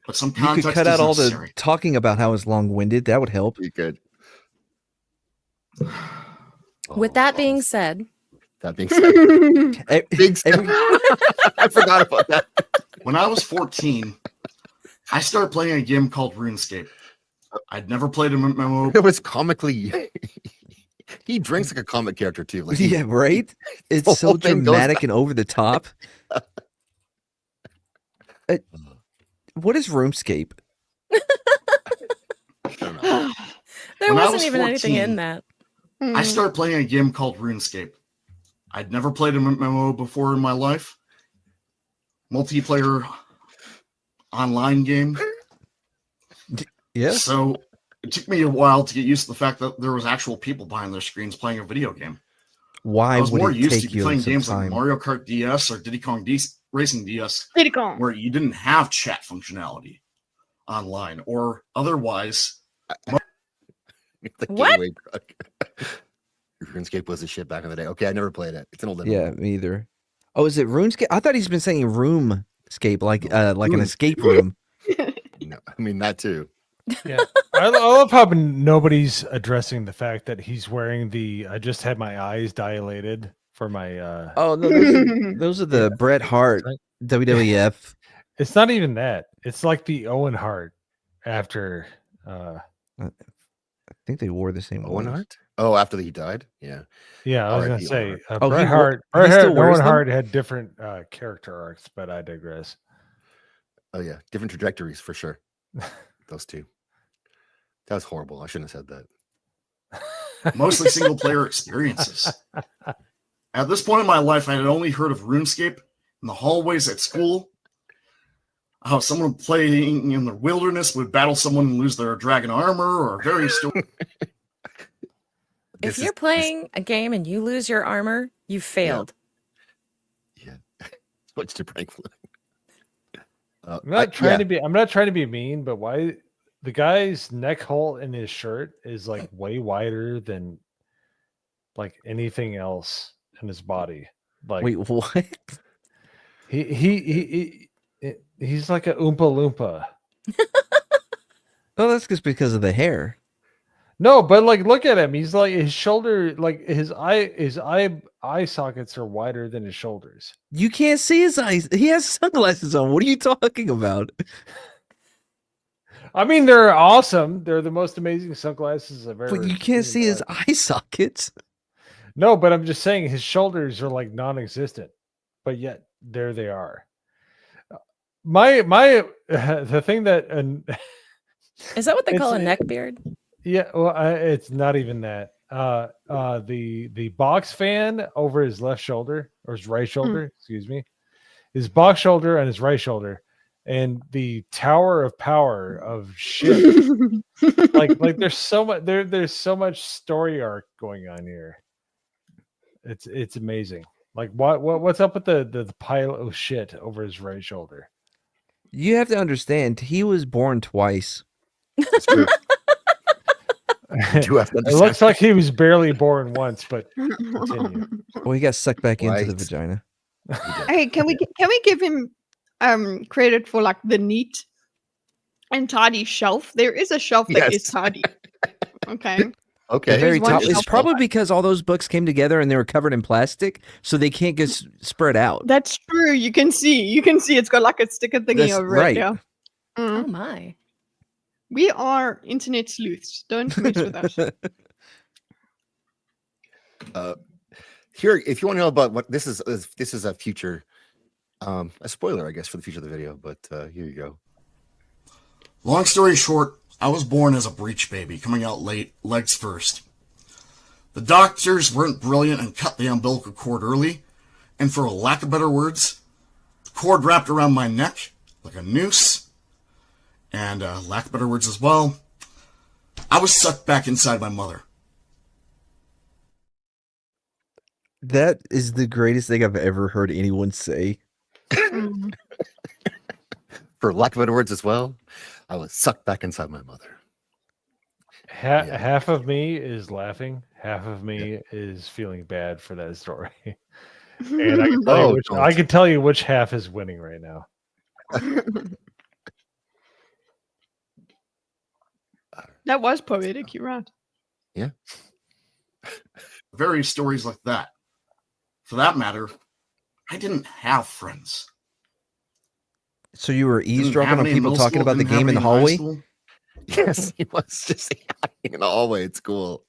but some you context could cut is out all necessary. the talking about how it's long-winded. That would help. You could. With that being said, That being said, big step. I forgot about that. When I was 14, I started playing a game called RuneScape. I'd never played a MMO. It was comically. He drinks like a comic character too. Like Yeah, right. It's the so whole thing goes dramatic back. and over the top. What is RuneScape? there When I wasn't was even anything 14, in that. I started playing a game called RuneScape. I'd never played a MMO before in my life. Multiplayer online game. Yeah. So it took me a while to get used to the fact that there was actual people behind their screens playing a video game. Why I was would more it used take to you playing some games time? like Mario Kart DS or Diddy Kong Racing DS, Diddy Kong. where you didn't have chat functionality online or otherwise. The What? gateway drug. RuneScape was a shit back in the day. Okay, I never played it. It's an old. Yeah, me either. Oh, is it RuneScape? I thought he's been saying roomscape, like an escape room. No, I mean that too. Yeah, I love how nobody's addressing the fact that he's wearing the. I just had my eyes dilated for my. Oh no, those are the Bret Hart WWF. It's not even that. It's like the Owen Hart after. I think they wore the same Owen ones. Hart? Oh, after he died? Yeah. Yeah, I was gonna R.I.P. say Owen Oh, Bret he Hart. he still wears Owen them? Hart had different character arcs, but I digress. Oh yeah, different trajectories for sure. Those two. That was horrible. I shouldn't have said that. Mostly single player experiences. At this point in my life, I had only heard of RuneScape in the hallways at school. How someone playing in the wilderness would battle someone and lose their dragon armor or various stories. If you're playing a game and you lose your armor, you failed. Switch to prank. I'm not trying to be mean, but why the guy's neck hole in his shirt is like way wider than like anything else in his body. Like, wait, what? He's like a Oompa Loompa. Oh, that's just because of the hair. No, but like, look at him. He's like his shoulder, like his eye sockets are wider than his shoulders. You can't see his eyes. He has sunglasses on. What are you talking about? I mean, they're awesome. They're the most amazing sunglasses I've ever. But you can't see his eye sockets. No, but I'm just saying his shoulders are like non-existent, but yet there they are. The thing that is that what they call a neck beard? Yeah, well, it's not even that. The box fan over his left shoulder or his right shoulder, excuse me, his box shoulder and his right shoulder, and the tower of power of shit. like there's so much there's so much story arc going on here. It's amazing. Like what's up with the pile of shit over his right shoulder? You have to understand, he was born twice. That's true. It looks like he was barely born once, but continue. Well, he got sucked back into the vagina. Hey, can we give him credit for like the neat and tidy shelf? There is a shelf that is tidy. Okay. Okay. The very There's one top. It's shelf probably because all those books came together and they were covered in plastic, so they can't get spread out. That's true. You can see it's got like a sticker thingy That's over right. it. Yeah. Oh my. We are internet sleuths. Don't mess with us. Here, if you want to know about what this is a future, a spoiler, I guess, for the future of the video. But here you go. Long story short, I was born as a breech baby, coming out late, legs first. The doctors weren't brilliant and cut the umbilical cord early, and for lack of better words, the cord wrapped around my neck like a noose, and lack of better words as well, I was sucked back inside my mother. That is the greatest thing I've ever heard anyone say. For lack of better words as well, I was sucked back inside my mother. Half of me is laughing. Half of me is feeling bad for that story. And I can tell you which half is winning right now. That was poetic. You're right. Yeah. Various stories like that. For that matter, I didn't have friends. So you were eavesdropping have on any in people middle talking school, about the didn't have game in the any high hallway? school. Yes, he was just in the hallway at school,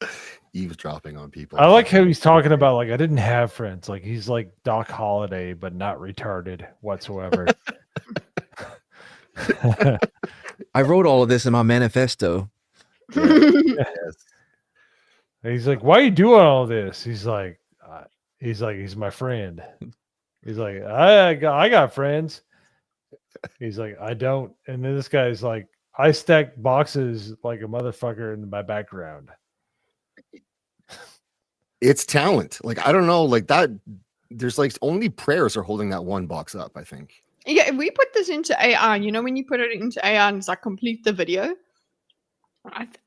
eavesdropping on people. I like how he's talking about like I didn't have friends. Like he's like Doc Holliday, but not retarded whatsoever. I wrote all of this in my manifesto. Yes. He's like, why are you doing all this? He's like, he's my friend. He's like, I got friends. He's like, I don't. And then this guy's like, I stack boxes like a motherfucker in my background. It's talent. Like, I don't know, like that. There's like only prayers are holding that one box up, I think. Yeah, if we put this into AI, you know, when you put it into AI and it's like complete the video,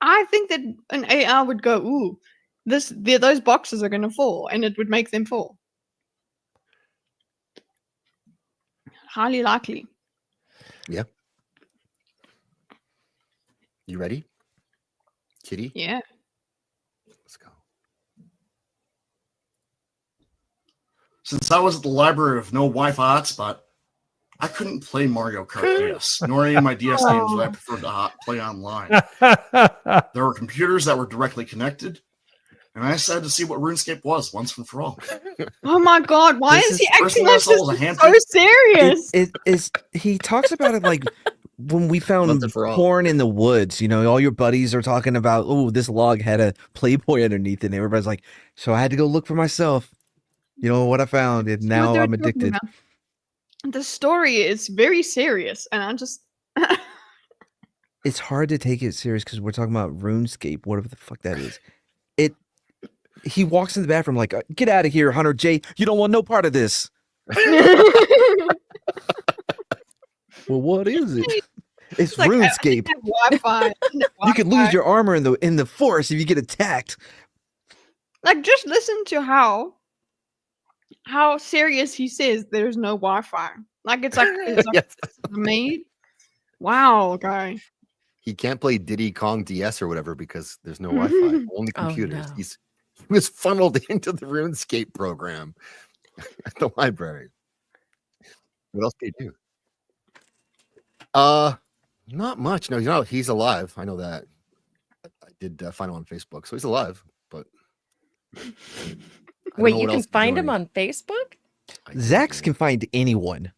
I think that an AI would go, ooh, those boxes are going to fall, and it would make them fall. Highly likely. Yeah. You ready, Kitty? Yeah. Let's go. Since I was at the library with no Wi-Fi hotspot, I couldn't play Mario Kart DS, nor any of my DS games that I preferred to play online. There were computers that were directly connected, and I decided to see what RuneScape was once and for all. Oh my God! Why This is he is acting personal like assault this as a is so serious? It is. He talks about it like when we found porn in the woods. You know, all your buddies are talking about, oh, this log had a Playboy underneath it, and everybody's like, so I had to go look for myself. You know what I found, and now they're I'm talking addicted. about. The story is very serious, and I just It's hard to take it serious because we're talking about RuneScape, whatever the fuck that is. He walks in the bathroom like, get out of here, Hunter J. You don't want no part of this. Well, what is it? It's like, RuneScape. Wi-Fi. You could lose your armor in the forest if you get attacked. Like, just listen to how serious he says there's no Wi-Fi. Like it's like Yes. made. Wow, guy. He can't play Diddy Kong DS or whatever because there's no Wi-Fi, only Oh, computers. no. He was funneled into the RuneScape program at the library. What else did he do? Not much. No, he's alive. I know that. I did find him on Facebook, so he's alive. But I don't Wait, know you what can else he's find him doing. on Facebook? Zax can find anyone.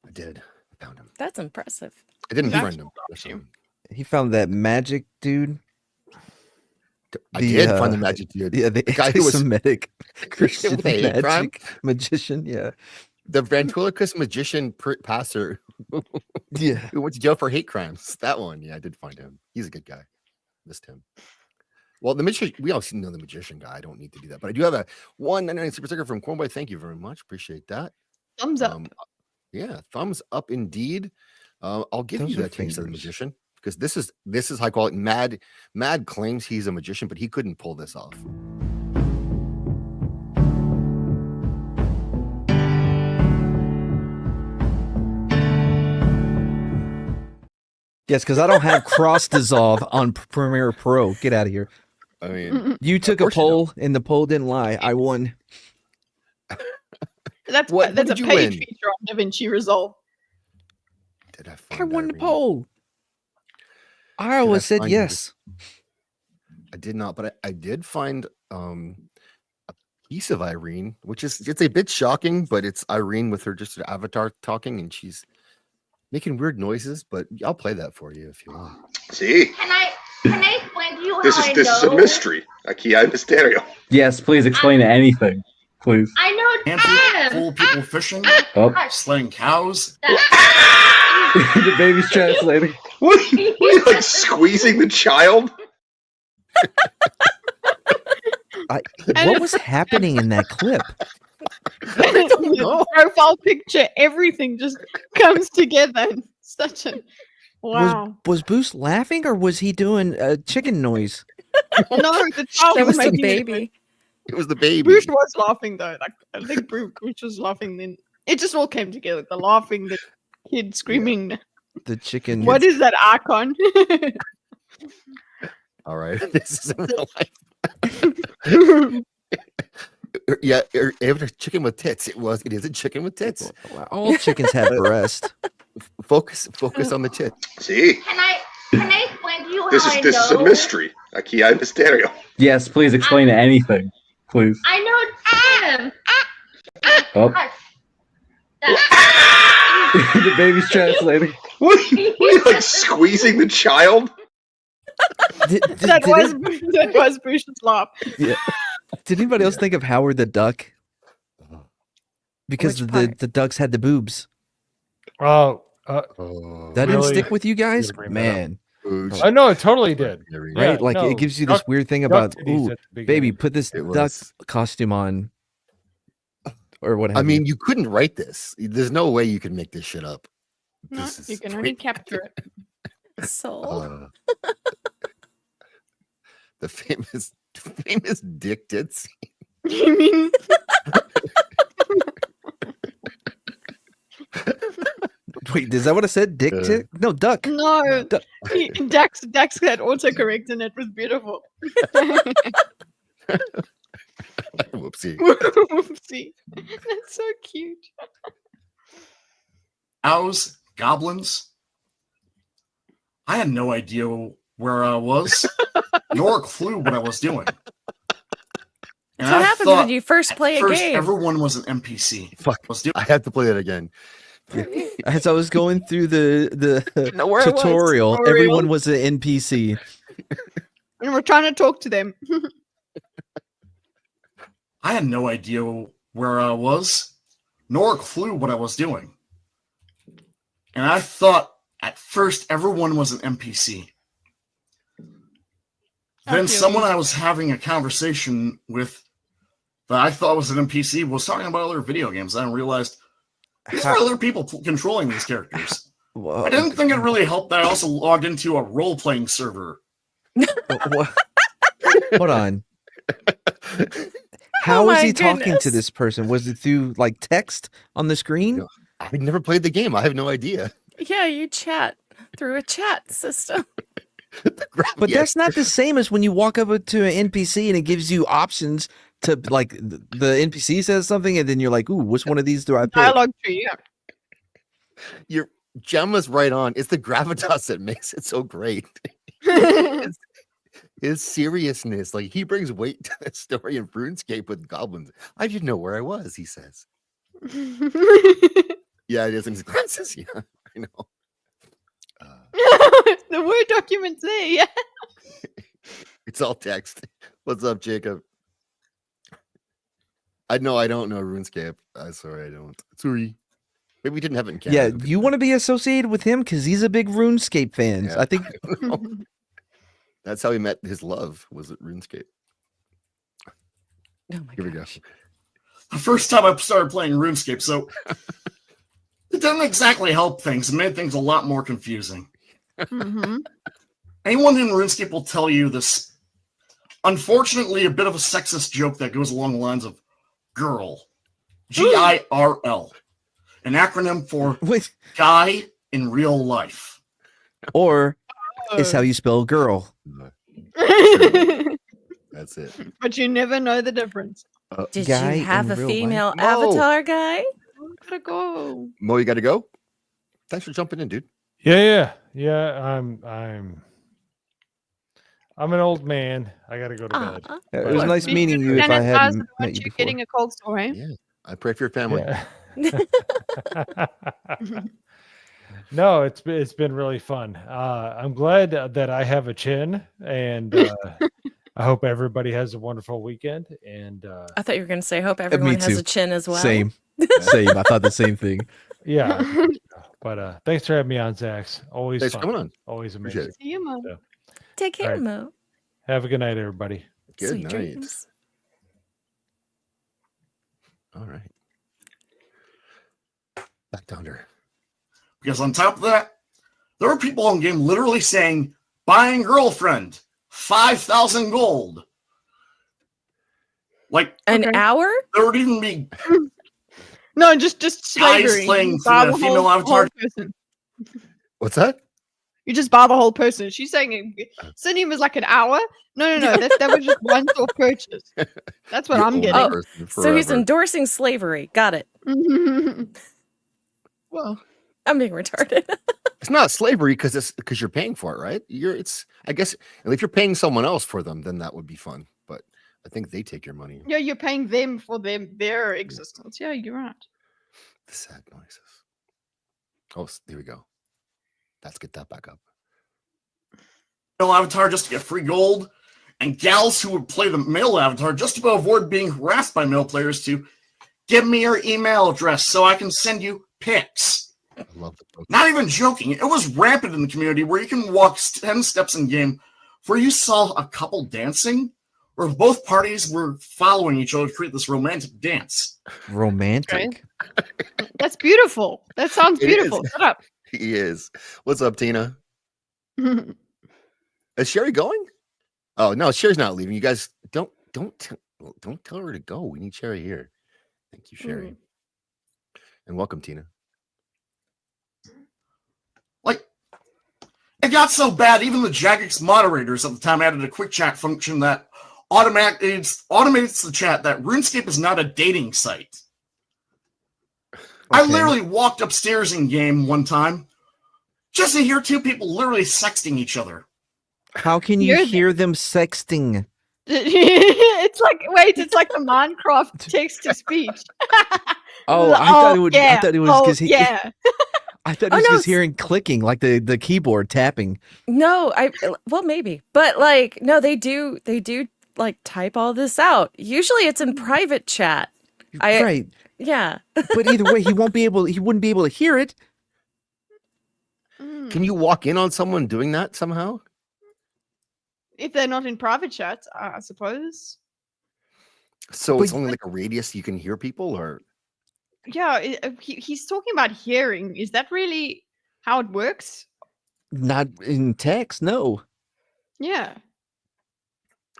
I did. I found him. That's impressive. I didn't Zax friend him. He found that magic dude. I did find the magic dude. Yeah, the guy who was anti-Semitic Christian with a hate crime. magic magician. Yeah, The ventriloquist magician pastor yeah. who went to jail for hate crimes. That one. Yeah, I did find him. He's a good guy. Missed him. Well, the magician, we all know the magician guy. I don't need to do that. But I do have a 199 super sticker from Cornboy. Thank you very much. Appreciate that. Thumbs up. Yeah, thumbs up indeed. I'll give Those you are that taste of the fingers. magician because this is high quality. Mad claims he's a magician, but he couldn't pull this off. Yes, because I don't have cross dissolve on Premiere Pro. Get out of here. I mean, You took a poll, and the poll didn't lie. I won. That's what that's a did you paid win? feature on DaVinci Resolve. Did I I find won the Irene? poll. Iowa Did I said find yes. I did not, but I did find a piece of Irene, which is it's a bit shocking, but it's Irene with her just her avatar talking, and she's making weird noises. But I'll play that for you if you want. See, Can I explain to you this how is I this is a know? mystery. Aquí hay misterio. Yes, please explain anything, please. I know Handful Adam. people fishing, Oh, slaying cows. the baby's translating. What? What are you like squeezing the child? What was happening in that clip? I don't know. Profile picture, everything just comes together. Such a wow. Was Boost laughing or was he doing a chicken noise? No, the child That was the making it. baby. It was the baby. Bruce was laughing though. Like I think Bruce was laughing. Then it just all came together. The laughing, the kid screaming. The chicken. What is that icon? All right, this is in real life. Yeah, it was a chicken with tits. It is a chicken with tits. All chickens have breast. Focus on the tits. See, Can I explain to you how this I is a know? mystery. Aquí hay misterio. Yes, please explain anything, please. I know Adam. Oh, Hush. the baby's translating. What? What are you like squeezing the child? That was Bruce's laugh. Yeah. Did anybody else think of Howard the Duck? Because Which the ducks had the boobs. Oh, That didn't really? stick with you guys, Gotta bring that up. man. I know it totally did. Right? Yeah, like no, it gives you this duck- weird thing duck about, titties ooh, at the baby, beginning. put this It duck was- costume on, or what? I mean, you couldn't write this. There's no way you can make this shit up. No, This you is can only capture it. Soul. The famous dick tits. You mean? Wait, is that what I said? Dick tick? No, duck. No, Duck. Dax had autocorrect and it was beautiful. Whoopsie. Whoopsie. That's so cute. Cows, goblins. I had no idea where I was, nor a clue what I was doing. And That's what I happens thought when you first play a first game. everyone was an NPC. Fuck. I have to play that again. As I was going through the Know where I was. tutorial, Tutorial. everyone was an NPC. And we're trying to talk to them. I had no idea where I was, nor a clue what I was doing. And I thought at first everyone was an NPC. Then someone I was having a conversation with that I thought was an NPC was talking about other video games. And I realized These are other people controlling these characters. I didn't think it really helped that I also logged into a role-playing server. Hold on. How is my he talking to goodness. this person? Was it through like text on the screen? I've never played the game. I have no idea. Yeah, you chat through a chat system. But that's not the same as when you walk up to an NPC and it gives you options to like the NPC says something and then you're like, ooh, which one of these do I pick? Dialogue tree, yeah. Your Gemma's right on. It's the gravitas that makes it so great. His seriousness, like he brings weight to the story in RuneScape with goblins. I didn't know where I was, he says. Yeah, it is in his glasses. Yeah, I know. The Word document's there, yeah. It's all text. What's up, Jacob? I don't know RuneScape. Sorry, I don't. Sorry. Maybe we didn't have it in Canada. Yeah, you want to be associated with him because he's a big RuneScape fan. Yeah. I think That's how he met his love, was at RuneScape. Oh my Here we go. The first time I started playing RuneScape, so it didn't exactly help things. It made things a lot more confusing. Anyone in RuneScape will tell you this, unfortunately, a bit of a sexist joke that goes along the lines of girl. GIRL. An acronym for guy in real life. or is how you spell girl. That's it. But you never know the difference. Did Guy you have in a real female life. Mo. avatar guy? Gotta go. Mo, you got to go? Thanks for jumping in, dude. Yeah. I'm an old man. I gotta go to bed. It was nice meeting you if I hadn't met you before. Getting a cold sore, eh? Yeah. I pray for your family. Yeah. No, it's been really fun. I'm glad that I have a chin, and I hope everybody has a wonderful weekend. And I thought you were going to say, hope everyone has too. a chin as well. Same. I thought the same thing. Yeah. But thanks for having me on, Zax. Always Thanks fun. for coming on. Always Appreciate amazing. See you, Mo. So, Take care, All right. Mo. have a good night, everybody. Good Sweet night. dreams. All right. Back down there. Because on top of that, there are people on game literally saying, buying girlfriend, 5,000 gold. Like an hour? There would even be No, just guys slavery. playing You for buy the the female whole avatar. person. What's that? You just buy the whole person. She's saying Cindy was like an hour. No. That was just one sort purchase. That's what I'm getting. Oh, so he's endorsing slavery. Got it. Well, I'm being retarded. it's not slavery because you're paying for it, right? I guess if you're paying someone else for them, then that would be fun. But I think they take your money. Yeah, you're paying them for their existence. Yeah, you're right. The sad noises. Oh, there we go. Let's get that back up. Male avatar just to get free gold, and gals who would play the male avatar just to avoid being harassed by male players to give me your email address so I can send you pics. I love the book. Not even joking. It was rampant in the community where you can walk 10 steps in game where you saw a couple dancing where both parties were following each other to create this romantic dance. Romantic. That's beautiful. That sounds It beautiful. is. Shut up. He is. What's up, Tina? Is Sherry going? Oh no, Sherry's not leaving. You guys don't tell her to go. We need Sherry here. Thank you, Sherry. And welcome, Tina. Like, it got so bad, even the Jagex moderators at the time added a quick chat function that automates the chat that RuneScape is not a dating site. I literally walked upstairs in game one time just to hear two people literally sexting each other. How can you hear them sexting? It's like the Minecraft text to speech. Oh, I thought it was because he. Yeah. I thought he was just hearing clicking, like the keyboard tapping. No, well maybe, but like no, they do like type all this out. Usually it's in private chat. Right. Yeah. But either way, he wouldn't be able to hear it. Can you walk in on someone doing that somehow? If they're not in private chats, I suppose. So it's only like a radius you can hear people, or Yeah, he's talking about hearing. Is that really how it works? Not in text, no. Yeah.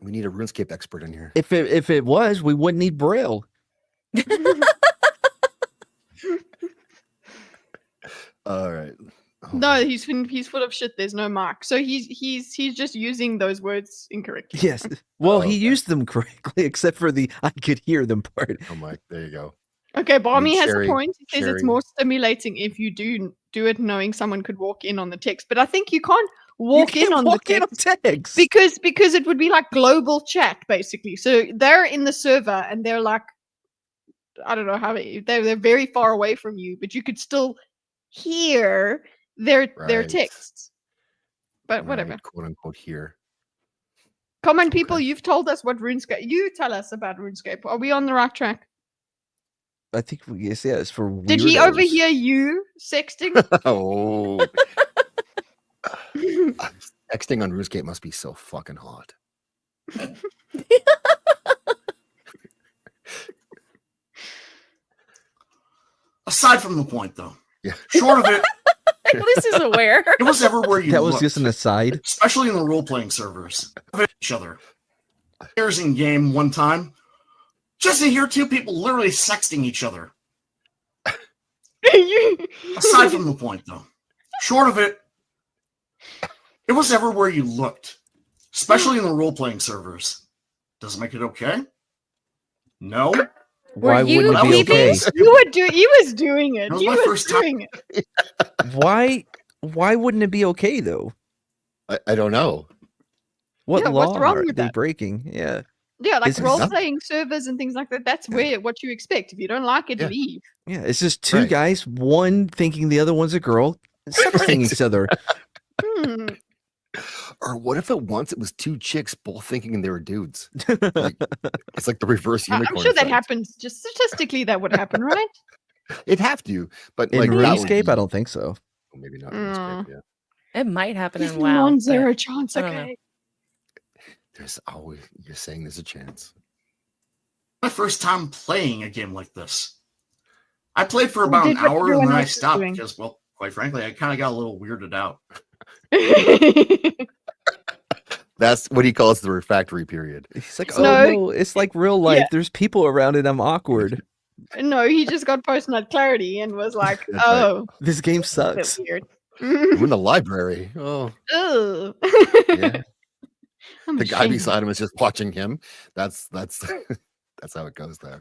We need a RuneScape expert in here. If it was, we wouldn't need Braille. All right. No, he's full of shit. There's no mark. So he's just using those words incorrectly. Yes. Well, he used them correctly, except for the I could hear them part. Oh my, there you go. Okay, Barmy has Sherry- a point. He says it's Sherry- more stimulating if you do it knowing someone could walk in on the text. But I think you can't walk in on the text because it would be like global chat basically. So they're in the server and they're like, I don't know how they're very far away from you, but you could still hear their Right. texts. But whatever. Right, quote unquote here. Common people, you've told us what RuneScape. You tell us about RuneScape. Are we on the right track? I think it's for weirdos. Did he overhear you sexting? Oh. Texting on RuneScape must be so fucking hot. Aside from the point, though, yeah. Short of it, At least he's aware. it was everywhere you That was looked, just an aside. especially in the role-playing servers. Each other. Here's in game one time, just to hear two people literally sexting each other. Aside from the point, though, short of it, it was everywhere you looked, especially in the role-playing servers. Does it make it okay? No. Why wouldn't it be He okay? was doing it. That was He my was first time. doing it. Why wouldn't it be okay though? I don't know. What Yeah, law what's wrong are with they that? breaking? Yeah. Yeah, like It's role-playing servers and things like that. That's what you expect. If you don't like it, leave. Yeah, it's just two Right. guys, one thinking the other one's a girl, sexting each other. Hmm. Or what if at once it was two chicks both thinking they were dudes? Like, it's like the reverse I'm unicorn. sure that effect. happens. Just statistically, that would happen, right? It'd have to, but In like that would RuneScape, be- I don't think so. well, maybe not. in RuneScape, yeah. It might happen in There's WoW. but non-zero chance. I don't know. Okay. There's always you're saying there's a chance. My first time playing a game like this. I played for You about an did what hour and everyone then I else was stopped doing. because, well, quite frankly, I kind of got a little weirded out. That's what he calls the refractory period. He's like, No. oh no, it's like real life. Yeah. There's people around and I'm awkward. No, he just got post-nut clarity and was like, That's right. "Oh, This game that's a bit sucks. weird." I'm in the library. Oh, Ugh. yeah. I'm The guy ashamed. beside him is just watching him. That's that's how it goes there.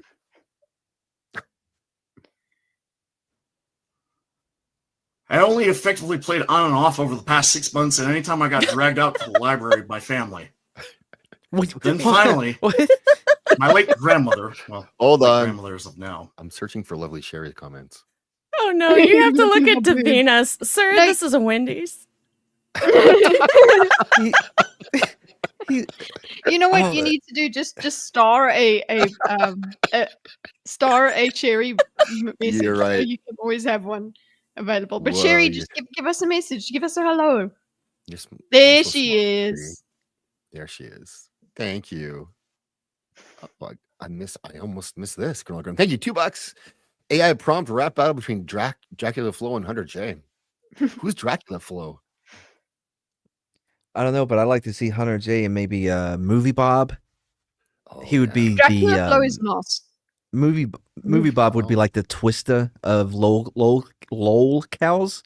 I only effectively played on and off over the past 6 months, and anytime I got dragged out to the library by family. Then finally, my late grandmother, well, Hold late on. grandmother as of now. I'm searching for lovely Sherry's comments. Oh no, you have to look at Dude. Davina's. Sir, No, this is a Wendy's. You know what Oh, you need to do? Just star a cherry message. You're So right. you can always have one available. But Whoa, Sherry, you- just give us a message. Give us a hello. You're sm- There you're so she smart, is. Sherry. There she is. Thank you. Oh, I almost missed this. Chronogram. Thank you. $2. AI prompt rap battle between Dracula Flow and Hunter J. Who's Dracula Flow? I don't know, but I'd like to see Hunter J and maybe Movie Bob. Oh, He would be Dracula the Flow is not. movie Bob would be like the Twista of lol cows.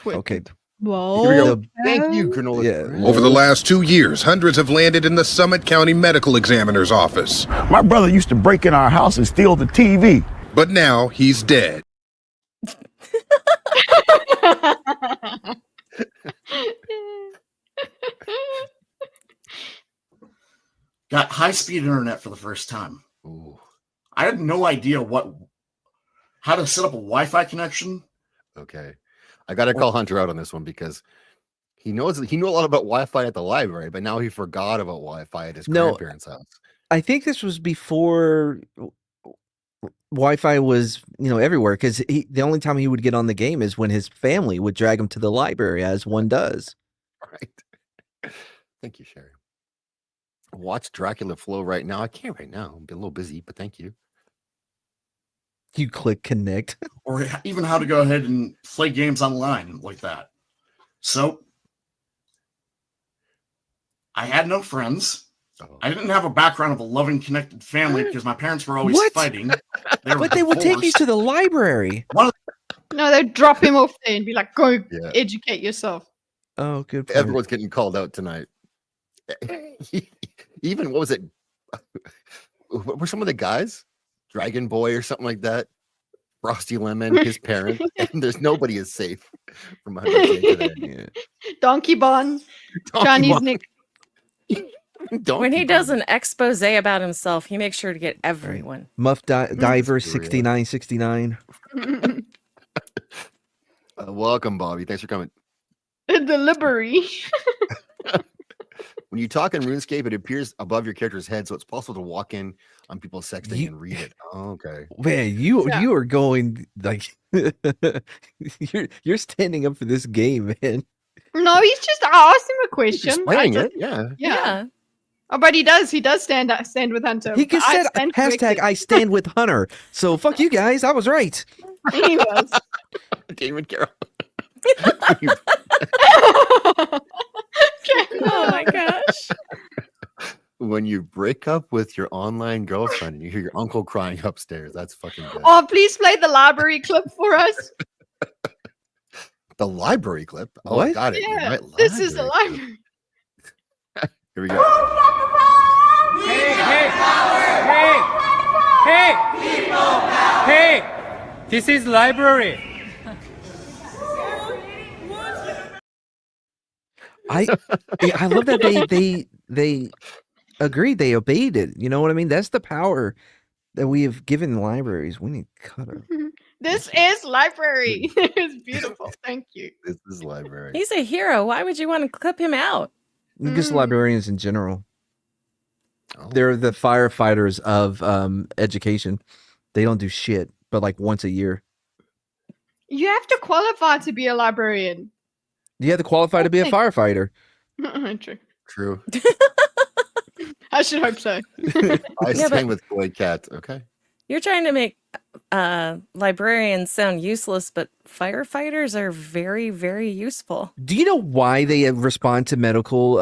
Okay. Whoa. Here we go. The- Thank you, Granola. Yeah. Over the last 2 years, hundreds have landed in the Summit County Medical Examiner's office. My brother used to break in our house and steal the TV. But now he's dead. Got high-speed internet for the first time. Ooh, I had no idea how to set up a Wi-Fi connection. okay. I got to call Hunter out on this one because he knew a lot about Wi-Fi at the library, but now he forgot about Wi-Fi at his No. grandparents' house. I think this was before Wi-Fi was, everywhere. Because the only time he would get on the game is when his family would drag him to the library, as one does. Right. Thank you, Sherry. Watch Dracula Flow right now. I can't right now. I'm a little busy, but thank you. You click connect. or even how to go ahead and play games online like that. So I had no friends. I didn't have a background of a loving, connected family because my parents were always fighting. But they would take you to the library. No, they'd drop him off there and be like, go educate yourself. Oh, good point. Everyone's getting called out tonight. Even, what was it? What were some of the guys? Dragon Boy or something like that? Frosty Lemon, his parents. And there's nobody is safe from 100K today. Donkey Bon, Johnny's Nick. When he does an expose about himself, he makes sure to get everyone. Muff Diver 6969. Welcome, Bobby. Thanks for coming. The library. When you talk in RuneScape, it appears above your character's head, so it's possible to walk in on people's sexting and read it. Oh, okay. Man, you are going like you're standing up for this game, man. No, he's just asked him a question. He's playing it, yeah. Yeah. Oh, but he does stand with Hunter. He just said hashtag I stand with Hunter. So fuck you guys. I was right. He was. David Carroll. Oh my gosh. When you break up with your online girlfriend and you hear your uncle crying upstairs, that's fucking good. Oh, please play the library clip for us. The library clip? Oh, What? I got it. Yeah, Right, this is the library. Here we go. Hey! This is library. I love that they agreed, they obeyed it. You know what I mean? That's the power that we have given libraries. We need to cut her. This is library. It's beautiful. Thank you. This is library. He's a hero. Why would you want to clip him out? Just librarians in general. They're the firefighters of education. They don't do shit, but like once a year. You have to qualify to be a librarian. You have to qualify to be a firefighter. True. True. I should hope so. I stand with Floyd Cat. Okay. You're trying to make librarians sound useless, but firefighters are very, very useful. Do you know why they respond to medical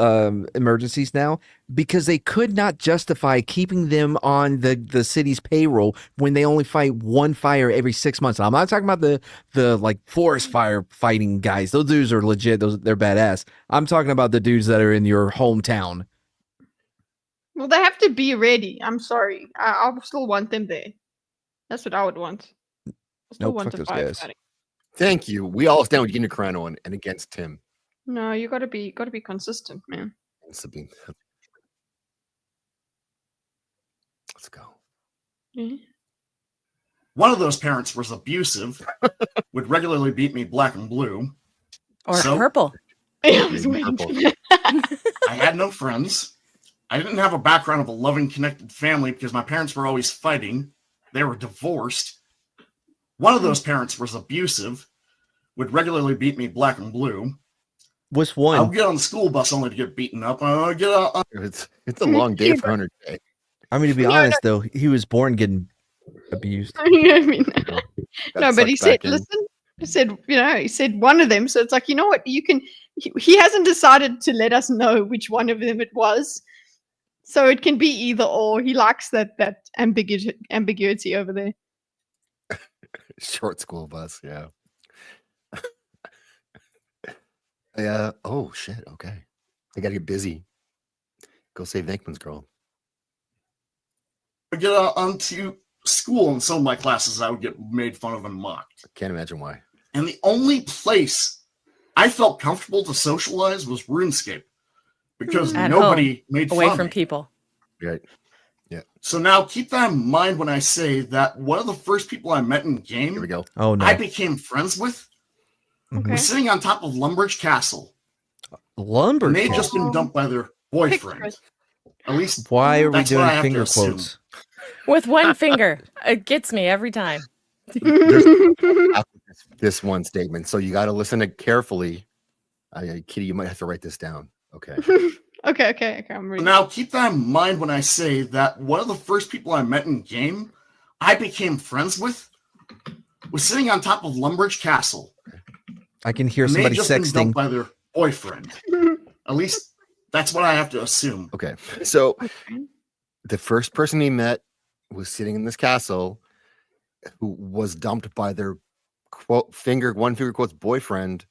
emergencies now? Because they could not justify keeping them on the city's payroll when they only fight one fire every 6 months. I'm not talking about the like forest fire fighting guys. Those dudes are legit. They're badass. I'm talking about the dudes that are in your hometown. Well, they have to be ready. I'm sorry. I still want them there. That's what I would want. I still Nope, want fuck the those guys. firefighting. Thank you. We all stand with Gina Carano and against Tim. No, you gotta be consistent, man. And Sabine. Let's go. One of those parents was abusive, would regularly beat me black and blue. Or So- purple. I was waiting for that. I had no friends. I didn't have a background of a loving, connected family because my parents were always fighting. They were divorced. One of those parents was abusive, would regularly beat me black and blue. Which I one? would get on the school bus only to get beaten up. It's a long day for 100K. I mean, to be honest, though, he was born getting abused. I mean, no, Got but he sucked said, back in. listen, he said one of them. So it's like, you know what? He hasn't decided to let us know which one of them it was. So it can be either or. He likes that ambiguity over there. Short school bus, yeah. Yeah. Oh shit. Okay. I gotta get busy. Go save Venkman's girl. I get onto school in some of my classes, I would get made fun of and mocked. Can't imagine why. And the only place I felt comfortable to socialize was RuneScape because At nobody home, made fun away of from me. people. Right. Yeah. So now keep that in mind when I say that one of the first people I met in game, Here we go. Oh no. I became friends with, Okay. was sitting on top of Lumbridge Castle. Lumber. And they had just been dumped by their boyfriend. Pictures. At least Why are we that's what doing I have to finger assume. quotes? With one finger. It gets me every time. This one statement. So you got to listen to carefully. Kitty, you might have to write this down. Okay. Okay. I'm ready. Now keep that in mind when I say that one of the first people I met in game, I became friends with, was sitting on top of Lumbridge Castle. I can hear And they had somebody just been sexting. dumped by their boyfriend. At least that's what I have to assume. Okay. So the first person he met was sitting in this castle who was dumped by their one finger quotes boyfriend,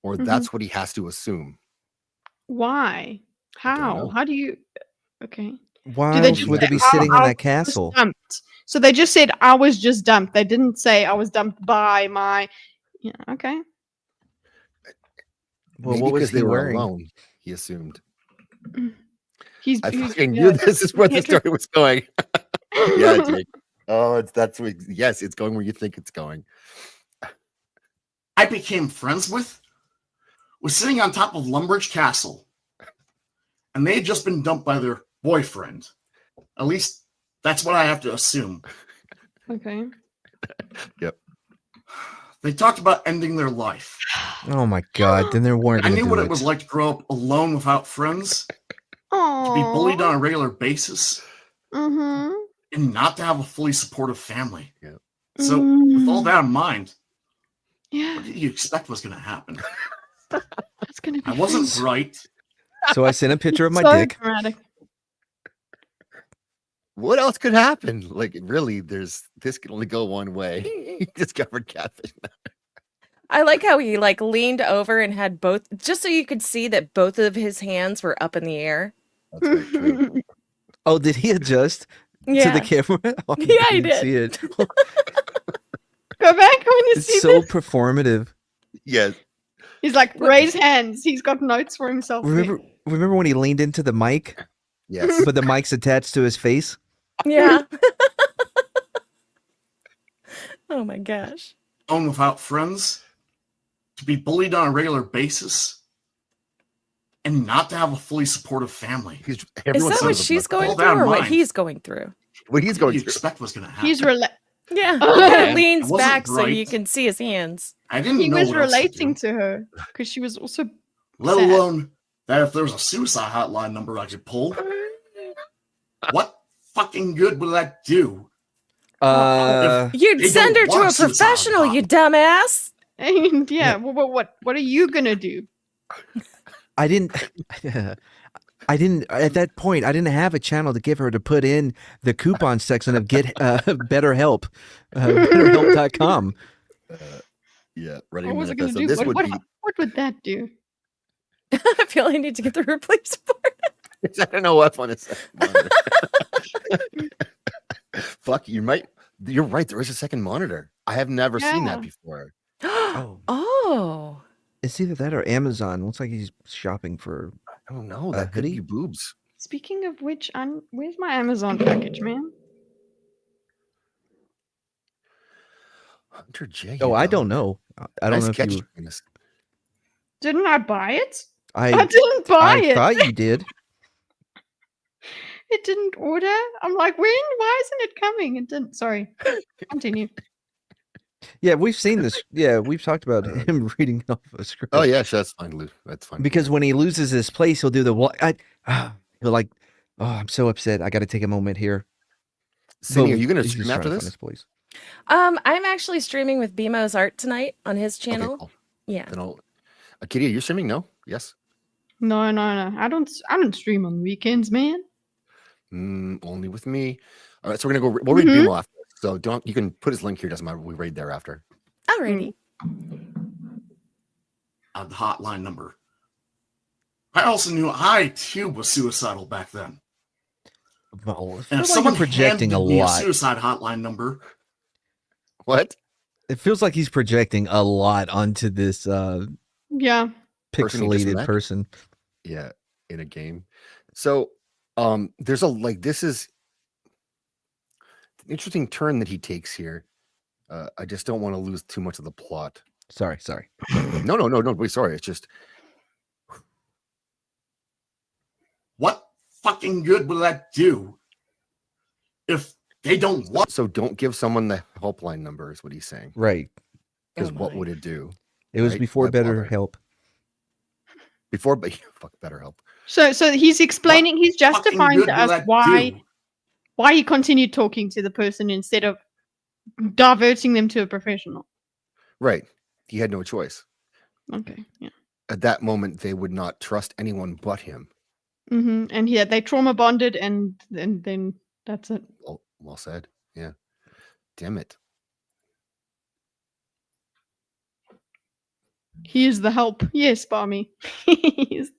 or that's what he has to assume. Why? How? How do you? Okay. Why Do they else just would say, they be "Oh, sitting I in was that castle? dumped"? So they just said, "I was just dumped." They didn't say, "I was dumped by my." Yeah. Okay. Well, Maybe what was because he they were wearing? alone, he assumed. He's. I fucking knew this is where the story was going. Yeah, Jake. Oh, yes, it's going where you think it's going. I became friends with was sitting on top of Lumbridge Castle. And they had just been dumped by their boyfriend. At least that's what I have to assume. Okay. Yep. They talked about ending their life. Oh my God! Then they weren't I going to knew do what it. it was like to grow up alone without friends, to be bullied on a regular basis, Mm-hmm. and not to have a fully supportive family. Yep. So, with all that in mind, Yeah. what did you expect was going to happen? That's gonna be. I wasn't bright. So I sent a picture of my so dick. dramatic. What else could happen? Like, really, this can only go one way. He discovered catfish. I like how he like leaned over and had both, just so you could see that both of his hands were up in the air. That's very true. Oh, did he adjust to Yeah. the camera? Oh, I Yeah, he didn't did. see it. Go back. I want to see It's so this. performative. Yes. He's like, raise hands. He's got notes for himself. Remember when he leaned into the mic? Yes. But the mic's attached to his face. Yeah. Oh my gosh. Alone without friends, to be bullied on a regular basis, and not to have a fully supportive family. Is that what she's going through or what he's going through? What he's going you through. expect was going to happen? He's Yeah. Yeah. He leans I wasn't back so you bright. can see his hands. I didn't He know was what else to relating do, to her because she was also. let sad. alone that if there was a suicide hotline number I could pull. What fucking good would that do? You'd They send her don't to a want suicide professional, you dumbass. And yeah, what are you gonna do? I didn't. I didn't at that point. I didn't have a channel to give her to put in the coupon section of Get BetterHelp, BetterHelp.com. Yeah, ready What was it manifest. gonna So do? this would be. What would that do? I feel I need to get the replay support. I don't know what one is. Fuck, you might. You're right. There is a second monitor. I have never seen that Yeah. before. Oh. It's either that or Amazon. Looks like he's shopping for. I don't know. A That could hoodie? be boobs. Speaking of which, where's my Amazon package, man? Hunter J. Oh, you I dumb. don't know. I don't Nice know if catch, you. Ernest. Didn't I buy it? I didn't buy it. thought you did. It didn't order. I'm like, when? Why isn't it coming? It didn't. Sorry. Continue. Yeah, we've seen this. Yeah, we've talked about him reading off a script. Oh yes, that's fine, Lou. That's fine. Because when he loses his place, he'll do the he'll like, oh, I'm so upset. I got to take a moment here. Cindy, But are you going to he's stream just after trying to this? find his place. I'm actually streaming with BMO's art tonight on his channel. Okay, cool. Yeah. Then I'll. Kitty, are you streaming? No. Yes. No. I don't stream on weekends, man. Only with me. All right, so we're gonna go. We'll read BMO after. So don't. You can put his link here. Doesn't matter. We raid there after. Alrighty. The hotline number. I also knew I too was suicidal back then. Well, And if like someone you're projecting handed a me lot. a suicide hotline number, What? It feels like he's projecting a lot onto this Yeah. Person he just pixelated met? person. Yeah, in a game. So, there's this is an interesting turn that he takes here. I just don't want to lose too much of the plot. Sorry. No. Wait, sorry. It's just what fucking good would that do if they don't want? so. Don't give someone the helpline number. Is what he's saying. Right. Because Oh what my. would it do? It was Right? before Why bother? BetterHelp. Before, but fuck, BetterHelp. So he's explaining, he's fucking justifying good to will us that why do? he continued talking to the person instead of diverting them to a professional. Right. He had no choice. Okay, yeah. At that moment, they would not trust anyone but him. And yeah, they trauma bonded, and then that's it. Well said. Yeah. Damn it. He is the help. Yes, Barmy. He's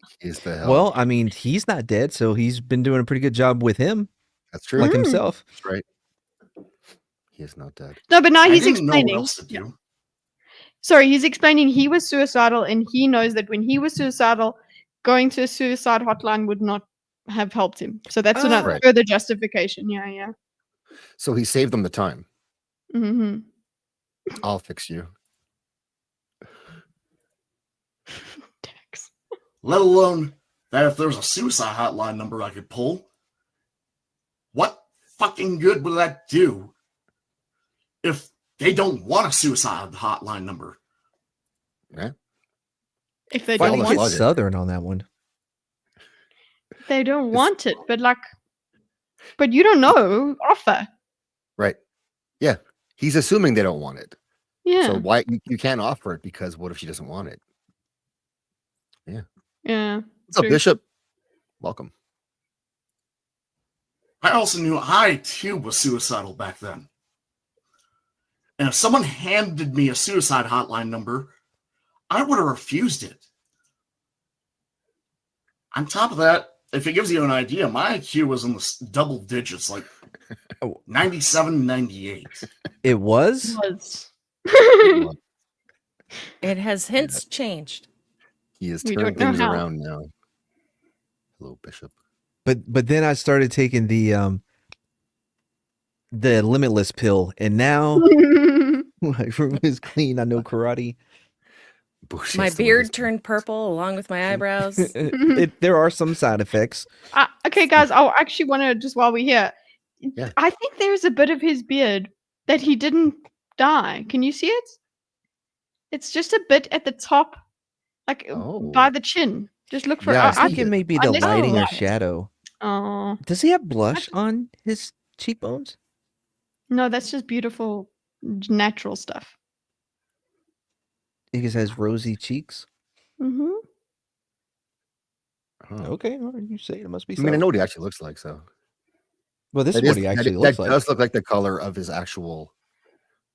the help. Well, I mean, he's not dead, so he's been doing a pretty good job with him. That's true. Like himself. That's right. He is not dead. No, but now I he's didn't know what explaining. else to do. Sorry, he's explaining he was suicidal, and he knows that when he was suicidal, going to a suicide hotline would not have helped him. So that's another Right. further justification. Yeah. So he saved them the time. Mm-hmm. I'll fix you. Let alone that if there was a suicide hotline number I could pull, what fucking good would that do if they don't want a suicide hotline number? Yeah. If they Well, don't get want it, Southern on that one. they don't want it. But you don't know. Offer. Right. Yeah. He's assuming they don't want it. Yeah. So why you can't offer it, because what if she doesn't want it? Yeah. Yeah. What's up, true. Bishop? Welcome. I also knew I too was suicidal back then. And if someone handed me a suicide hotline number, I would have refused it. On top of that, if it gives you an idea, my IQ was in the double digits, like 97, 98. It was? It has hence changed. He has We turned don't know things how. around now. Hello, Bishop. But then I started taking the limitless pill, and now my room is clean. I know karate. My beard turned purple along with my eyebrows. There are some side effects. Okay, guys, I actually want to, just while we're here, Yeah. I think there's a bit of his beard that he didn't dye. Can you see it? It's just a bit at the top, like by the chin. Just look for Yeah, I think it may be the unless it's lighting or light. shadow. Oh, Does he have blush on his cheekbones? no, that's just beautiful, natural stuff. He just has rosy cheeks. Mm-hmm. Okay, all right, you say it must be. I mean, I so. know what he actually looks like. So, Well, this That is what is- he that- actually that looks like. does look like the color of his actual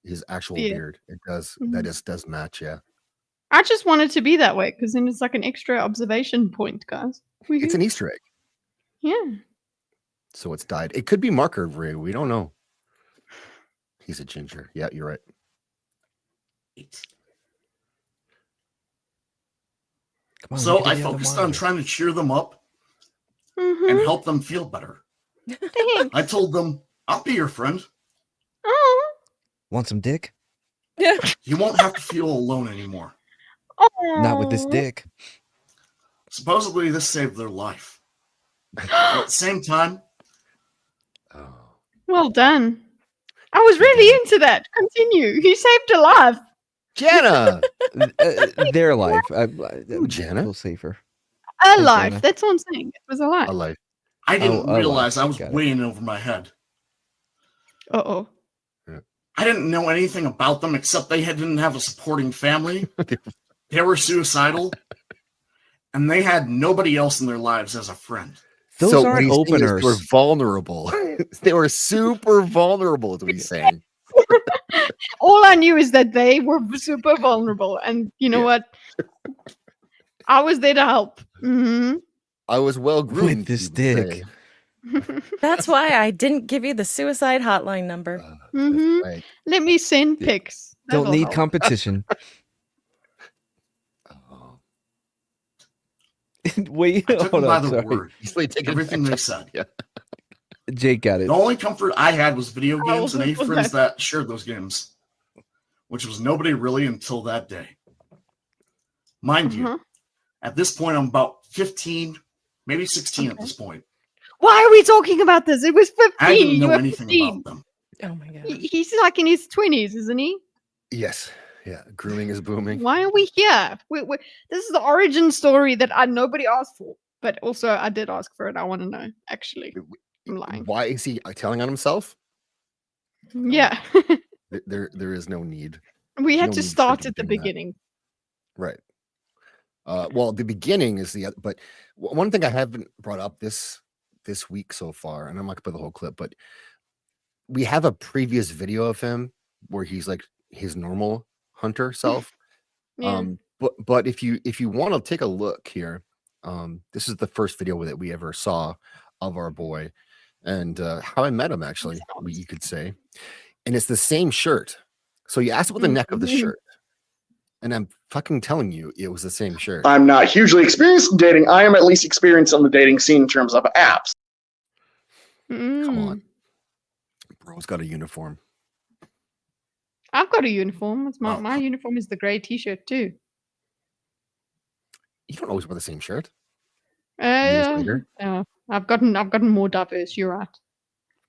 Beard. beard. It does. Mhm. That does match. Yeah, I just want it to be that way because then it's like an extra observation point, guys. it's an Easter egg. Yeah. So it's dyed. It could be marker ray. We don't know. He's a ginger. Yeah, you're right. Come on, So look at I the other focused on monitor. trying to cheer them up Mm-hmm. and help them feel better. I told them, I'll be your friend. Oh. Want some dick? You won't have to feel alone anymore. Not with this dick. Supposedly, this saved their life. But at the same time, Well done. I was really into that. Continue. He saved a life. Jana. Their life. Jana. We'll save her. A Hey, life. Jana. That's what I'm saying. It was a life. A life. I didn't Oh, realize life. I was Got it. way in over my head. Uh-oh. I didn't know anything about them except they didn't have a supporting family. They were suicidal. And they had nobody else in their lives as a friend. Those So what aren't he's saying is openers. They were vulnerable. They were super vulnerable. Is what he's saying. All I knew is that they were super vulnerable. And you know what? I was there to help. Mm-hmm. I was well groomed With this you would dick. say. That's why I didn't give you the suicide hotline number. Mm-hmm. Right. Let me send pics. Don't That'll need help. competition. Wait, I took hold them by on. the Sorry. word. Everything they said. Yeah. Jake got it. The only comfort I had was video How games and old 8 was friends that? that shared those games, which was nobody really until that day. Mind Uh-huh. you, at this point, I'm about 15, maybe 16 at this point. Why are we talking about this? It was 15. I didn't You know were anything 15. about them. Oh my god. He's like in his 20s, isn't he? Yes. Yeah. Grooming is booming. Why are we here? This is the origin story that nobody asked for. But also, I did ask for it. I want to know, actually. I'm lying. Why is he telling on himself? Yeah. There is no need. We had No to need for start him at the doing that. beginning. Right. Well, the beginning is but one thing I haven't brought up this week so far, and I'm not gonna put the whole clip, but we have a previous video of him where he's like his normal hunter self. Yeah. But if you want to take a look here, this is the first video that we ever saw of our boy, and how I met him actually, you could say, and it's the same shirt. So you asked about the neck of the shirt, and I'm fucking telling you, it was the same shirt. I'm not hugely experienced in dating. I am at least experienced on the dating scene in terms of apps. Come on, bro's got a uniform. I've got a uniform. It's my uniform is the grey T-shirt too. You don't always wear the same shirt. Years later. I've gotten more diverse. You're right.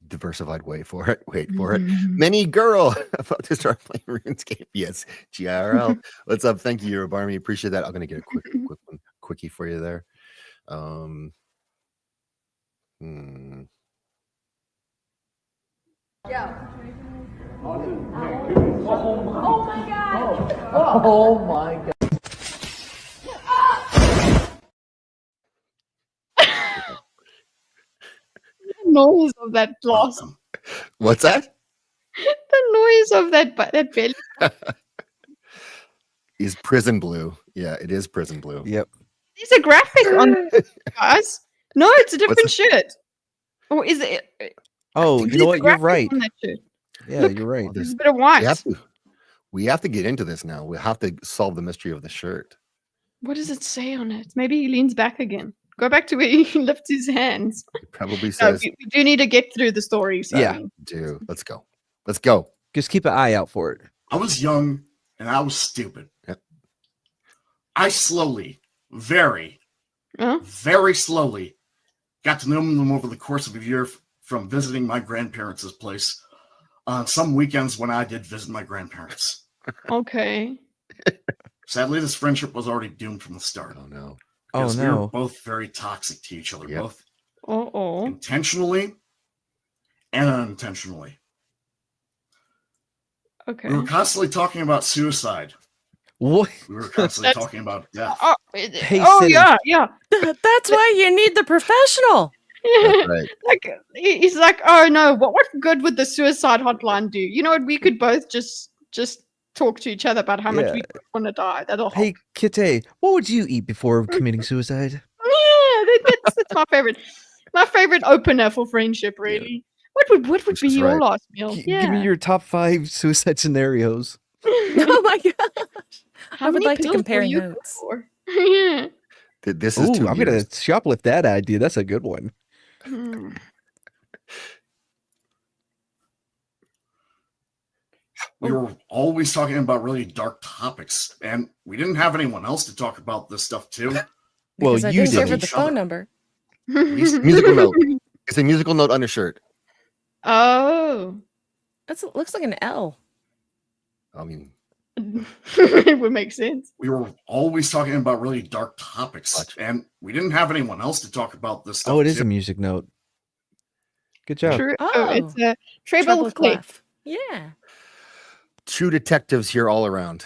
Diversified way for it. Wait for it. Many girl about to start playing RuneScape. Yes, GRL. What's up? Thank you, Barmy. Appreciate that. I'm gonna get a quickie for you there. Yeah. Oh my god! Oh my god. The noise of that glass. What's that? The noise of that belly. Is prison blue. Yeah, it is prison blue. Yep. There's a graphic on it, guys. No, it's a different shirt. Or is it? Oh, you know what? You're right. Yeah, Look, you're right. There's a bit of white. We have to get into this now. We have to solve the mystery of the shirt. What does it say on it? Maybe he leans back again. Go back to where he lifts his hands. It probably says. We do need to get through the story. So. Yeah. Dude, let's go. Let's go. Just keep an eye out for it. I was young and I was stupid. I slowly, very slowly, got to know them over the course of a year from visiting my grandparents' place on some weekends when I did visit my grandparents. Okay. Sadly, this friendship was already doomed from the start. Oh no. Because we were both very toxic to each other, both intentionally and unintentionally. Okay. We were constantly talking about suicide. What? We were constantly talking about death. Yeah. That's why you need the professional. Yeah. Right. Like he's like, oh no, what good would the suicide hotline do? You know what? We could both just talk to each other about how much we want to die. That'll help. Hey, Kitteh, what would you eat before committing suicide? Yeah, that's my favorite. My favorite opener for friendship, really. What would be your last meal? Give me your top 5 suicide scenarios. Oh my gosh. How I would many like to pills compare will you notes. go for? Yeah. This is Ooh, I'm going to shoplift that idea. That's a good one. We were always talking about really dark topics, and we didn't have anyone else to talk about this stuff to. Well, Because I you didn't give her did. the phone number. Musical note. It's a musical note on your shirt. Oh. Looks like an L. I mean, it would make sense. We were always talking about really dark topics, and we didn't have anyone else to talk about this stuff. Oh, it is to. a music note. Good job. It's a treble clef. Yeah. True detectives here all around.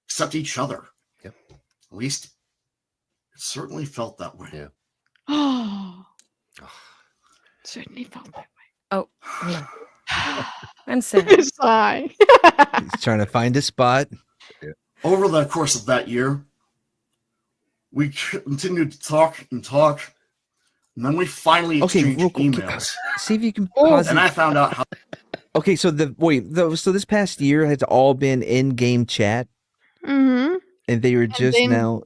Except each other. Yep. At least it certainly felt that way. Yeah. Oh. Certainly felt that way. Oh, no. I'm sad. Sigh. He's trying to find a spot. Over the course of that year, we continued to talk, and then we finally exchanged emails. See if you can pause and it. I found out how. Okay, so so this past year has all been in-game chat, Mm-hmm. and they were just then- now.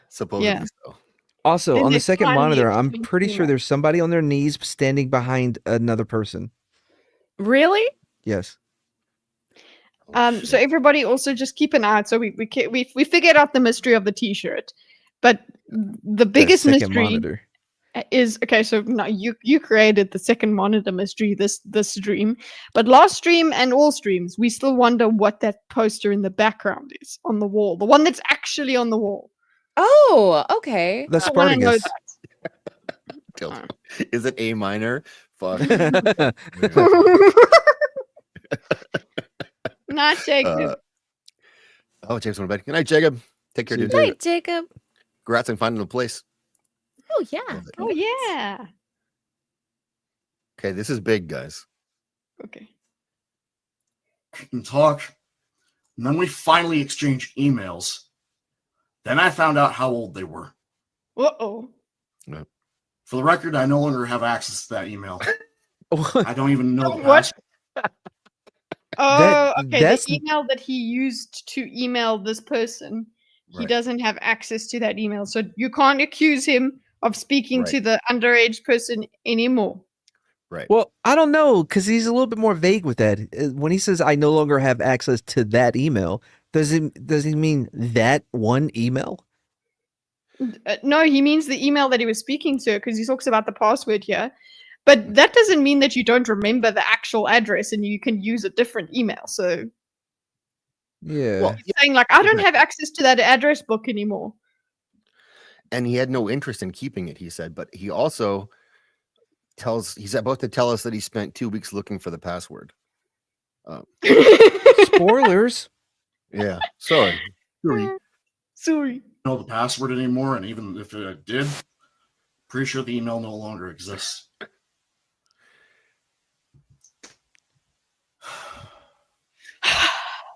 Supposedly so. Also, Then on they the second finally monitor, I'm exchanged pretty sure emails. there's somebody on their knees standing behind another person. Really? Yes. So everybody also just keep an eye out. So we figured out the mystery of the T-shirt, but the biggest second mystery monitor. is okay. So now you created the second monitor mystery this stream, but last stream and all streams we still wonder what that poster in the background is on the wall, the one that's actually on the wall. Oh, okay. The I wanna know Spartacus. Is it A minor? Fuck. Not Jacob. James went to bed. Good night, Jacob. Take care, dude. Good night, Jacob. Congrats on finding a place. Oh yeah. Oh yeah. Okay, this is big, guys. Okay. And talk. And then we finally exchanged emails. Then I found out how old they were. Uh-oh. For the record, I no longer have access to that email. I don't even know the What? password. Oh, okay. that's- The email that he used to email this person, he Right. doesn't have access to that email. So you can't accuse him of speaking Right. to the underage person anymore. Right. Well, I don't know because he's a little bit more vague with that. When he says I no longer have access to that email, does he mean that one email? No, he means the email that he was speaking to because he talks about the password here. But that doesn't mean that you don't remember the actual address and you can use a different email. So Yeah. he's saying like, I don't have access to that address book anymore. And he had no interest in keeping it, he said, but he also he's about to tell us that he spent 2 weeks looking for the password. Spoilers. Yeah. Sorry. Sorry. Know the password anymore, and even if it did, pretty sure the email no longer exists.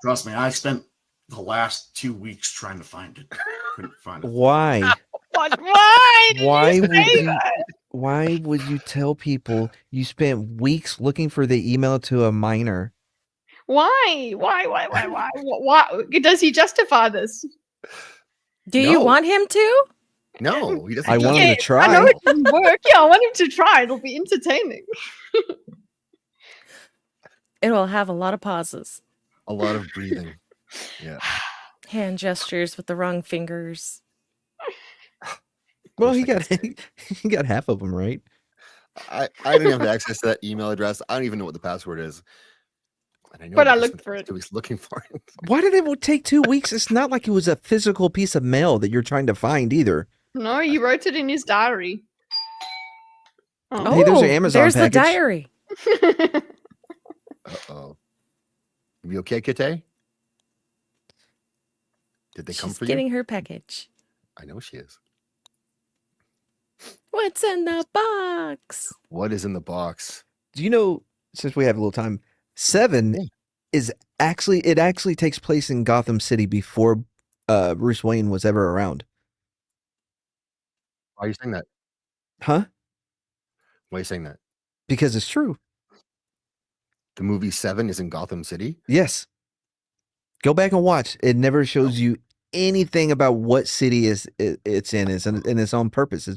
Trust me, I spent the last 2 weeks trying to find it. Couldn't find it. Why? What? Why? Did Why you would say you? that? Why would you tell people you spent weeks looking for the email to a minor? Why? Why? Does he justify this? Do you No. want him to? No, he doesn't. I want him Yeah, to try. I know it can work. Yeah, I want him to try. It'll be entertaining. It will have a lot of pauses. A lot of breathing. Yeah. Hand gestures with the wrong fingers. Well, he got he got half of them right. I didn't have access to that email address. I don't even know what the password is. And I know But I because looked for it. So he's looking for it. Why did it take 2 weeks? It's not like it was a physical piece of mail that you're trying to find either. No, he wrote it in his diary. Oh, Hey, there's your Amazon there's package. the diary. Uh-oh. You okay, Kitteh? Did they come She's for getting you? her package. I know she is. What's in the box? What is in the box? Do you know, since we have a little time, 7 is actually takes place in Gotham City before Bruce Wayne was ever around. Why are you saying that? Huh? Why are you saying that? Because it's true. The movie 7 is in Gotham City? Yes. Go back and watch. It never shows you anything about what city it's in. It's in its own purpose.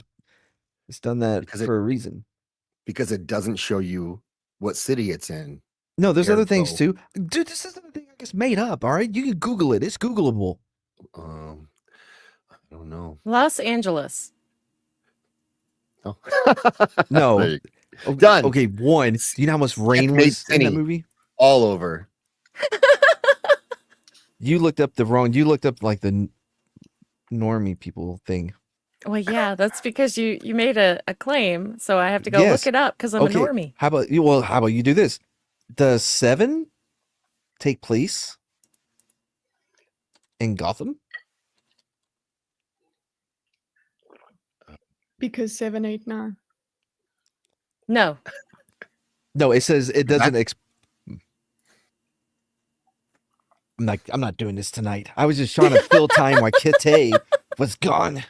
It's done that for a reason. Because it doesn't show you what city it's in. No, there's other things Ergo- too. Dude, this is another thing I guess made up, all right? You can Google it. It's Googleable. I don't know. Los Angeles. Oh. No. There you Okay, Done. Okay, one. Do you know how much rain Made was in that City. movie? All over. You looked up like the normie people thing. Well, yeah, that's because you made a claim, so I have to go Yes. look it up because I'm Okay, a normie. How about you? Well, how about you do this? Does 7 take place in Gotham? Because 7, 8, 9. No. No, it says it doesn't. I'm not doing this tonight. I was just trying to fill time while Kitteh was gone.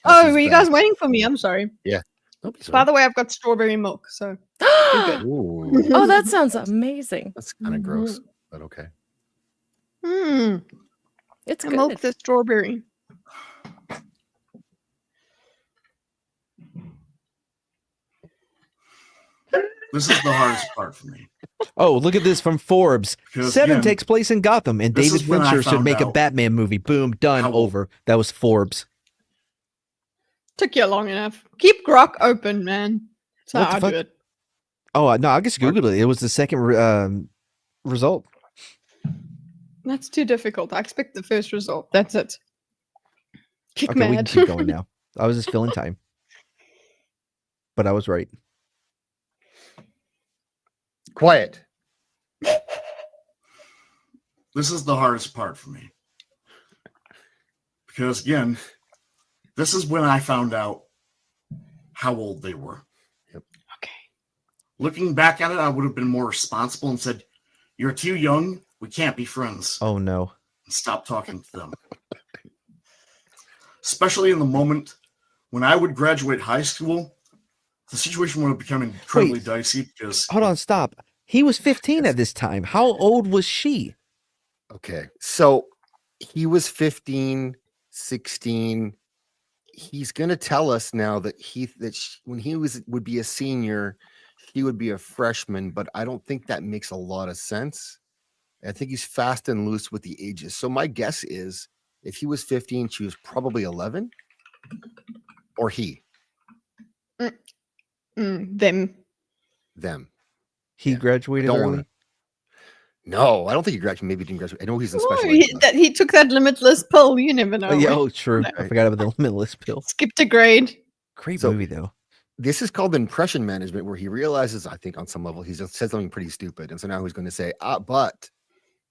Oh, were you guys waiting for me? I'm sorry. Yeah. By the way, I've got strawberry milk, so you're good. Ooh, Oh, that sounds amazing. that's kind of gross, but okay. It's I good. milk the strawberry. This is the hardest part for me. Oh, look at this from Forbes. Because, 7 again, takes place in Gotham, and this David is when I Fincher should found make a out Batman movie. Boom, done, over. That was Forbes. Took you long enough. Keep Grok open, man. That's What how the I fuck? do it. Oh no, I just googled it. It was the second result. That's too difficult. I expect the first result. That's it. Kick Okay, we can mad. keep going now. I was just filling time, but I was right. Quiet. this is the hardest part for me. Because again, this is when I found out how old they were. Yep. Okay. Looking back at it, I would have been more responsible and said, "You're too young. We can't be friends." Oh no. And stop talking to them. Especially in the moment when I would graduate high school, the situation would have become incredibly dicey because Hold on, stop. He was 15 at this time. How old was she? Okay. So he was 15, 16. He's going to tell us now that when he would be a senior, he would be a freshman, but I don't think that makes a lot of sense. I think he's fast and loose with the ages. So my guess is if he was 15, she was probably 11 or he. Them. He graduated early? No, I don't think he graduated. Maybe he didn't graduate. I know he's in Oh, special he took that limitless pill. You never know. Oh, yeah, right? true. I forgot about the limitless pill. Skipped a grade. Great movie, though. This is called impression management, where he realizes, I think on some level, he's just said something pretty stupid. And so now he's going to say, but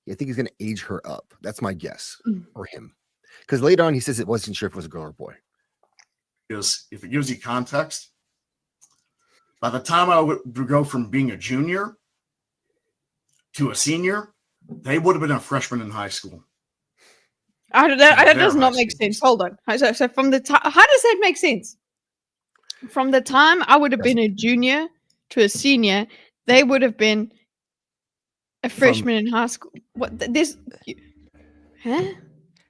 I think he's going to age her up. That's my guess for him. Because later on, he says it wasn't sure if it was a girl or boy. Because if it gives you context, by the time I would go from being a junior to a senior, they would have been a freshman in high school. That does not make sense. Hold on. So from the time, how does that make sense? From the time I would have been a junior to a senior, they would have been a freshman in high school. What this? Huh?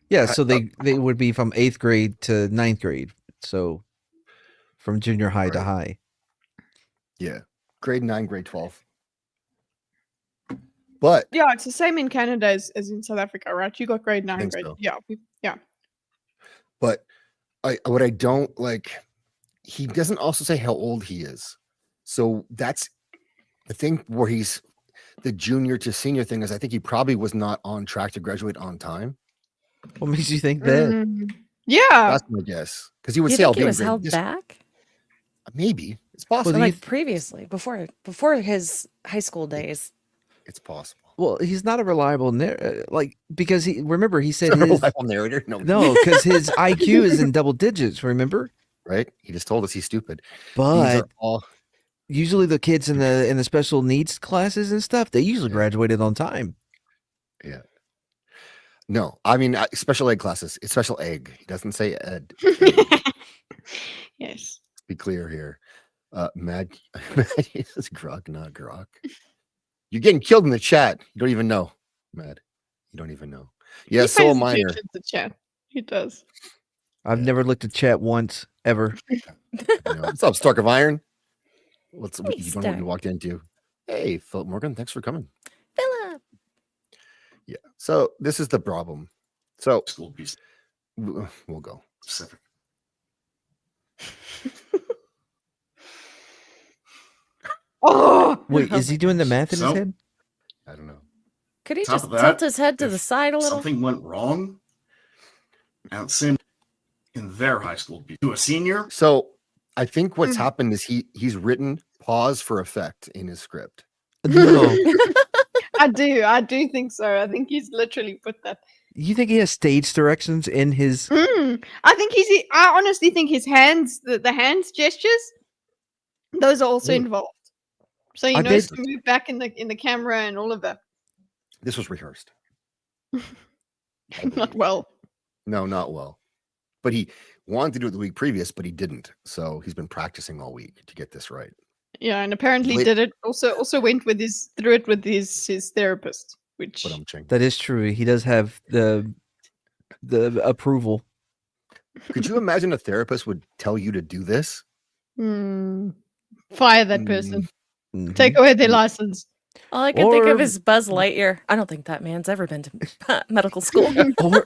Yeah, so they would be from 8th grade to 9th grade. So from junior high to high. Yeah. Grade 9, grade 12. But yeah, it's the same in Canada as in South Africa, right? You got grade 9, grade. So. Yeah. But what I don't like, he doesn't also say how old he is. So that's the thing where he's the junior to senior thing is I think he probably was not on track to graduate on time. What makes you think that? Yeah. That's my guess. Because he would say, he was held back? Maybe. It's possible. Well, like previously, before his high school days. It's possible. Well, he's not a reliable because he said his reliable narrator. No, because his IQ is in double digits. Remember, right? He just told us he's stupid. But usually the kids in the special needs classes and stuff, they usually graduated on time. Yeah. No, I mean special ed classes. It's special egg. He doesn't say ed. Yes. Be clear here. Mad is grok, not grok. You're getting killed in the chat. You don't even know, Mad. You don't even know. Yeah, so am I. The chat. He does. I've never looked at chat once ever. What's up, Stark of Iron? You don't know what Stark. you walked into. Hey, Philip Morgan, thanks for coming. Philip. Yeah. So this is the problem. So we'll go. Specific. Oh wait, is he doing the math in his head? I don't know. Could he just tilt his head to the side a little? Something went wrong, and same in their high school to a senior. So I think what's happened is he's written pause for effect in his script. No. I do think so. I think he's literally put that. You think he has stage directions in his? I honestly think his hands, the hands gestures, those are also involved. So he knows to move back in the camera and all of that. This was rehearsed. Not well. No, not well. But he wanted to do it the week previous, but he didn't. So he's been practicing all week to get this right. Yeah, and apparently did it. Also went through it with his therapist, which That is true. He does have the approval. Could you imagine a therapist would tell you to do this? Fire that person. Take away their license. All I can think of is Buzz Lightyear. I don't think that man's ever been to medical school.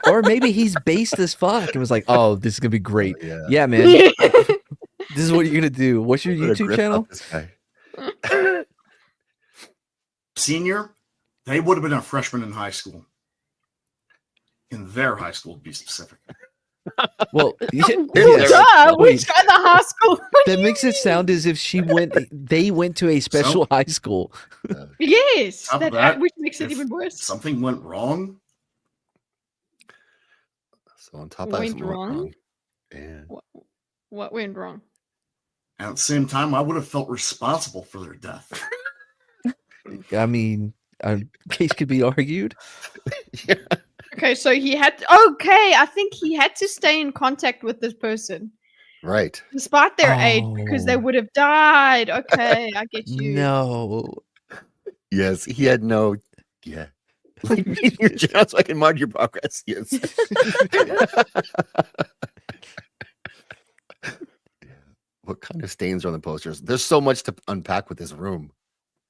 or maybe he's based as fuck and was like, "Oh, this is gonna be great. Yeah, man. This is what you're gonna do. What's your YouTube channel?" Senior, they would have been a freshman in high school. In their high school, to be specific. Well, Which kind of high school? That makes it sound as if they went to a special high school. Yes, Top of that, which makes it if even worse. something went wrong. So on top of that, Went wrong? Yeah. What went wrong? And at the same time, I would have felt responsible for their death. I mean, a case could be argued. Okay, so he had. I think he had to stay in contact with this person, Right. despite their age, because they would have died. Okay, I get you. No. Yes, he had no. Yeah. Leave me in your channel so I can monitor your progress. Yes. What kind of stains are on the posters? There's so much to unpack with this room.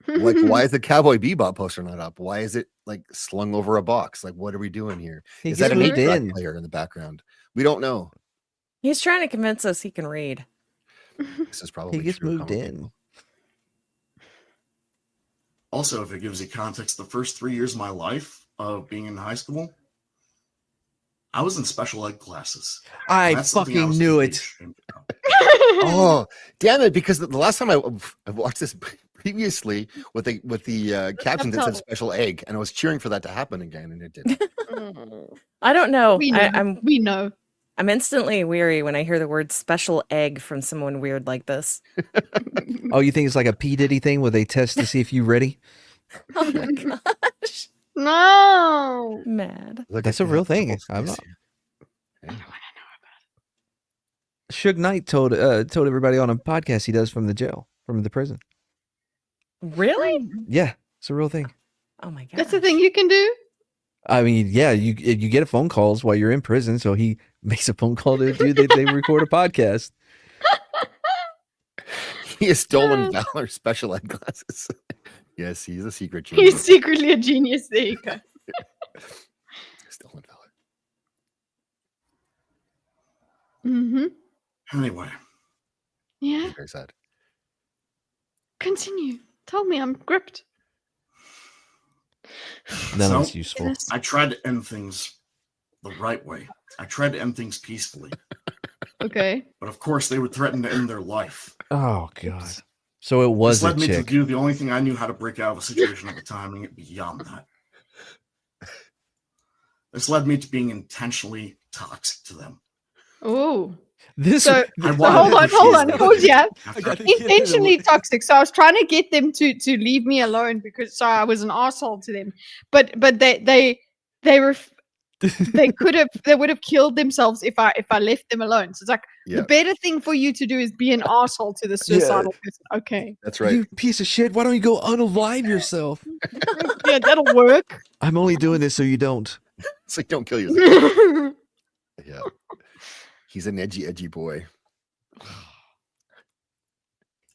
Like, why is the Cowboy Bebop poster not up? Why is it like slung over a box? Like, what are we doing here? Is that an 8-track player in the background? We don't know. He's trying to convince us he can read. This is probably he gets moved in. Also, if it gives you context, the first 3 years of my life of being in high school, I was in special ed classes. I fucking knew it. Oh, damn it! Because the last time I watched this previously with the captions, it said special egg, and I was cheering for that to happen again, and it didn't. I don't know. We know. I'm instantly weary when I hear the word special egg from someone weird like this. Oh, you think it's like a P. Diddy thing where they test to see if you're ready? Oh my gosh. No. Mad. That's a real thing. I'm not. Suge Knight told everybody on a podcast he does from the jail, from the prison. Really? Yeah, it's a real thing. Oh my god. That's the thing you can do? I mean, yeah, you get a phone calls while you're in prison, so he makes a phone call to a dude. They record a podcast. He has stolen Valor special ed classes. Yes, he's a secret genius. He's secretly a genius. There you go. Stolen Valor. Mm-hmm. Anyway. Yeah. Very sad. Continue. Tell me, I'm gripped. None of it's useful. I tried to end things the right way. I tried to end things peacefully. Okay. But of course, they would threaten to end their life. Oh God! So it was this a led me to chick. do the only thing I knew how to break out of a situation at the time, and get beyond that. This led me to being intentionally toxic to them. Oh. This. So hold on. Yeah. Intentionally toxic. So I was trying to get them to leave me alone because I was an asshole to them. But they would have killed themselves if I left them alone. So it's like the better thing for you to do is be an asshole to the suicidal person. Okay. That's right. You piece of shit. Why don't you go unalive yourself? Yeah, that'll work. I'm only doing this so you don't. So you don't kill yourself. Yeah. He's an edgy boy.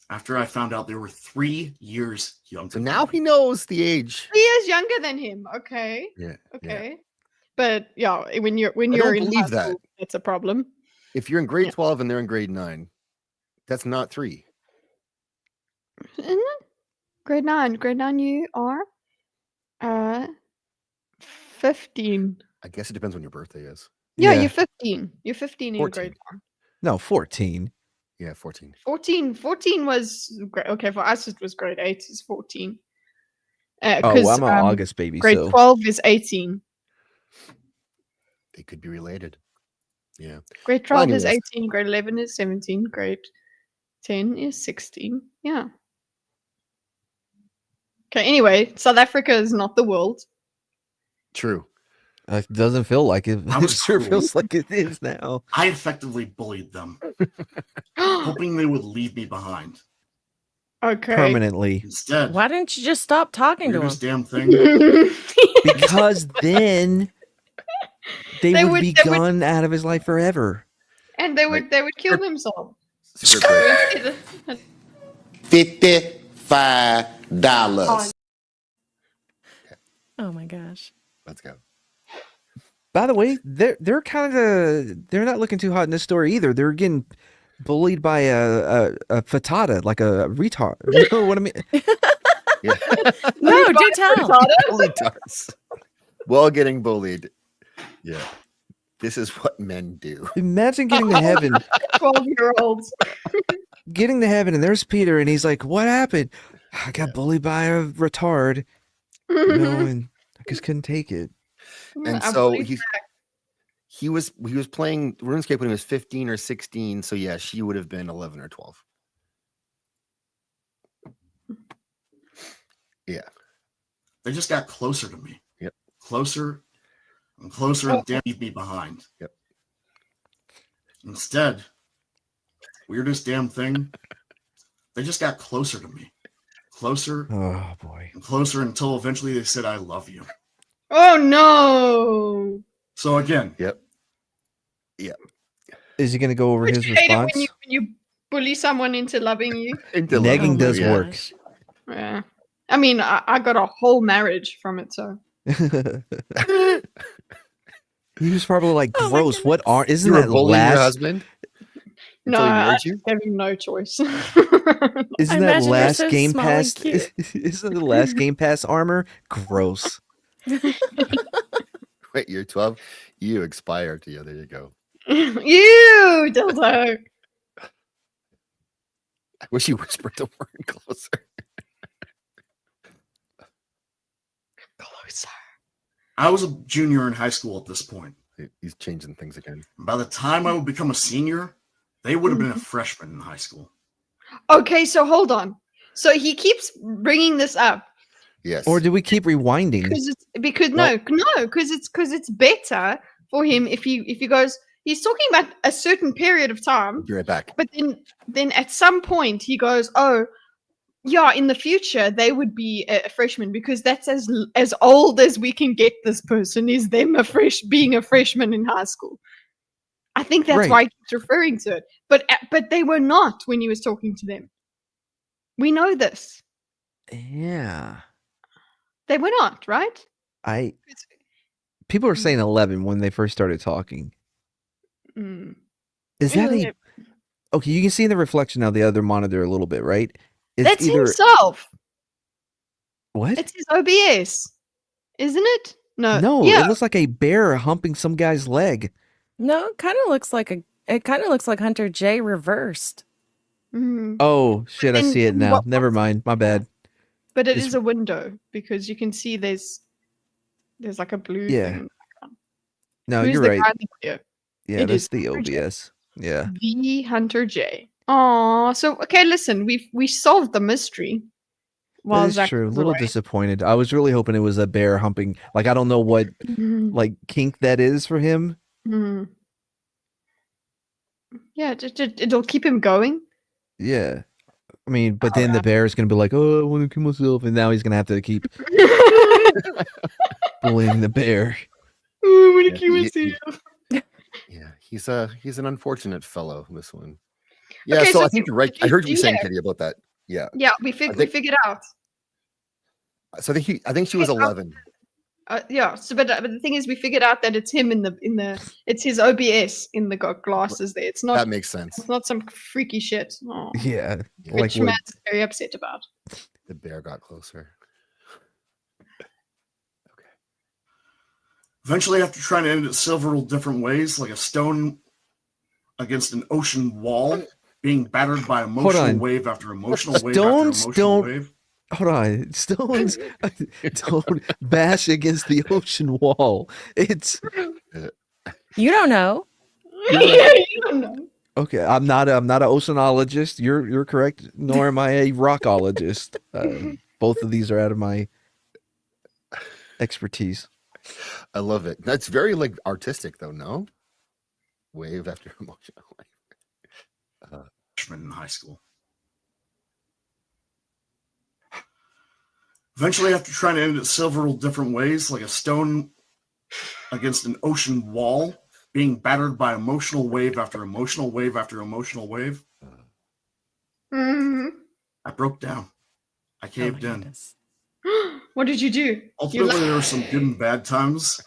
After I found out they were 3 years younger. So now he knows the age. 3 years younger than him. Okay. Yeah. Okay. Yeah. But yeah, when you're in believe high school, that's a problem. If you're in grade 12 and they're in grade 9, that's not 3. Isn't it? Grade 9. Grade 9 you are 15. I guess it depends when your birthday is. Yeah, you're 15. You're 15 in 14. grade 1. No, 14. Yeah, 14. 14 was great. Okay, for us it was grade 8 is 14. I'm an August baby. Grade so 12 is 18. They could be related. Yeah. Grade 12 is 18. Grade 11 is 17. Grade 10 is 16. Yeah. Okay, anyway, South Africa is not the world. True. It doesn't feel like it. I It was sure cruel. feels like it is now. I effectively bullied them, hoping they would leave me behind. Okay. Permanently. Instead, Why didn't you just stop talking to him? weirdest damn thing. Because then they would be gone out of his life forever. And they would kill themselves. $55. Oh my gosh. Let's go. By the way, they're kind of they're not looking too hot in this story either. They're getting bullied by a fatata, like a retard. You know what I mean? Yeah. No, do tell. Bully does. While getting bullied. Yeah. This is what men do. Imagine getting to heaven. 12-year-olds. Getting to heaven, and there's Peter, and he's like, "What happened? I got bullied by a retard, and I just couldn't take it." And so he was playing RuneScape when he was 15 or 16. So yeah, she would have been 11 or 12. Yeah. They just got closer to me. Yep. Closer and closer, and damn, leave me behind. Yep. Instead, weirdest damn thing, they just got closer to me. Closer. Oh boy. And closer until eventually they said, "I love you." Oh no. So again. Yep. Is he going to go over his You hate it response? when you bully someone into loving you. Negging does work. Yeah. I mean, I got a whole marriage from it, so. He was probably like, "Gross! What are? Isn't You were that bullying your last? husband? No, Until he I married you? have no choice. Isn't that last Game Pass? Isn't the last Game Pass armor gross?" Wait, you're 12? You expired. Yeah, there you go. You dildo. I wish you whispered the word closer. Closer. I was a junior in high school at this point. He's changing things again. By the time I would become a senior, they would have been a freshman in high school. Okay, so hold on. So he keeps bringing this up. Yes. Or do we keep rewinding? Because it's better for him if he goes. He's talking about a certain period of time. Be right back. But then at some point he goes, "Oh, yeah, in the future they would be a freshman because that's as old as we can get this person is them being a freshman in high school." I think that's why he keeps referring to it. But they were not when he was talking to them. We know this. Yeah. They were not, right? People were saying 11 when they first started talking. Mm. Is that okay? You can see in the reflection now the other monitor a little bit, right? That's himself. What? It's his OBS, isn't it? No, Yeah. it looks like a bear humping some guy's leg. No, it kind of looks like Hunter J reversed. Mhm. Oh shit! I And see it now. Never mind. My bad. But it is a window because you can see there's like a blue thing. In the background. No, Who's you're the right. guy in the video? Yeah, It that's is the Hunter J. OBS. Yeah. The Hunter J. Oh, so okay. Listen, we solved the mystery. While That is Zach true. A was little away. disappointed. I was really hoping it was a bear humping. Like I don't know what like kink that is for him. Mhm. Yeah, it'll keep him going. Yeah. I mean, but then the bear is gonna be like, "Oh, I want to kill myself," and now he's gonna have to keep bullying the bear. I want to kill myself. Yeah, he's an unfortunate fellow, this one. Yeah, Okay, so so I think you're right. I heard what you saying, yeah. Kitty, about that. Yeah. Yeah, we figured out. So I think she was 11. Yeah. So, but the thing is, we figured out that it's him in the it's his OBS in the glasses there. It's not. That makes sense. It's not some freaky shit. Oh, Yeah. which Matt's very upset about. The bear got closer. Eventually, after trying to end it several different ways, like a stone against an ocean wall, being battered by emotional on. wave after emotional wave Stones after emotional don't. wave. Hold on. Stones don't bash against the ocean wall. It's You don't know. You don't know. okay. I'm not an oceanologist. You're correct. Nor am I a rockologist. Both of these are out of my expertise. I love it. That's very like artistic, though. No, wave after emotional wave. Freshman in high school. Eventually, after trying to end it several different ways, like a stone against an ocean wall, being battered by emotional wave after emotional wave after emotional wave, Mhm. I broke down. I caved in. What did you do? Ultimately, there were some good and bad times,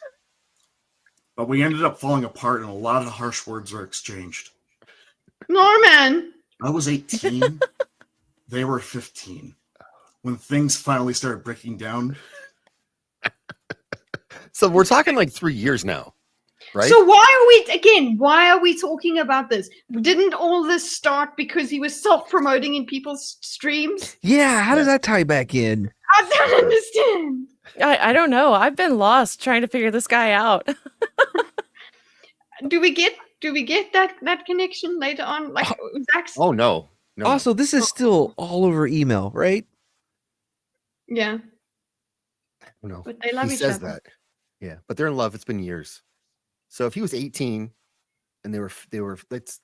but we ended up falling apart and a lot of harsh words were exchanged. Norman. I was 18. They were 15. When things finally started breaking down. So we're talking like 3 years now. Right? So why are we talking about this? Didn't all this start because he was self-promoting in people's streams? Yeah, how does that tie back in? I don't understand. I don't know. I've been lost trying to figure this guy out. Do we get that connection later on? Like Zach's Oh no. Also, this is still all over email, right? Yeah. No. But they love He each says other. that. Yeah, but they're in love. It's been years. So if he was 18 and they were it's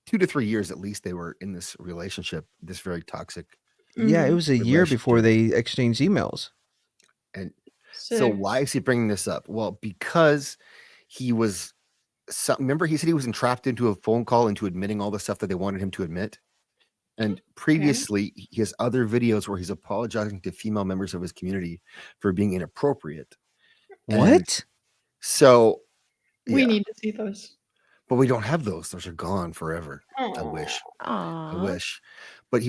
2 to 3 years at least they were in this relationship, this very toxic. Yeah, it was a year before they exchanged emails. And so why is he bringing this up? Well, because he was remember he said he was entrapped into a phone call into admitting all the stuff that they wanted him to admit. And previously, he has other videos where he's apologizing to female members of his community for being inappropriate. What? And so we need to see those. But we don't have those. Those are gone forever. I wish. I wish. But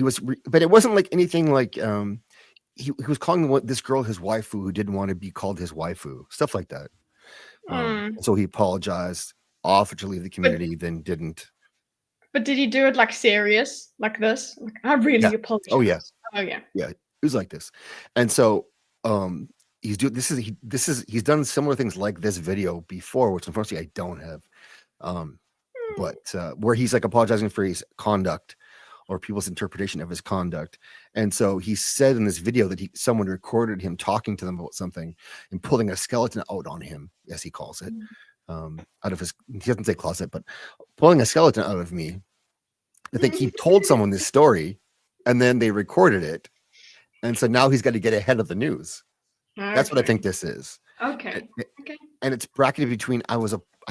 but it wasn't like anything like he was calling this girl his waifu who didn't want to be called his waifu, stuff like that. So he apologized, offered to leave the community, then didn't. But did he do it like serious, like this? Like, I really apologize. Oh yeah. Oh yeah. Yeah, it was like this. And so he's doing he's done similar things like this video before, which unfortunately I don't have. But where he's like apologizing for his conduct or people's interpretation of his conduct. And so he said in this video that someone recorded him talking to them about something and pulling a skeleton out on him, as he calls it, out of his, he doesn't say closet, but pulling a skeleton out of me. I think he told someone this story and then they recorded it. And so now he's got to get ahead of the news. That's what I think this is. Okay. And it's bracketed between I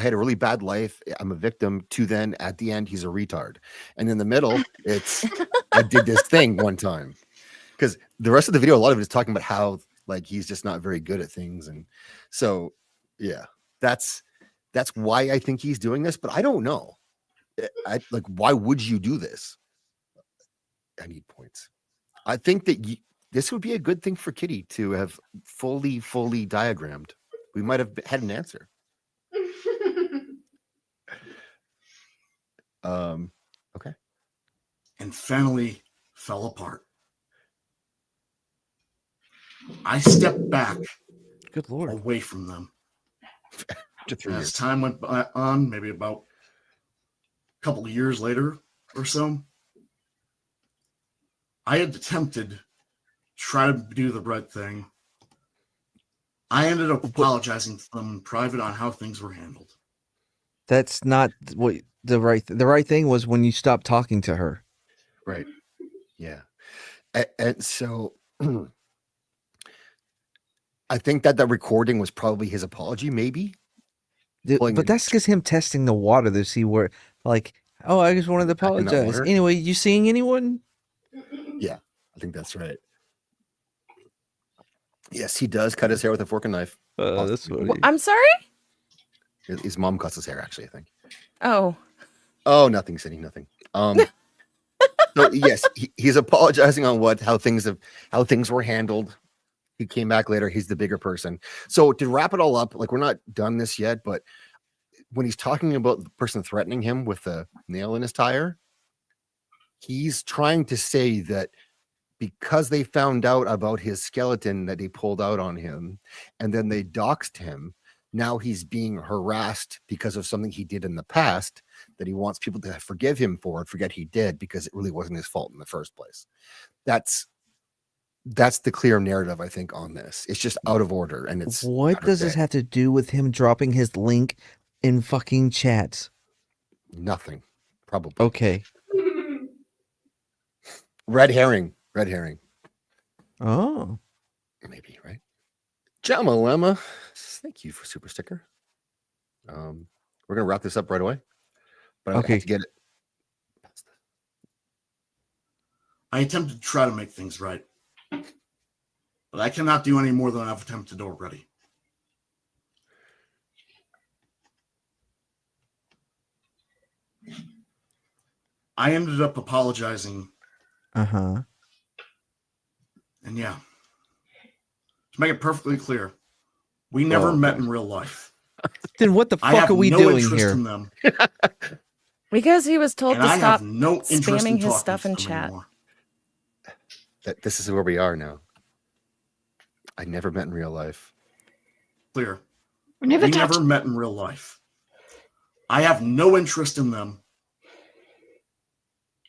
had a really bad life, I'm a victim, to then at the end he's a retard. And in the middle, it's I did this thing one time. Because the rest of the video, a lot of it is talking about how like he's just not very good at things. And so yeah, that's why I think he's doing this, but I don't know. Like, why would you do this? I need points. I think that this would be a good thing for Kitty to have fully diagrammed. We might have had an answer. Okay. And family fell apart. I stepped back. Good Lord. Away from them. And as time went on, maybe about a couple of years later or so, I had attempted to try to do the right thing. I ended up apologizing to them in private on how things were handled. That's not what the right thing was when you stopped talking to her. Right. Yeah. And so I think that recording was probably his apology, maybe. But that's just him testing the water to see where, like, oh, I just wanted to apologize. Anyway, you seeing anyone? Yeah, I think that's right. Yes, he does cut his hair with a fork and knife. That's I'm sorry? His mom cuts his hair, actually, I think. Oh, nothing, Cindy, nothing. So yes, he's apologizing on how things were handled. He came back later. He's the bigger person. So to wrap it all up, like, we're not done this yet, but when he's talking about the person threatening him with a nail in his tire, he's trying to say that because they found out about his skeleton that he pulled out on him, and then they doxed him, now he's being harassed because of something he did in the past that he wants people to forgive him for and forget he did, because it really wasn't his fault in the first place. That's the clear narrative, I think, on this. It's just out of order, and it's what does this have to do with him dropping his link in fucking chats? Nothing, probably. Okay. Red herring. Oh, maybe, right? Jamalema, thank you for super sticker. We're gonna wrap this up right away, but I have to get it. I attempted to try to make things right, but I cannot do any more than I've attempted already. I ended up apologizing. And yeah, to make it perfectly clear, we never met in real life. Then what the I fuck have are we no doing interest here? in them, Because he was told and to I stop have no interest in spamming his talking stuff to in them chat. anymore. This is where we are now. I never met in real life. Clear. We never We touched. never met in real life. I have no interest in them,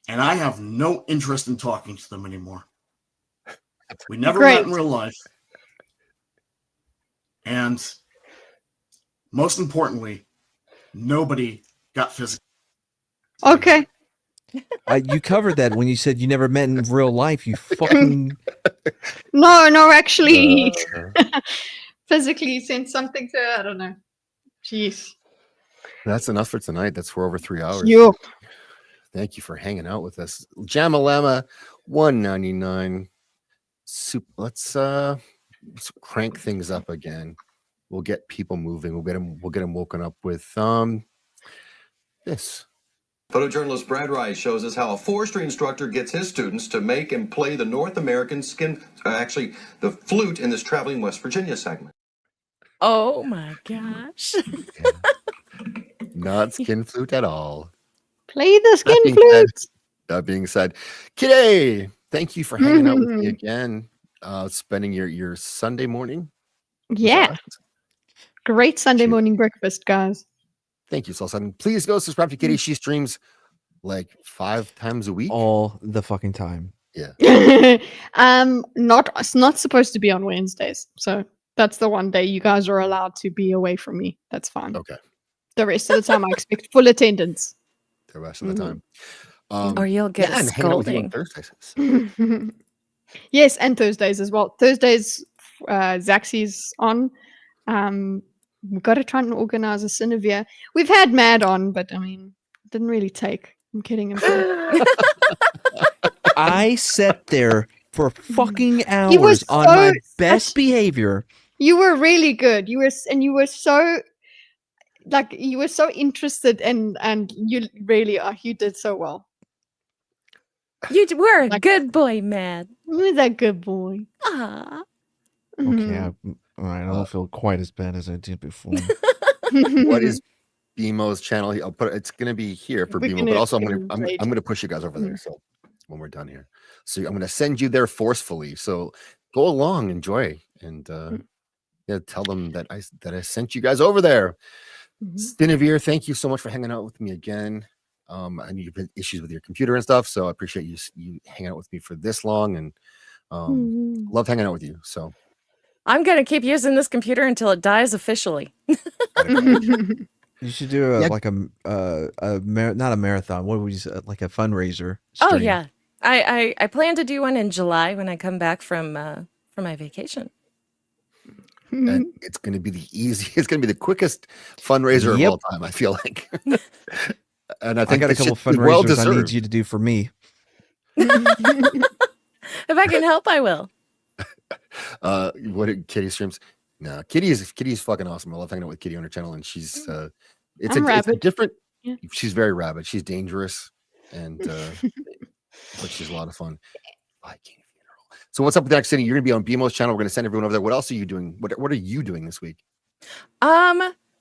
and I have no interest in talking to them anymore. We never met in real life, and most importantly, nobody got physical. Okay. You covered that when you said you never met in real life. You fucking. No, actually, physically sent something to her. I don't know. Jeez. That's enough for tonight. That's for over 3 hours. You. Thank you for hanging out with us. Jamalama, $1.99. Let's crank things up again. We'll get people moving. We'll get them woken up with this. Photojournalist Brad Rice shows us how a forestry instructor gets his students to make and play the North American the flute in this Traveling West Virginia segment. Oh my gosh. Not skin flute at all. Play the skin flute. That being said, Kitteh, thank you for hanging out with me again. Spending your Sunday morning. Yeah. Great Sunday morning breakfast, guys. Thank you so much. Please go subscribe to Kitteh. She streams like 5 times a week. All the fucking time. Yeah. It's not supposed to be on Wednesdays. So that's the one day you guys are allowed to be away from me. That's fine. Okay. The rest of the time I expect full attendance. The rest of the time. Or you'll get a and hanging out with you on scolding. Thursdays. Yes, and Thursdays as well. Thursdays, Zaxby's on. We've got to try and organize a Siniviere. We've had Mad on, but I mean, it didn't really take. I'm kidding. I sat there for fucking He hours was on so my best behavior. You were really good. You were so interested and you really are. You did so well. You were a good boy, Mad. You were that good boy. Ah. Okay, all right. I don't feel quite as bad as I did before. What is BMO's channel? I'll put it's going to be here for BMO, but also I'm going to push you guys over there. So when we're done here, so I'm going to send you there forcefully. So go along, enjoy, and tell them that I sent you guys over there. Siniviere, thank you so much for hanging out with me again. I know you've had issues with your computer and stuff, so I appreciate you hanging out with me for this long, and love hanging out with you. So I'm gonna keep using this computer until it dies officially. You should do not a marathon. What would you say? Like a fundraiser. Oh stream. yeah, I plan to do one in July when I come back from my vacation. and it's going to be it's going to be the quickest fundraiser of all time, I feel like. And I think got a couple fundraisers well I deserved. need you to do for me. If I can help, I will. What did Kitteh streams? No, Kitteh is fucking awesome. I love hanging out with Kitteh on her channel, and she's it's a different. Yeah. She's very rabid. She's dangerous, and but she's a lot of fun. So what's up with Next City? You're gonna be on BMO's channel. We're gonna send everyone over there. What else are you doing? What are you doing this week?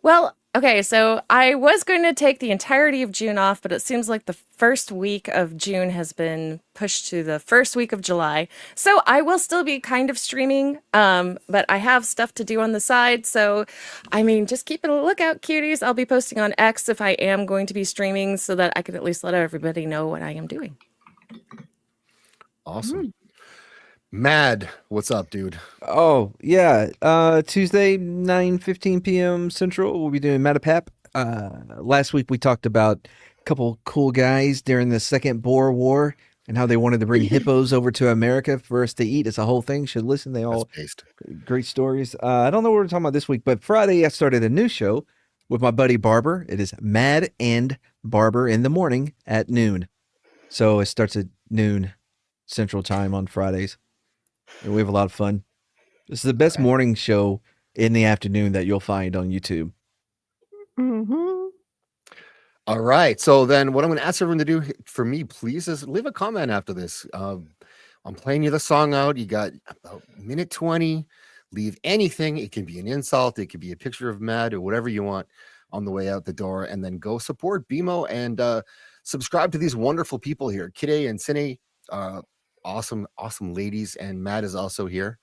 Well, okay, so I was going to take the entirety of June off, but it seems like the first week of June has been pushed to the first week of July. So I will still be kind of streaming, but I have stuff to do on the side. So, I mean, just keep a lookout, cuties. I'll be posting on X if I am going to be streaming so that I can at least let everybody know what I am doing. Awesome. Mad, what's up, dude? Oh, yeah. Tuesday, 9:15 p.m. Central, we'll be doing Matapap. Last week we talked about a couple cool guys during the Second Boer War and how they wanted to bring hippos over to America for us to eat. It's a whole thing. Should listen. They all great stories. I don't know what we're talking about this week, but Friday I started a new show with my buddy Barber. It is Mad and Barber in the morning at noon. So it starts at noon Central Time on Fridays. And we have a lot of fun. This is the best morning show in the afternoon that you'll find on YouTube. All right. So then what I'm going to ask everyone to do for me, please, is leave a comment after this. I'm playing you the song out. You got about minute 20. leave anything. It can be an insult, it could be a picture of Mad or whatever you want on the way out the door, and then go support BMO and subscribe to these wonderful people here. Kitteh and Cine, awesome ladies, and Matt is also here.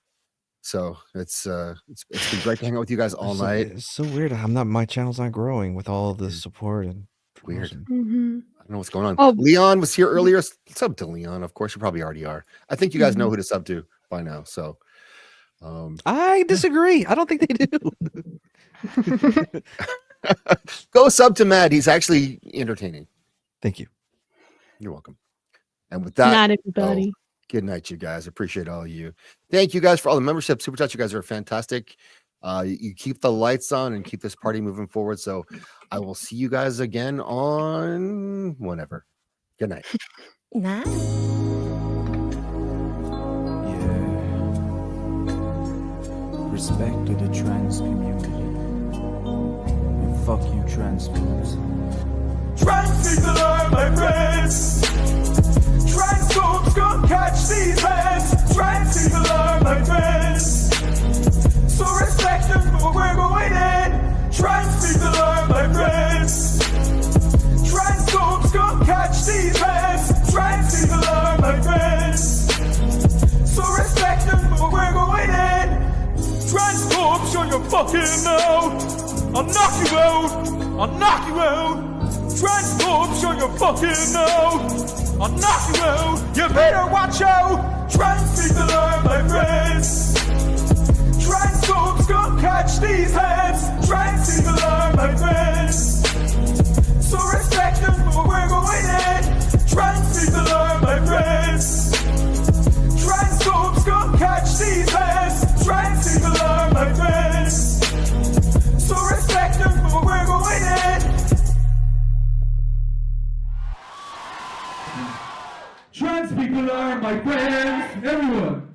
So it's been great to hang out with you guys all night. It's so weird. My channel's not growing with all the support and weird. Mm-hmm. I don't know what's going on. Oh. Leon was here earlier. Sub to Leon, of course. You probably already are. I think you guys know who to sub to by now. So I disagree. I don't think they do. Go sub to Matt. He's actually entertaining. Thank you. You're welcome. And with that, Not everybody. Good night, you guys. Appreciate all of you. Thank you guys for all the membership super chats. You guys are fantastic. You keep the lights on and keep this party moving forward. So I will see you guys again on whenever. Good night. Night. Respect to the trans community. And fuck you, transphobes. Trans people are my friends. Transphobes gon' catch these hands. Trans people are my friends. So respect them for we're going in. Trans people are my friends. Transphobes gon' catch these hands. Trans people are my friends. So respect them for we're going in. Transphobes, show your fucking mouth. I'll knock you out. I'll knock you out. Transphobes, show your fucking mouth. I'll knock you out. You better watch out. Trans people are my friends. Transphobes gon' catch these hands. Trans people are my friends. So respect them for we're going in. Trans people are my friends. Transphobes gon' catch these hands. Trans people are my friends. So respect them for we're going in. Trans people are my friends. Everyone.